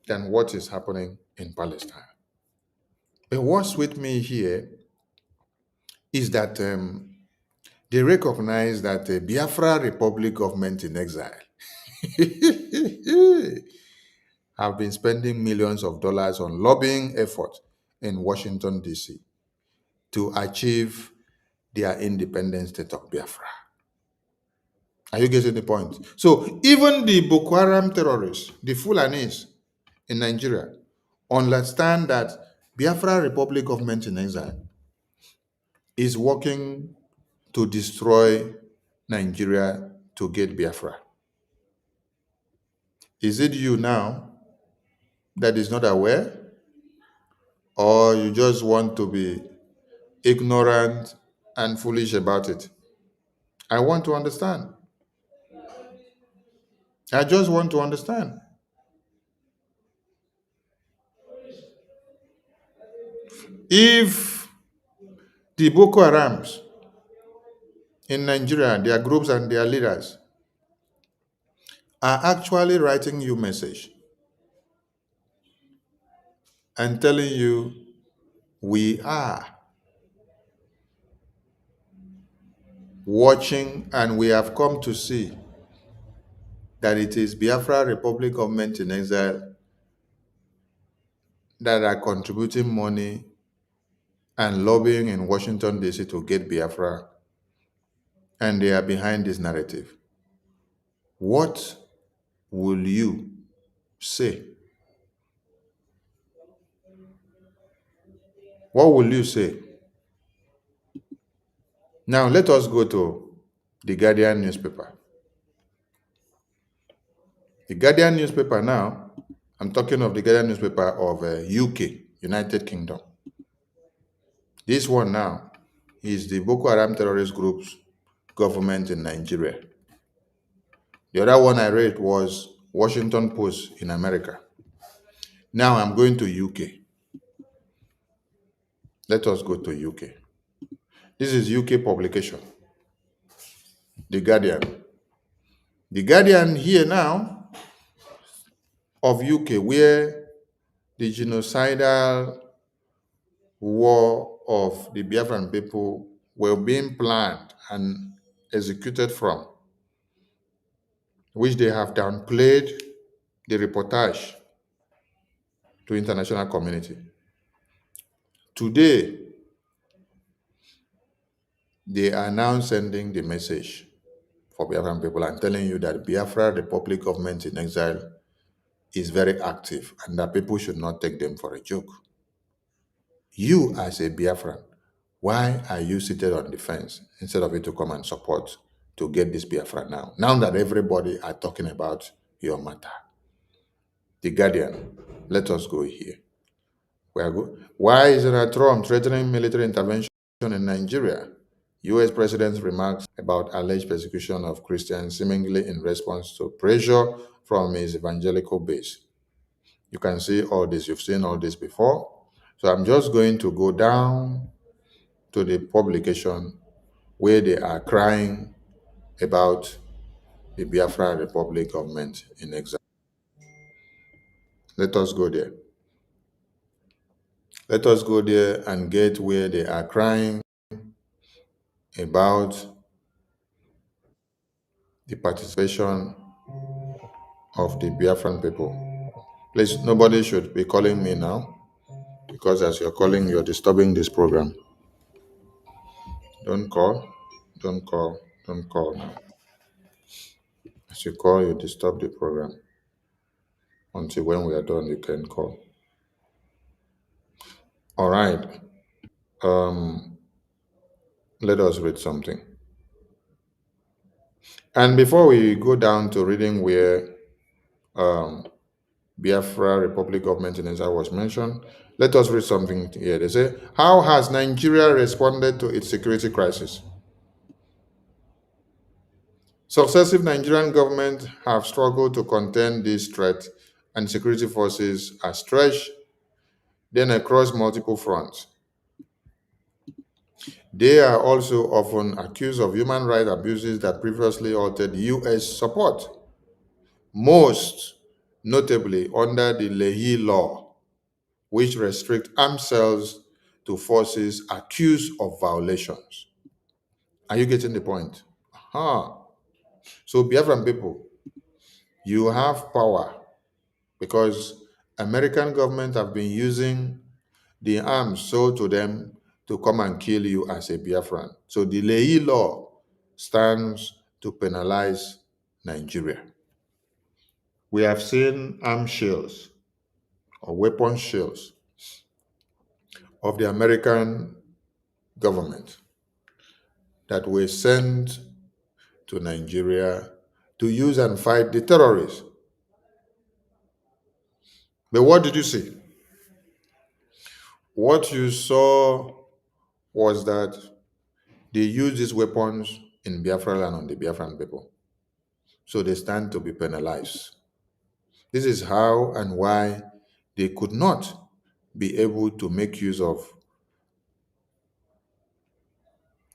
than what is happening in Palestine. But what's with me here is that they recognize that the Biafra Republic Government in Exile have been spending millions of dollars on lobbying effort in Washington, D.C. to achieve their independent state of Biafra. Are you getting the point? So even the Boko Haram terrorists, the Fulanis in Nigeria, understand that Biafra Republic Government in Exile is working to destroy Nigeria to get Biafra. Is it you now that is not aware? Or you just want to be ignorant and foolish about it? I want to understand. I just want to understand. If the Boko Harams in Nigeria, their groups and their leaders, are actually writing you message and telling you, we are watching and we have come to see that it is Biafra Republic Government in Exile that are contributing money and lobbying in Washington, D.C. to get Biafra, and they are behind this narrative. What will you say? What will you say? Now, let us go to the Guardian newspaper. The Guardian newspaper now, I'm talking of the Guardian newspaper of UK, United Kingdom. This one now is the Boko Haram terrorist group's government in Nigeria. The other one I read was Washington Post in America. Now I'm going to UK. Let us go to UK. This is UK publication, The Guardian. The Guardian here now of UK, where the genocidal war of the Biafran people were being planned and executed from, which they have downplayed the reportage to international community. Today, they are now sending the message for Biafran people and telling you that Biafra Republic government in exile is very active and that people should not take them for a joke. You as a Biafran, why are you seated on the fence instead of you to come and support to get this Biafra now? Now that everybody are talking about your matter. The Guardian, let us go here. We are good. Why is Donald Trump threatening military intervention in Nigeria? U.S. President's remarks about alleged persecution of Christians seemingly in response to pressure from his evangelical base. You can see all this. You've seen all this before. So I'm just going to go down to the publication where they are crying about the Biafra Republic government in exile. Let us go there. Let us go there and get where they are crying about the participation of the Biafran people. Please, nobody should be calling me now, because as you're calling, you're disturbing this program. Don't call, don't call, don't call now. As you call, you disturb the program. Until when we are done, you can call. All right. Let us read something. And before we go down to reading where Biafra Republic government in exile was mentioned, let us read something here. They say, how has Nigeria responded to its security crisis? Successive Nigerian governments have struggled to contain this threat, and security forces are stretched then across multiple fronts. They are also often accused of human rights abuses that previously altered U.S. support, most notably under the Leahy Law, which restrict armed sales to forces accused of violations. Are you getting the point? So Biafran people, you have power because American government have been using the arms sold to them to come and kill you as a Biafran. So the Leahy Law stands to penalize Nigeria. We have seen arm shields or weapon shields of the American government that were sent to Nigeria to use and fight the terrorists. But what did you see? What you saw was that they use these weapons in Biafra land on the Biafran people. So they stand to be penalized. This is how and why they could not be able to make use of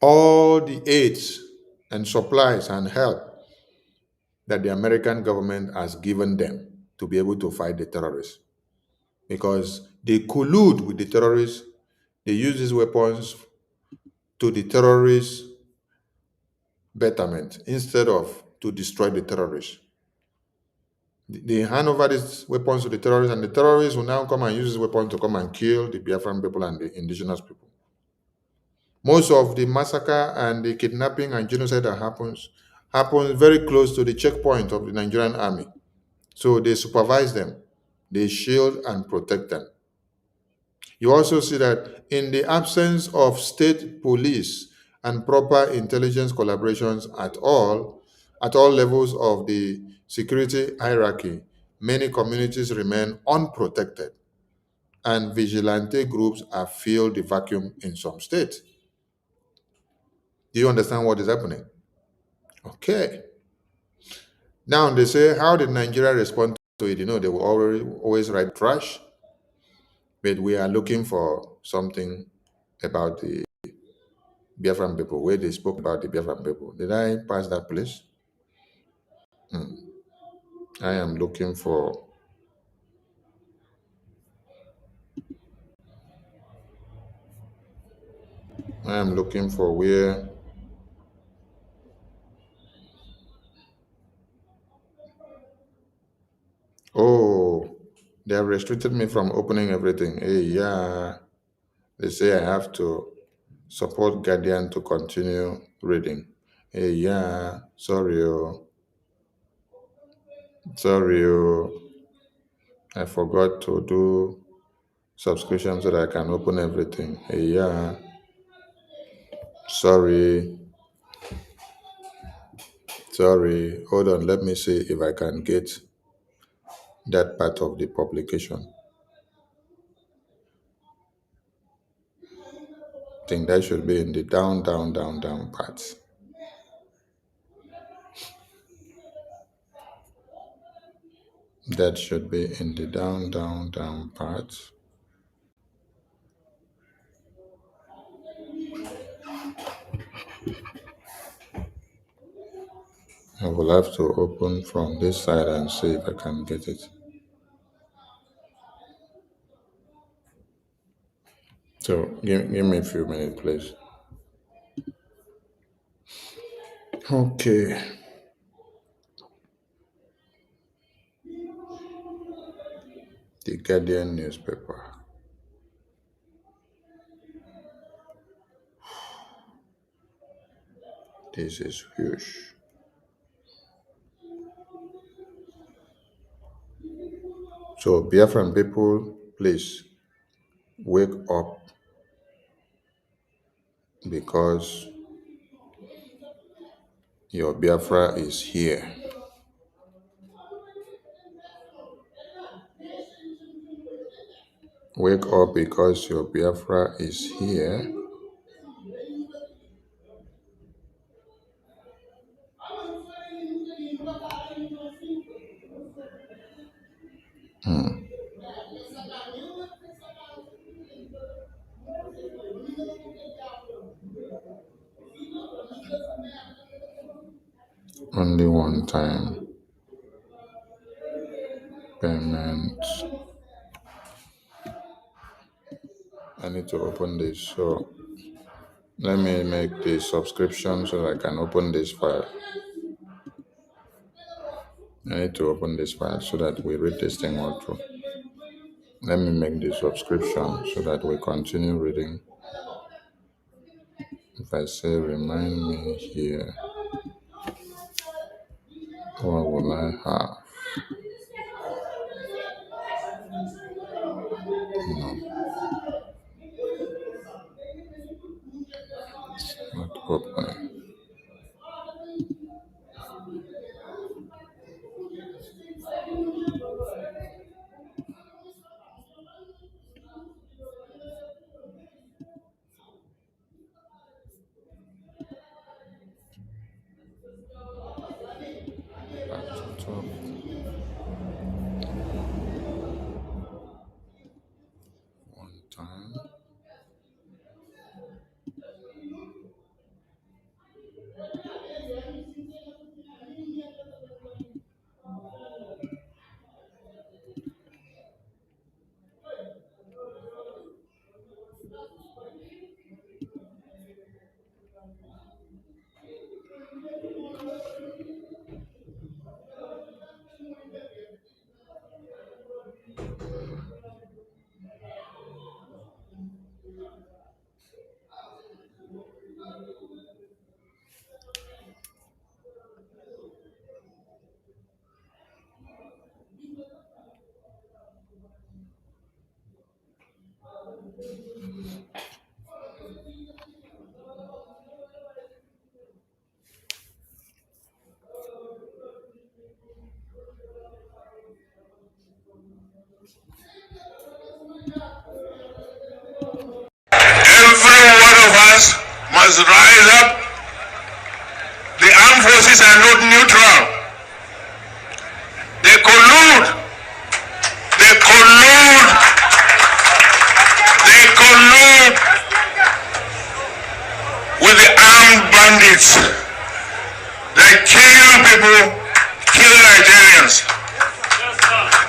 all the aids and supplies and help that the American government has given them to be able to fight the terrorists. Because they collude with the terrorists, they use these weapons to the terrorists' betterment instead of to destroy the terrorists. They hand over these weapons to the terrorists, and the terrorists will now come and use these weapons to come and kill the Biafran people and the indigenous people. Most of the massacre and the kidnapping and genocide that happens very close to the checkpoint of the Nigerian army. So they supervise them, they shield and protect them. You also see that in the absence of state police and proper intelligence collaborations at all levels of the security hierarchy, many communities remain unprotected, and vigilante groups have filled the vacuum in some states. Do you understand what is happening? Okay. Now they say, how did Nigeria respond to it? You know, they will always write trash, but we are looking for something about the Biafran people, where they spoke about the Biafran people. Did I pass that place? I am looking for where. They have restricted me from opening everything. Hey, yeah. They say I have to support Guardian to continue reading. Hey, yeah. Sorry, oh. Sorry, oh. I forgot to do subscription so that I can open everything. Hey, yeah. Sorry. Sorry. Hold on. Let me see if I can get that part of the publication. I think that should be in the down part. That should be in the down part. I will have to open from this side and see if I can get it. So give me a few minutes, please. Okay. The Guardian newspaper. This is huge. So Biafran people, please wake up, because your Biafra is here. Wake up because your Biafra is here. Only one time payment. I need to open this, so let me make the subscription so I can open this file. I need to open this file so that we read this thing all through. Let me make the subscription so that we continue reading. If I say remind me here, what will I have? No. Not opening. Back to top. One time. Every one of us must rise up. The armed forces are not neutral. They collude. They collude. They collude with the armed bandits. They kill people, kill Nigerians.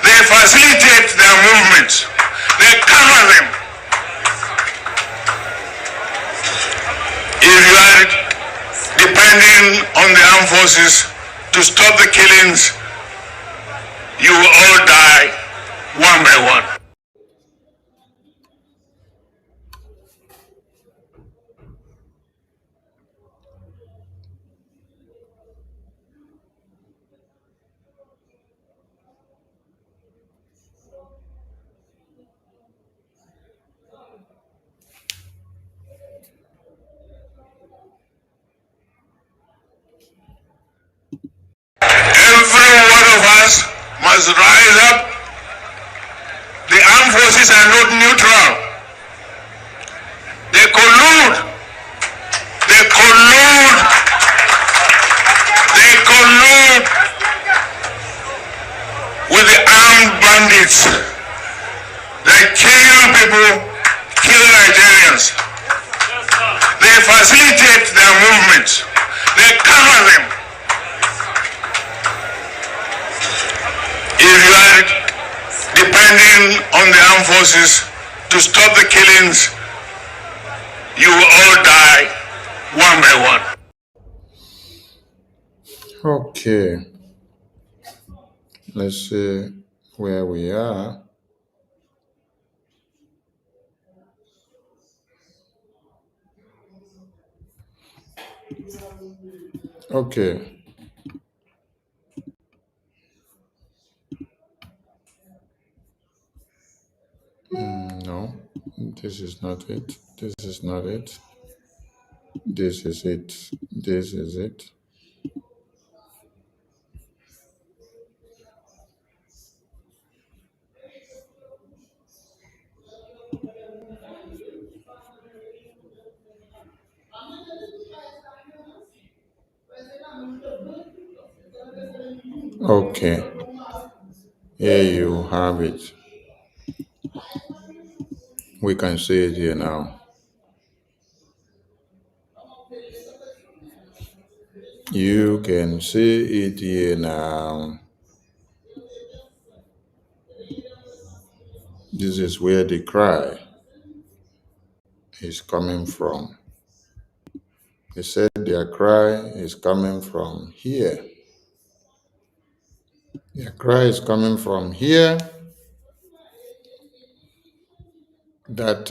They facilitate their movements. They cover them. If you are depending on the armed forces to stop the killings, you will all die one by one. Every one of us must rise up. The armed forces are not neutral. They collude. They collude. They collude with the armed bandits. They kill people, kill Nigerians. They facilitate their movements. They cover them. If you are depending on the armed forces to stop the killings, you will all die one by one. Okay, let's see where we are. Okay. No, this is not it. This is not it. This is it. This is it. Okay, here you have it. We can see it here now. You can see it here now. This is where the cry is coming from. They said their cry is coming from here. Their cry is coming from here that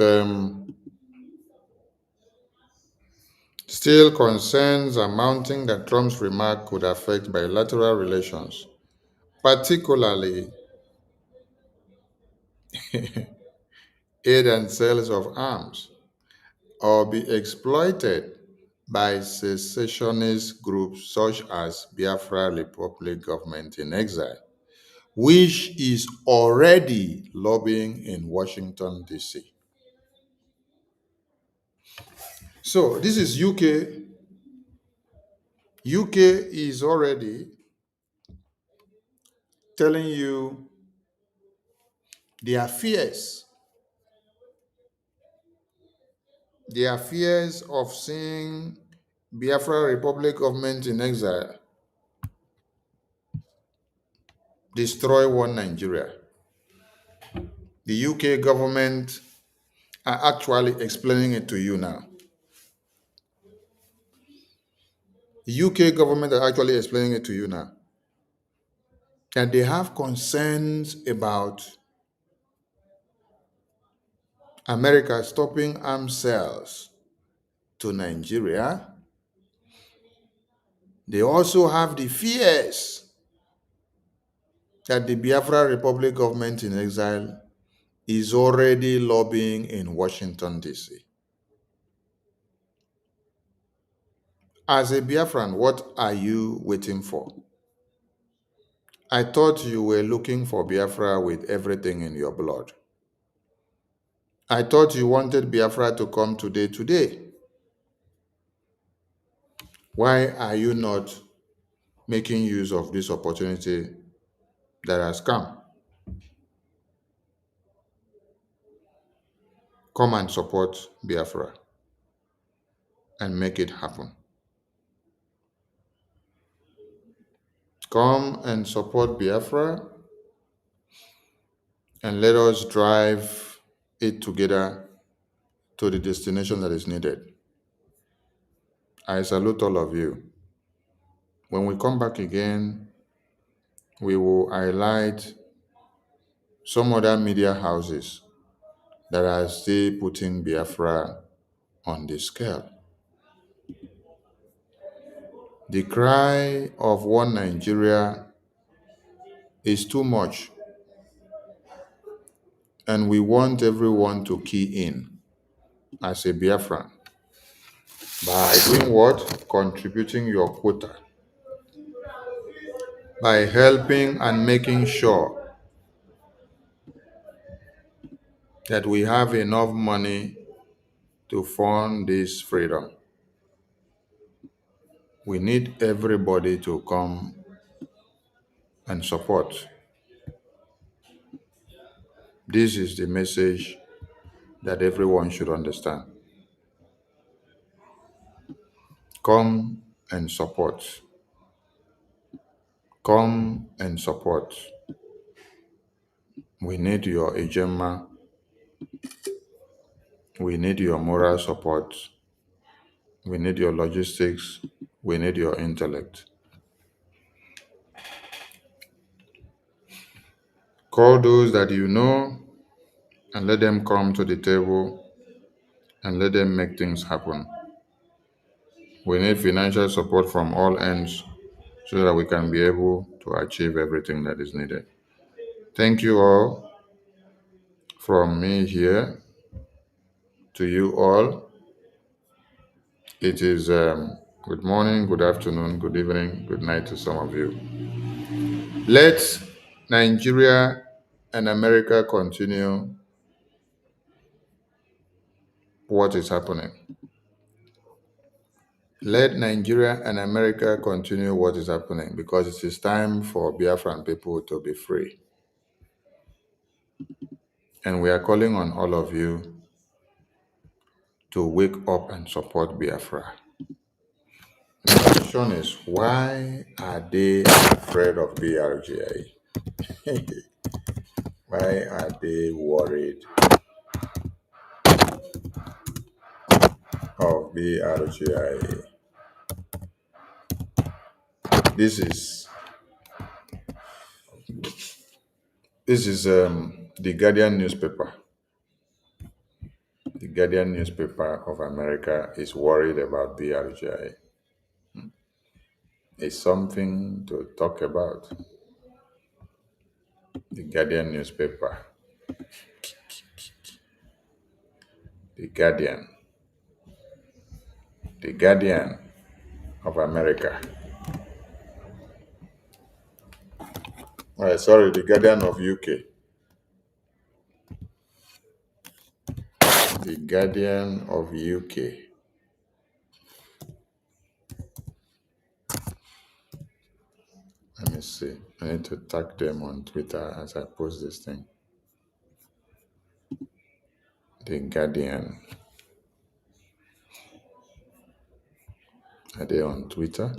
still concerns are mounting that Trump's remark could affect bilateral relations, particularly aid and sales of arms, or be exploited by secessionist groups such as Biafra Republic Government in Exile, which is already lobbying in Washington, D.C. So this is UK. UK is already telling you their fears. Their fears of seeing Biafra Republic Government in Exile destroy one Nigeria. The UK government are actually explaining it to you now. The UK government are actually explaining it to you now. That they have concerns about America stopping arms sales to Nigeria. They also have the fears that the Biafra Republic Government in Exile is already lobbying in Washington, D.C. As a Biafran, what are you waiting for? I thought you were looking for Biafra with everything in your blood. I thought you wanted Biafra to come today. Why are you not making use of this opportunity that has come? Come and support Biafra and make it happen. Come and support Biafra and let us drive it together to the destination that is needed. I salute all of you. When we come back again, we will highlight some other media houses that are still putting Biafra on the scale. The cry of one Nigeria is too much, and we want everyone to key in as a Biafran by doing what? Contributing your quota, by helping and making sure that we have enough money to fund this freedom. We need everybody to come and support. This is the message that everyone should understand. Come and support. Come and support. We need your ejema. We need your moral support. We need your logistics. We need your intellect. Call those that you know and let them come to the table and let them make things happen. We need financial support from all ends so that we can be able to achieve everything that is needed. Thank you all from me here to you all. It is good morning, good afternoon, good evening, good night to some of you. Let Nigeria and America continue what is happening. Let Nigeria and America continue what is happening, because it is time for Biafran people to be free. And we are calling on all of you to wake up and support Biafra. The question is, why are they afraid of BRGIE? Why are they worried of BRGIE? This is the Guardian newspaper. The Guardian newspaper of America is worried about BRGIE. It's something to talk about. The Guardian newspaper. The Guardian. The Guardian of America. Sorry, the Guardian of UK. The Guardian of UK. Let me see. I need to tag them on Twitter as I post this thing. The Guardian. Are they on Twitter?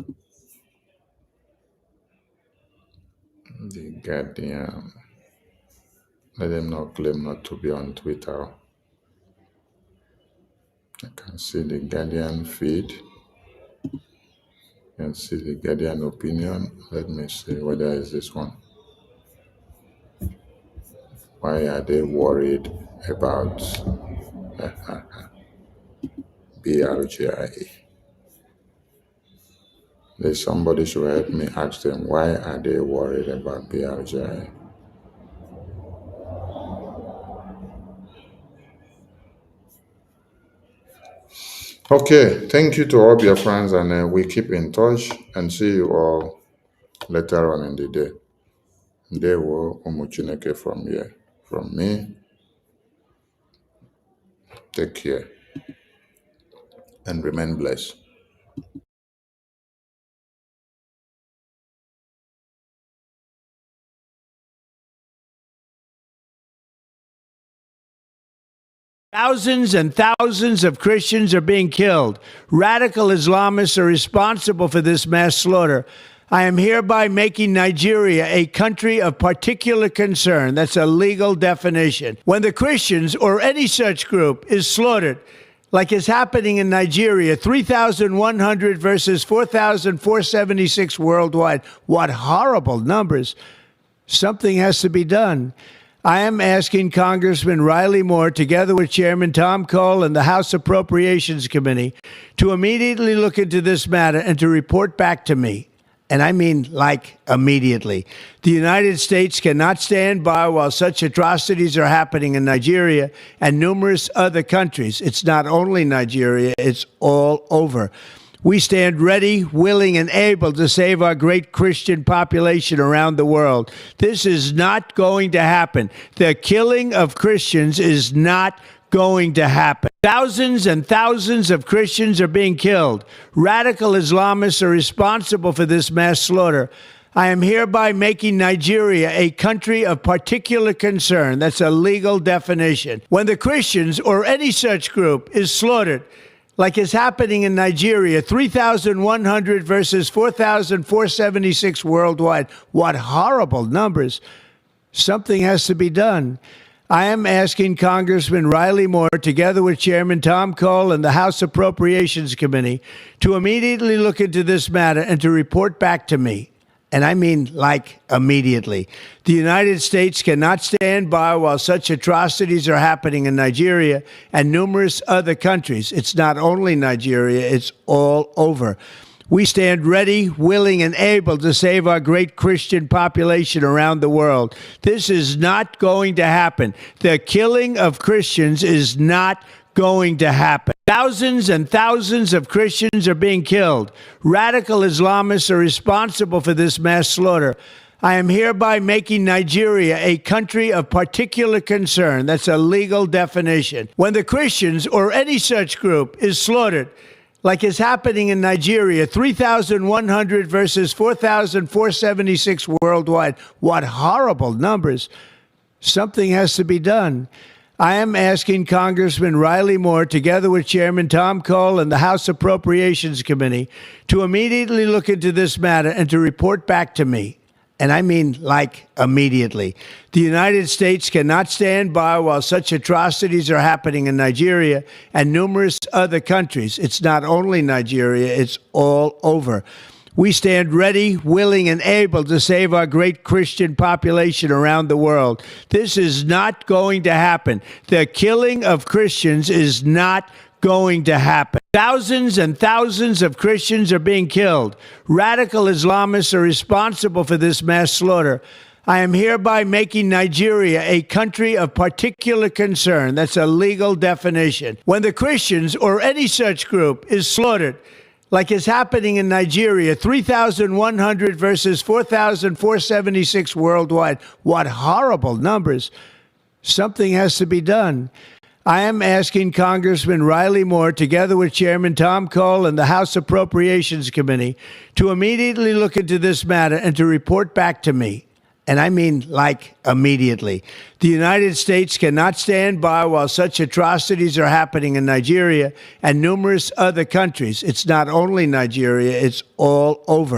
The Guardian. Let them not claim not to be on Twitter. I can see the Guardian feed. You can see the Guardian opinion. Let me see whether it's this one. Why are they worried about BRGIE? Somebody should help me ask them, why are they worried about BRGIE? Okay, thank you to all your friends, and we keep in touch and see you all later on in the day. Ndewo Umuchineke from here. From me, take care and remain blessed. Thousands and thousands of Christians are being killed. Radical Islamists are responsible for this mass slaughter. I am hereby making Nigeria a country of particular concern. That's a legal definition. When the Christians or any such group is slaughtered, like is happening in Nigeria, 3,100 versus 4,476 worldwide. What horrible numbers. Something has to be done. I am asking Congressman Riley Moore, together with Chairman Tom Cole and the House Appropriations Committee, to immediately look into this matter and to report back to me. And I mean, like, immediately. The United States cannot stand by while such atrocities are happening in Nigeria and numerous other countries. It's not only Nigeria, it's all over. We stand ready, willing, and able to save our great Christian population around the world. This is not going to happen. The killing of Christians is not going to happen. Thousands and thousands of Christians are being killed. Radical Islamists are responsible for this mass slaughter. I am hereby making Nigeria a country of particular concern. That's a legal definition. When the Christians or any such group is slaughtered, like is happening in Nigeria, 3,100 versus 4,476 worldwide. What horrible numbers. Something has to be done. I am asking Congressman Riley Moore, together with Chairman Tom Cole and the House Appropriations Committee, to immediately look into this matter and to report back to me. And I mean, like, immediately. The United States cannot stand by while such atrocities are happening in Nigeria and numerous other countries. It's not only Nigeria, it's all over. We stand ready, willing, and able to save our great Christian population around the world. This is not going to happen. The killing of Christians is not going to happen. Thousands and thousands of Christians are being killed. Radical Islamists are responsible for this mass slaughter. I am hereby making Nigeria a country of particular concern. That's a legal definition. When the Christians or any such group is slaughtered, like is happening in Nigeria, 3,100 versus 4,476 worldwide. What horrible numbers. Something has to be done. I am asking Congressman Riley Moore, together with Chairman Tom Cole and the House Appropriations Committee, to immediately look into this matter and to report back to me. And I mean, like, immediately. The United States cannot stand by while such atrocities are happening in Nigeria and numerous other countries. It's not only Nigeria, it's all over. We stand ready, willing, and able to save our great Christian population around the world. This is not going to happen. The killing of Christians is not going to happen. Thousands and thousands of Christians are being killed. Radical Islamists are responsible for this mass slaughter. I am hereby making Nigeria a country of particular concern. That's a legal definition. When the Christians or any such group is slaughtered, like is happening in Nigeria, 3,100 versus 4,476 worldwide. What horrible numbers. Something has to be done. I am asking Congressman Riley Moore, together with Chairman Tom Cole and the House Appropriations Committee, to immediately look into this matter and to report back to me. And I mean, like, immediately. The United States cannot stand by while such atrocities are happening in Nigeria and numerous other countries. It's not only Nigeria, it's all over.